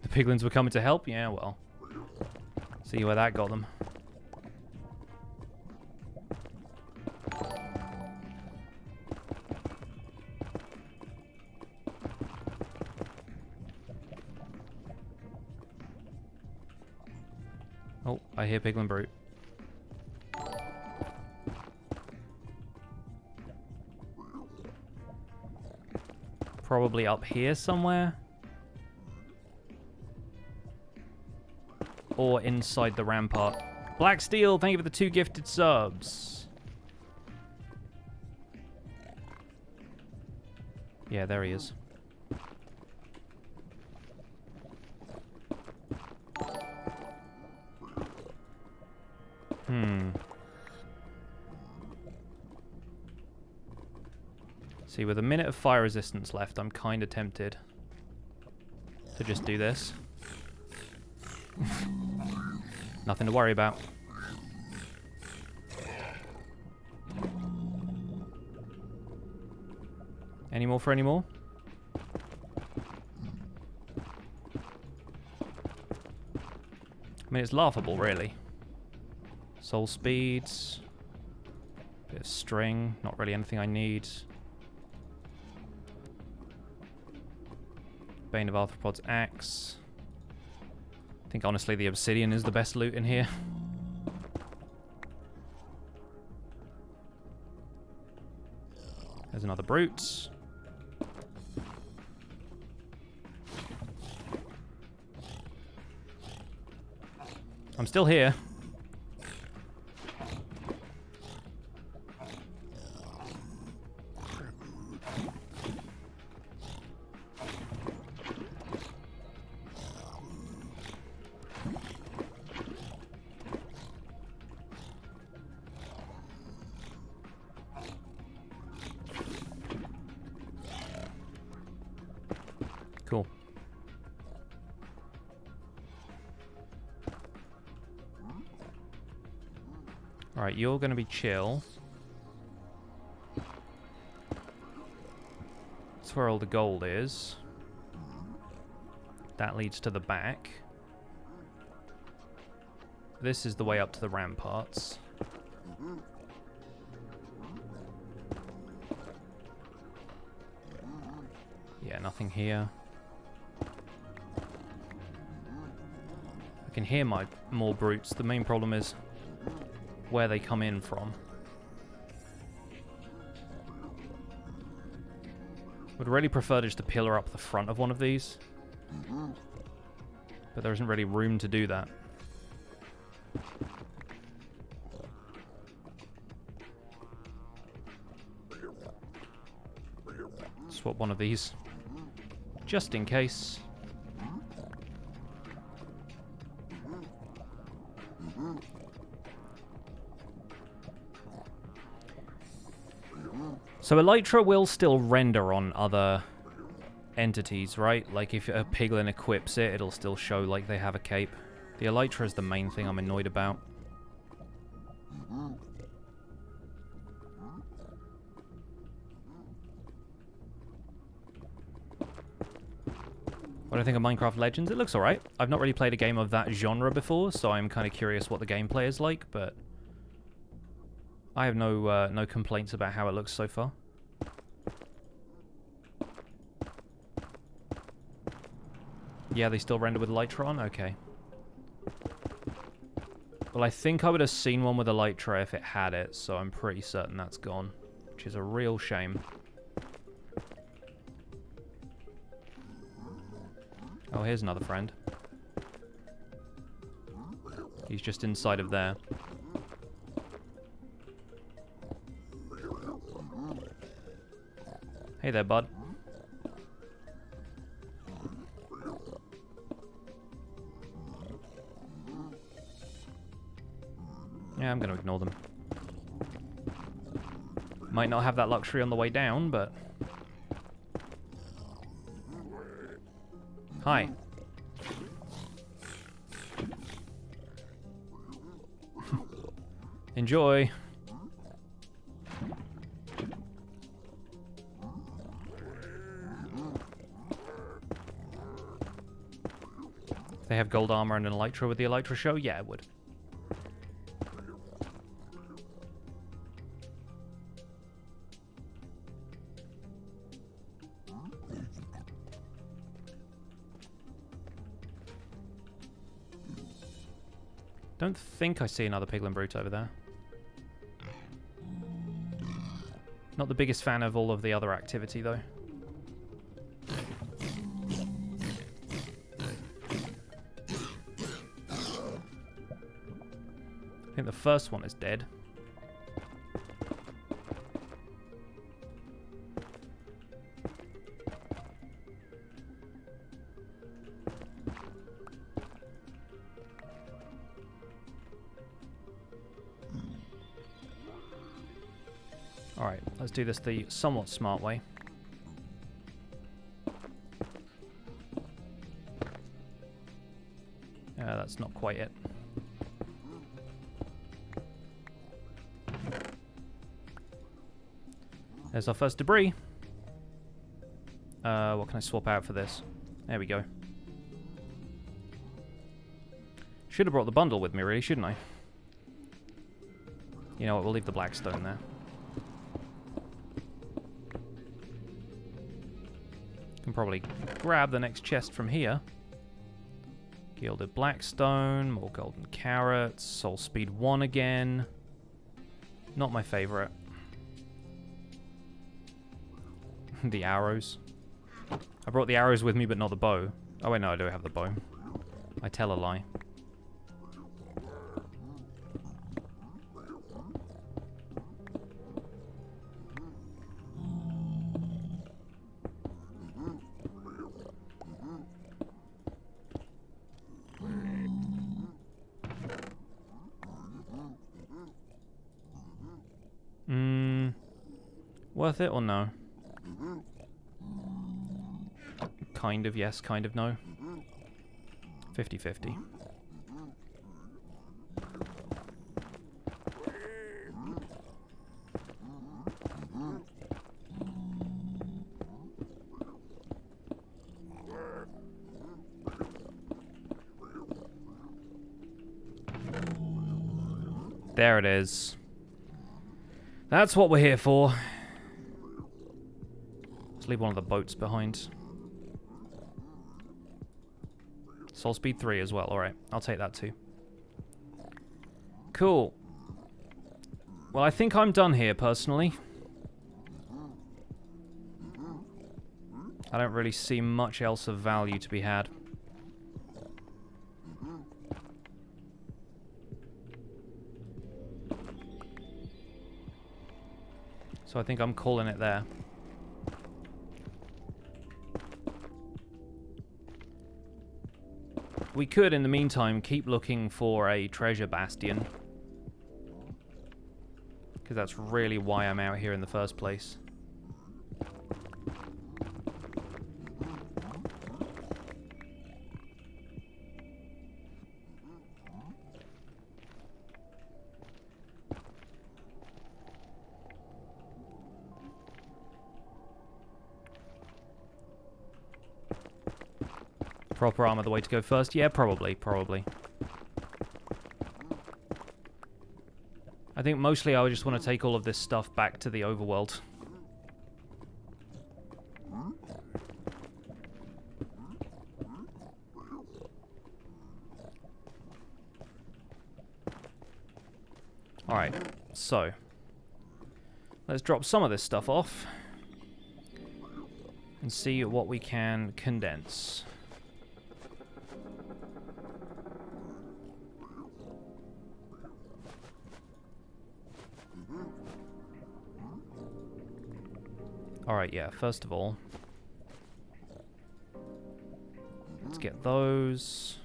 The piglins were coming to help? Yeah, well. See where that got them. Oh, I hear piglin brute. Probably up here somewhere. or inside the rampart. Black Steel, thank you for the 2 gifted subs. Yeah, there he is. See, with a minute of fire resistance left, I'm kind of tempted to just do this. Nothing to worry about. Any more for any more? I mean, it's laughable, really. Soul speeds. Bit of string. Not really anything I need. Bane of Arthropod's axe. I think, honestly, the obsidian is the best loot in here. There's another brute. I'm still here. Cool. Alright, you're going to be chill. That's where all the gold is. That leads to the back. This is the way up to the ramparts. Yeah, nothing here. I can hear more brutes. The main problem is where they come in from. Would really prefer just to pillar up the front of one of these. But there isn't really room to do that. Swap one of these. Just in case. So Elytra will still render on other entities, right? Like if a piglin equips it, it'll still show like they have a cape. The Elytra is the main thing I'm annoyed about. What do I think of Minecraft Legends? It looks alright. I've not really played a game of that genre before, so I'm kind of curious what the gameplay is like, but I have no complaints about how it looks so far. Yeah, they still render with Elytra on? Okay. Well, I think I would have seen one with Elytra if it had it, so I'm pretty certain that's gone, which is a real shame. Oh, here's another friend. He's just inside of there. Hey there, bud. Yeah, I'm going to ignore them. Might not have that luxury on the way down, but... Hi. Enjoy. If they have gold armor and an Elytra with the Elytra show, yeah, it would. Don't think I see another piglin brute over there. Not the biggest fan of all of the other activity, though. think the first one is dead. Alright, let's do this the somewhat smart way. That's not quite it. There's our first debris. What can I swap out for this? There we go. Should have brought the bundle with me, really, shouldn't I? You know what, we'll leave the black stone there. Can probably grab the next chest from here. Gilded blackstone, more golden carrots, soul speed 1 again. Not my favorite. The arrows. I brought the arrows with me, but not the bow. Oh wait, no, I do have the bow. I tell a lie. Worth it or no? Kind of yes, kind of no. 50-50. There it is. That's what we're here for. Let's leave one of the boats behind. Soul speed 3 as well. Alright, I'll take that too. Cool. Well, I think I'm done here, personally. I don't really see much else of value to be had. So I think I'm calling it there. We could, in the meantime, keep looking for a treasure bastion. Because that's really why I'm out here in the first place. Proper armor the way to go first? Yeah, probably. I think mostly I would just want to take all of this stuff back to the overworld. Alright, so let's drop some of this stuff off and see what we can condense. Alright, yeah, first of all, let's get those.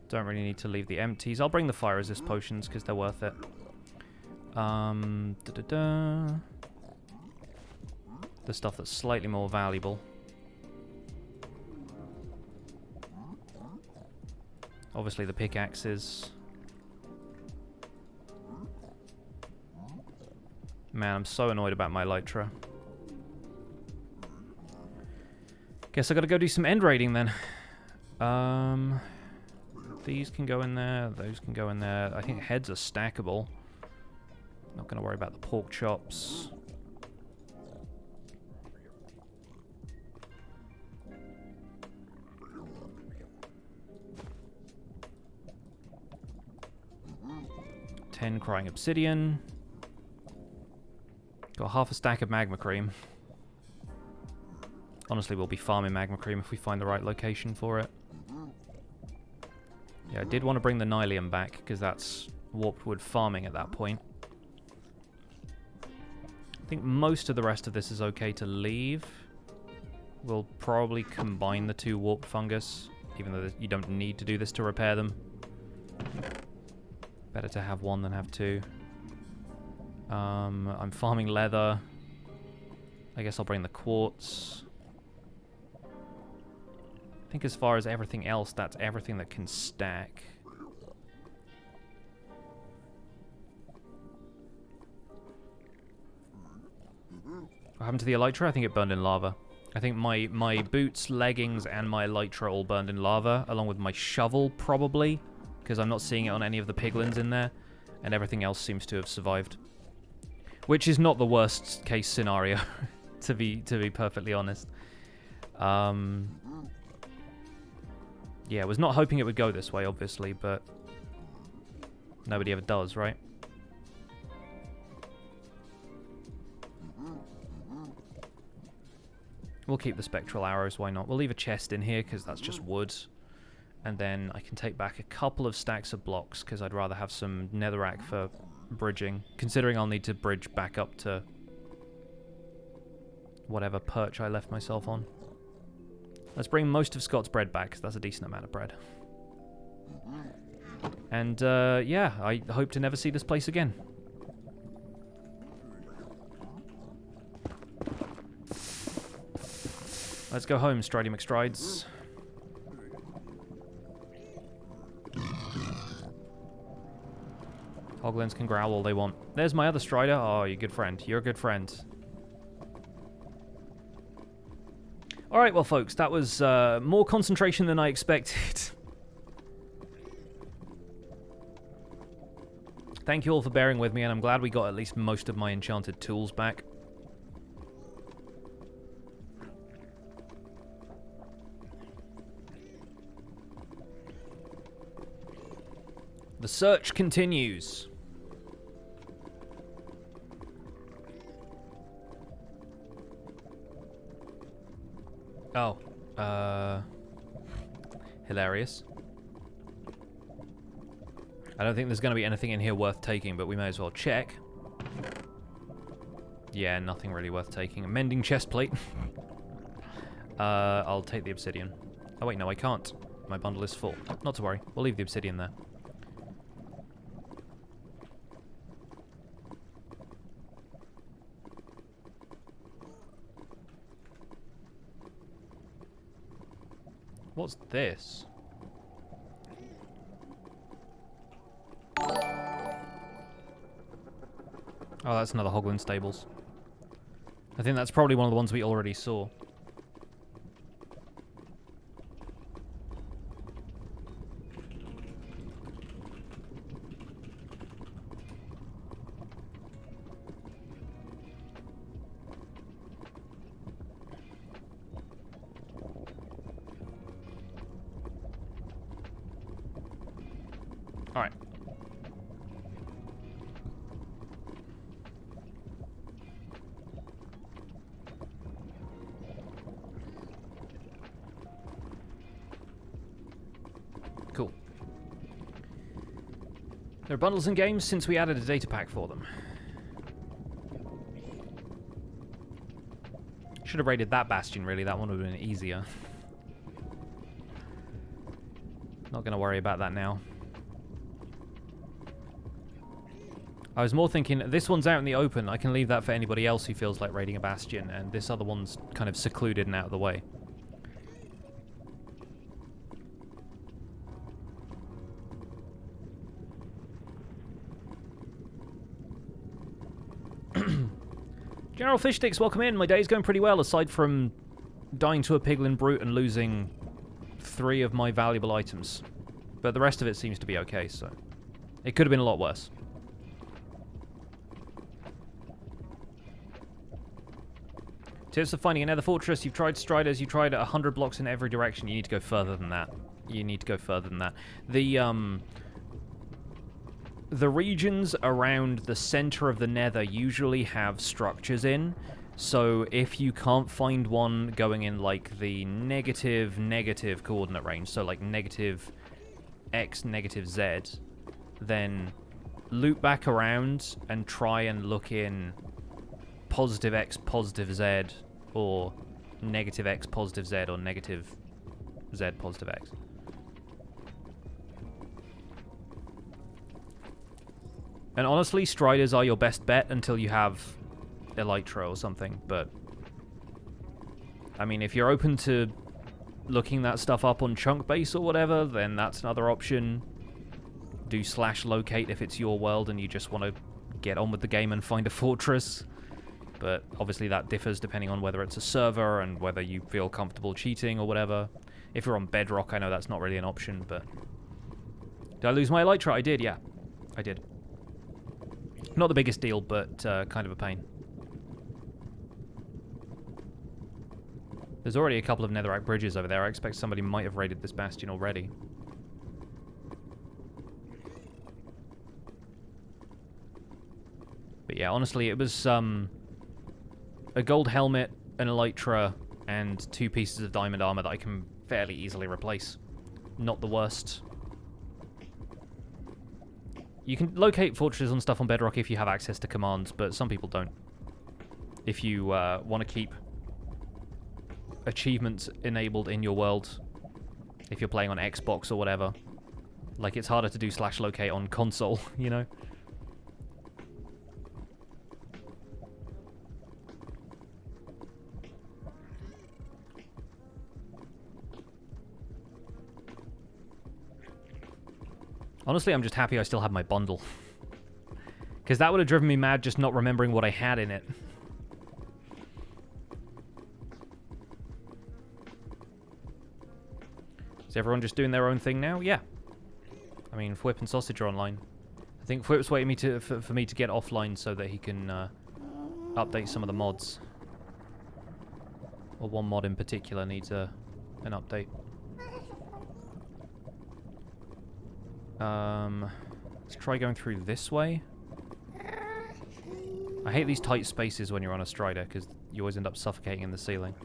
Don't really need to leave the empties. I'll bring the fire resist potions because they're worth it. The stuff that's slightly more valuable. Obviously the pickaxes. Man, I'm so annoyed about my elytra. Guess I gotta go do some end raiding then. These can go in there, those can go in there. I think heads are stackable. Not gonna worry about the pork chops. $10 crying obsidian. Got half a stack of magma cream. Honestly, we'll be farming magma cream if we find the right location for it. Yeah, I did want to bring the nylium back, because that's warped wood farming at that point. I think most of the rest of this is okay to leave. We'll probably combine the 2 warped fungus, even though you don't need to do this to repair them. Better to have 1 than have 2. I'm farming leather. I guess I'll bring the quartz. I think as far as everything else, that's everything that can stack. What happened to the elytra? I think it burned in lava. I think my boots, leggings, and my elytra all burned in lava, along with my shovel, probably, because I'm not seeing it on any of the piglins in there, and everything else seems to have survived. Which is not the worst case scenario, to be perfectly honest. Yeah, I was not hoping it would go this way, obviously, but nobody ever does, right? We'll keep the spectral arrows, why not? We'll leave a chest in here, because that's just wood. And then I can take back a couple of stacks of blocks, because I'd rather have some netherrack for bridging, considering I'll need to bridge back up to whatever perch I left myself on. Let's bring most of Scott's bread back, because that's a decent amount of bread. And, yeah, I hope to never see this place again. Let's go home, Stridey McStrides. Hoglins can growl all they want. There's my other Strider. Oh, you're a good friend. You're a good friend. Alright, well, folks, that was more concentration than I expected. Thank you all for bearing with me, and I'm glad we got at least most of my enchanted tools back. The search continues. Oh, hilarious. I don't think there's going to be anything in here worth taking, but we may as well check. Yeah, nothing really worth taking. A mending chest plate. I'll take the obsidian. Oh wait, no, I can't. My bundle is full. Not to worry. We'll leave the obsidian there. What's this? Oh, that's another Hoglin stables. I think that's probably one of the ones we already saw. Alright. Cool. There are bundles in games since we added a data pack for them. Should have raided that Bastion, really. That one would have been easier. Not going to worry about that now. I was more thinking, this one's out in the open. I can leave that for anybody else who feels like raiding a Bastion, and this other one's kind of secluded and out of the way. General Fishsticks, welcome in. My day's going pretty well, aside from dying to a piglin brute and losing 3 of my valuable items. But the rest of it seems to be okay, so... It could have been a lot worse. Tips of finding a nether fortress. You've tried Striders, you've tried 100 blocks in every direction. You need to go further than that. You need to go further than that. The regions around the center of the nether usually have structures in, so if you can't find one going in like the negative coordinate range, so like negative x, negative z, then loop back around and try and look in positive X, positive Z, or negative X, positive Z, or negative Z, positive X. And honestly, Striders are your best bet until you have Elytra or something, but... I mean, if you're open to looking that stuff up on Chunk Base or whatever, then that's another option. Do /locate if it's your world and you just want to get on with the game and find a fortress. But obviously that differs depending on whether it's a server and whether you feel comfortable cheating or whatever. If you're on Bedrock, I know that's not really an option, but... Did I lose my Elytra? I did, yeah. I did. Not the biggest deal, but kind of a pain. There's already a couple of netherrack bridges over there. I expect somebody might have raided this bastion already. But yeah, honestly, it was a gold helmet, an elytra, and 2 pieces of diamond armor that I can fairly easily replace. Not the worst. You can locate fortresses and stuff on Bedrock if you have access to commands, but some people don't. If you want to keep achievements enabled in your world, if you're playing on Xbox or whatever, like it's harder to do /locate on console, you know? Honestly, I'm just happy I still have my bundle. Because that would have driven me mad just not remembering what I had in it. Is everyone just doing their own thing now? Yeah. I mean, Fwhip and Sausage are online. I think Fwhip's waiting for me to get offline so that he can update some of the mods. Or one mod in particular needs an update. Let's try going through this way. I hate these tight spaces when you're on a Strider, because you always end up suffocating in the ceiling.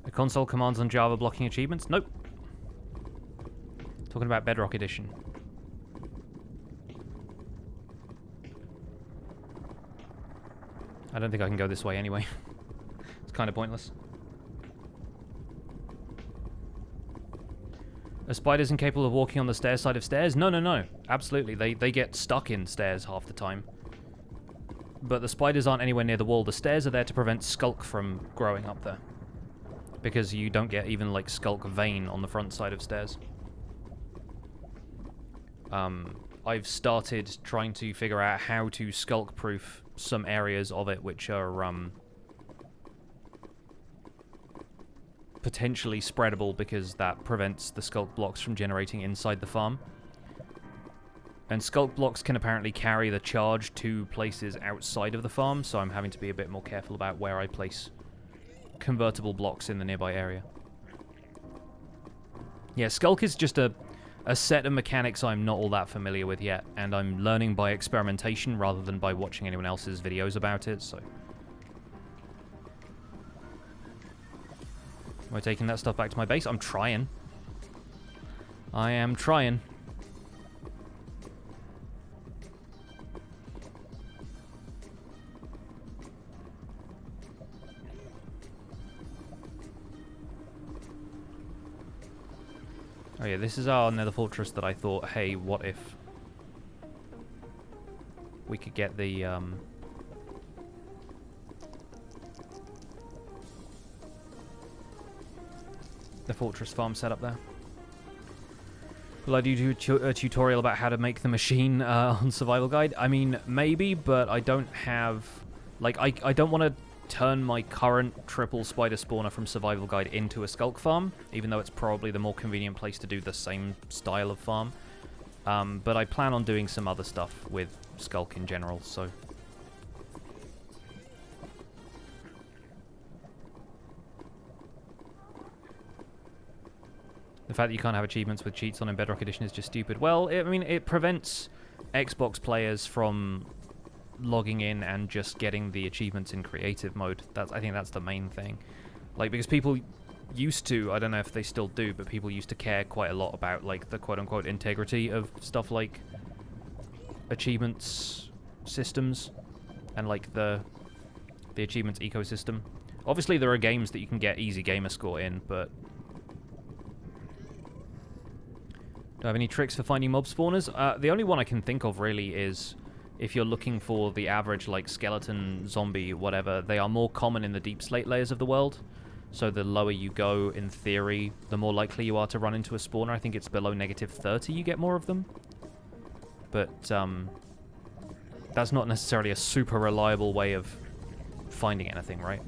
The console commands on Java blocking achievements? Nope. Talking about Bedrock Edition. I don't think I can go this way anyway. It's kind of pointless. Are spiders incapable of walking on the stair side of stairs? No, no, no. Absolutely. They get stuck in stairs half the time. But the spiders aren't anywhere near the wall. The stairs are there to prevent skulk from growing up there. Because you don't get even, like, skulk vein on the front side of stairs. I've started trying to figure out how to skulk-proof some areas of it which are, potentially spreadable because that prevents the skulk blocks from generating inside the farm. And skulk blocks can apparently carry the charge to places outside of the farm, so I'm having to be a bit more careful about where I place convertible blocks in the nearby area. Yeah, skulk is just a set of mechanics I'm not all that familiar with yet, and I'm learning by experimentation rather than by watching anyone else's videos about it, so... Am I taking that stuff back to my base? I'm trying. I am trying. Oh yeah, this is our nether fortress that I thought, hey, what if we could get the fortress farm set up there. Will I do a tutorial about how to make the machine on Survival Guide? I mean, maybe, but I don't have... Like, I don't want to turn my current triple spider spawner from Survival Guide into a skulk farm, even though it's probably the more convenient place to do the same style of farm. But I plan on doing some other stuff with skulk in general, so... The fact that you can't have achievements with cheats on in Bedrock Edition is just stupid. Well, I mean, it prevents Xbox players from logging in and just getting the achievements in creative mode. I think that's the main thing. Like, because people used to, I don't know if they still do, but people used to care quite a lot about, like, the quote-unquote integrity of stuff like achievements systems and, like, the achievements ecosystem. Obviously, there are games that you can get easy gamer score in, but... Do I have any tricks for finding mob spawners? The only one I can think of, really, is if you're looking for the average, like, skeleton, zombie, whatever, they are more common in the deep slate layers of the world. So the lower you go, in theory, the more likely you are to run into a spawner. I think it's below -30 you get more of them. But, that's not necessarily a super reliable way of finding anything, right?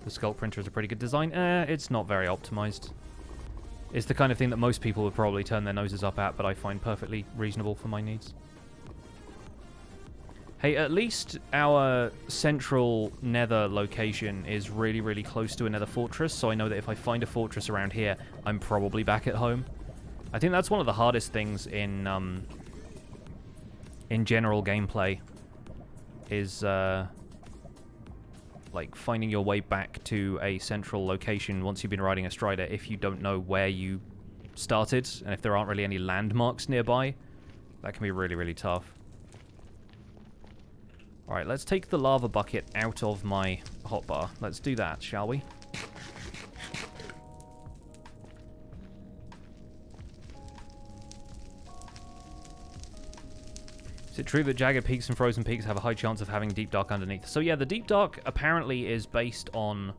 The Sculpt printer is a pretty good design. It's not very optimized. It's the kind of thing that most people would probably turn their noses up at, but I find perfectly reasonable for my needs. Hey, at least our central nether location is really, really close to a nether fortress, so I know that if I find a fortress around here, I'm probably back at home. I think that's one of the hardest things in general gameplay, is, like, finding your way back to a central location once you've been riding a Strider if you don't know where you started, and if there aren't really any landmarks nearby. That can be really, really tough. Alright, let's take the lava bucket out of my hotbar. Let's do that, shall we? Is it true that jagged peaks and frozen peaks have a high chance of having deep dark underneath? So yeah, the deep dark apparently is based on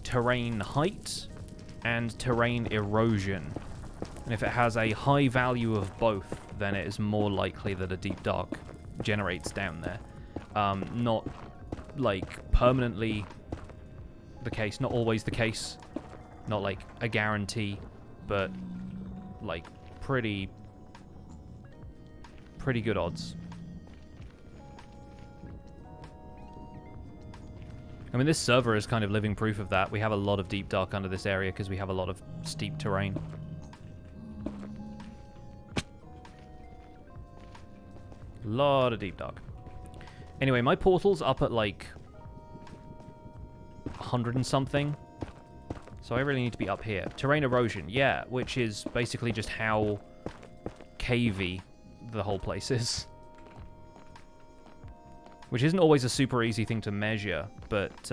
terrain height and terrain erosion. And if it has a high value of both, then it is more likely that a deep dark generates down there. Not, like, permanently the case, not always the case, not, like, a guarantee, but, like, pretty good odds. I mean, this server is kind of living proof of that. We have a lot of deep dark under this area because we have a lot of steep terrain. Lot of deep dark. Anyway, my portal's up at like 100 and something. So I really need to be up here. Terrain erosion, yeah, which is basically just how cavey the whole place is. Which isn't always a super easy thing to measure, but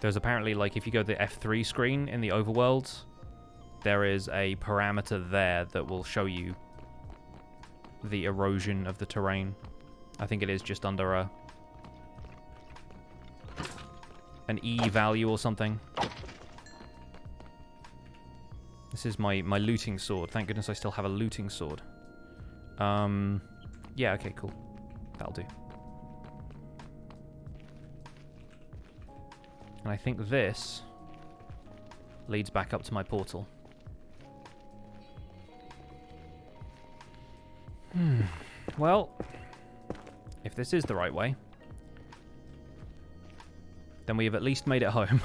there's apparently, like, if you go to the F3 screen in the overworld, there is a parameter there that will show you the erosion of the terrain. I think it is just under an E value or something. This is my looting sword. Thank goodness I still have a looting sword. Yeah, okay, cool. That'll do. And I think this leads back up to my portal. Well, if this is the right way, then we have at least made it home.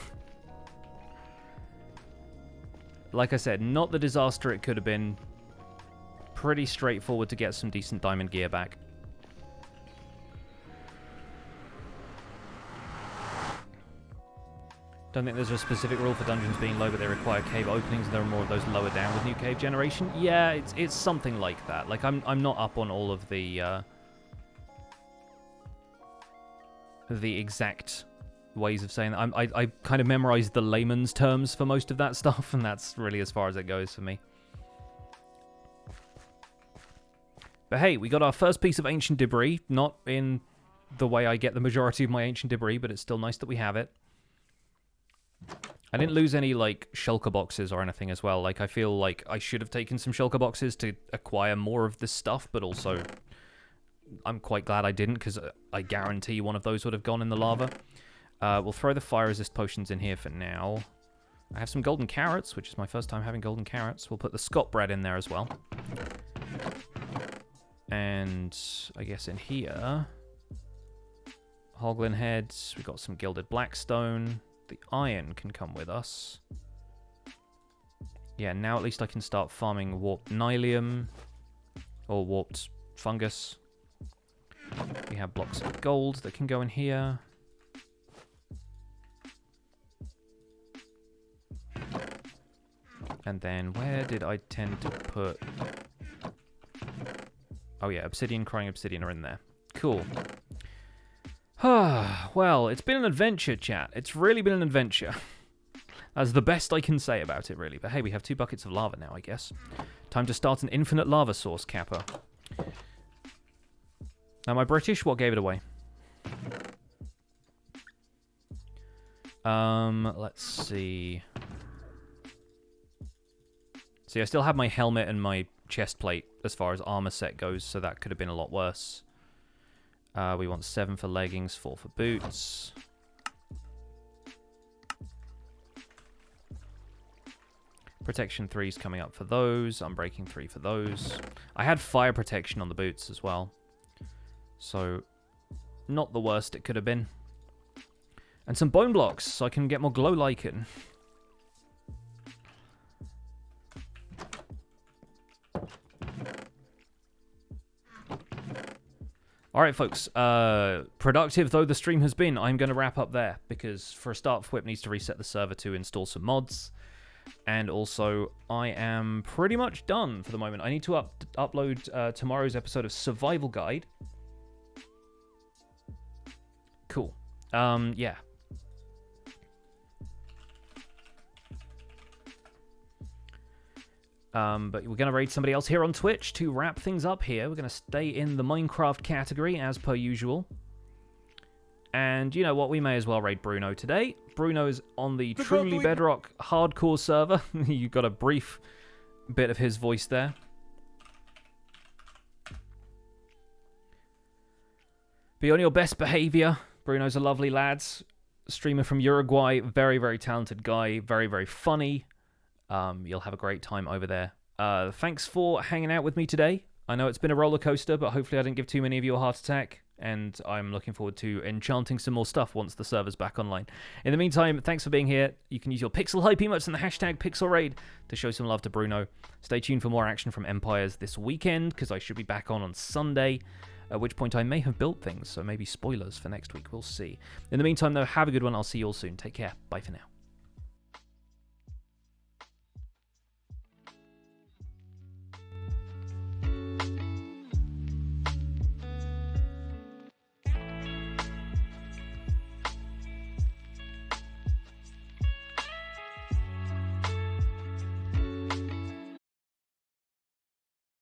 Like I said, not the disaster it could have been. Pretty straightforward to get some decent diamond gear back. Don't think there's a specific rule for dungeons being low, but they require cave openings, and there are more of those lower down with new cave generation. Yeah, it's something like that. Like, I'm not up on all of the exact ways of saying that. I kind of memorized the layman's terms for most of that stuff, and that's really as far as it goes for me. But hey, we got our first piece of ancient debris. Not in the way I get the majority of my ancient debris, but it's still nice that we have it. I didn't lose any, like, shulker boxes or anything as well. Like, I feel like I should have taken some shulker boxes to acquire more of this stuff, but also I'm quite glad I didn't, because I guarantee one of those would have gone in the lava. We'll throw the fire resist potions in here for now. I have some golden carrots, which is my first time having golden carrots. We'll put the Scott bread in there as well. And I guess in here, Hoglin heads. We got some gilded blackstone. The iron can come with us. Yeah, now at least I can start farming warped nylium. Or warped fungus. We have blocks of gold that can go in here. And then where did I tend to put... Oh yeah, obsidian, crying obsidian are in there. Cool. Well, it's been an adventure, chat. It's really been an adventure. That's the best I can say about it, really. But hey, we have 2 buckets of lava now, I guess. Time to start an infinite lava source, Kappa. Now, my British, what gave it away? Let's see. See, I still have my helmet and my chest plate as far as armor set goes, so that could have been a lot worse. We want 7 for leggings, 4 for boots. Protection 3 is coming up for those. Unbreaking 3 for those. I had fire protection on the boots as well. So, not the worst it could have been. And some bone blocks, so I can get more glow lichen. Alright, folks. Productive though the stream has been, I'm going to wrap up there. Because for a start, Whip needs to reset the server to install some mods. And also, I am pretty much done for the moment. I need to upload tomorrow's episode of Survival Guide. Cool. Yeah. But we're going to raid somebody else here on Twitch to wrap things up here. We're going to stay in the Minecraft category as per usual. And you know what? We may as well raid Bruno today. Bruno is on the Truly Bedrock hardcore server. You got a brief bit of his voice there. Be on your best behavior. Bruno's a lovely lad. Streamer from Uruguay. Very, very talented guy. Very, very funny. You'll have a great time over there. Thanks for hanging out with me today. I know it's been a roller coaster, but hopefully I didn't give too many of you a heart attack. And I'm looking forward to enchanting some more stuff once the server's back online. In the meantime, thanks for being here. You can use your Pixel Hype emotes and the hashtag PixelRaid to show some love to Bruno. Stay tuned for more action from Empires this weekend, because I should be back on Sunday, at which point I may have built things, so maybe spoilers for next week. We'll see. In the meantime, though, have a good one. I'll see you all soon. Take care. Bye for now.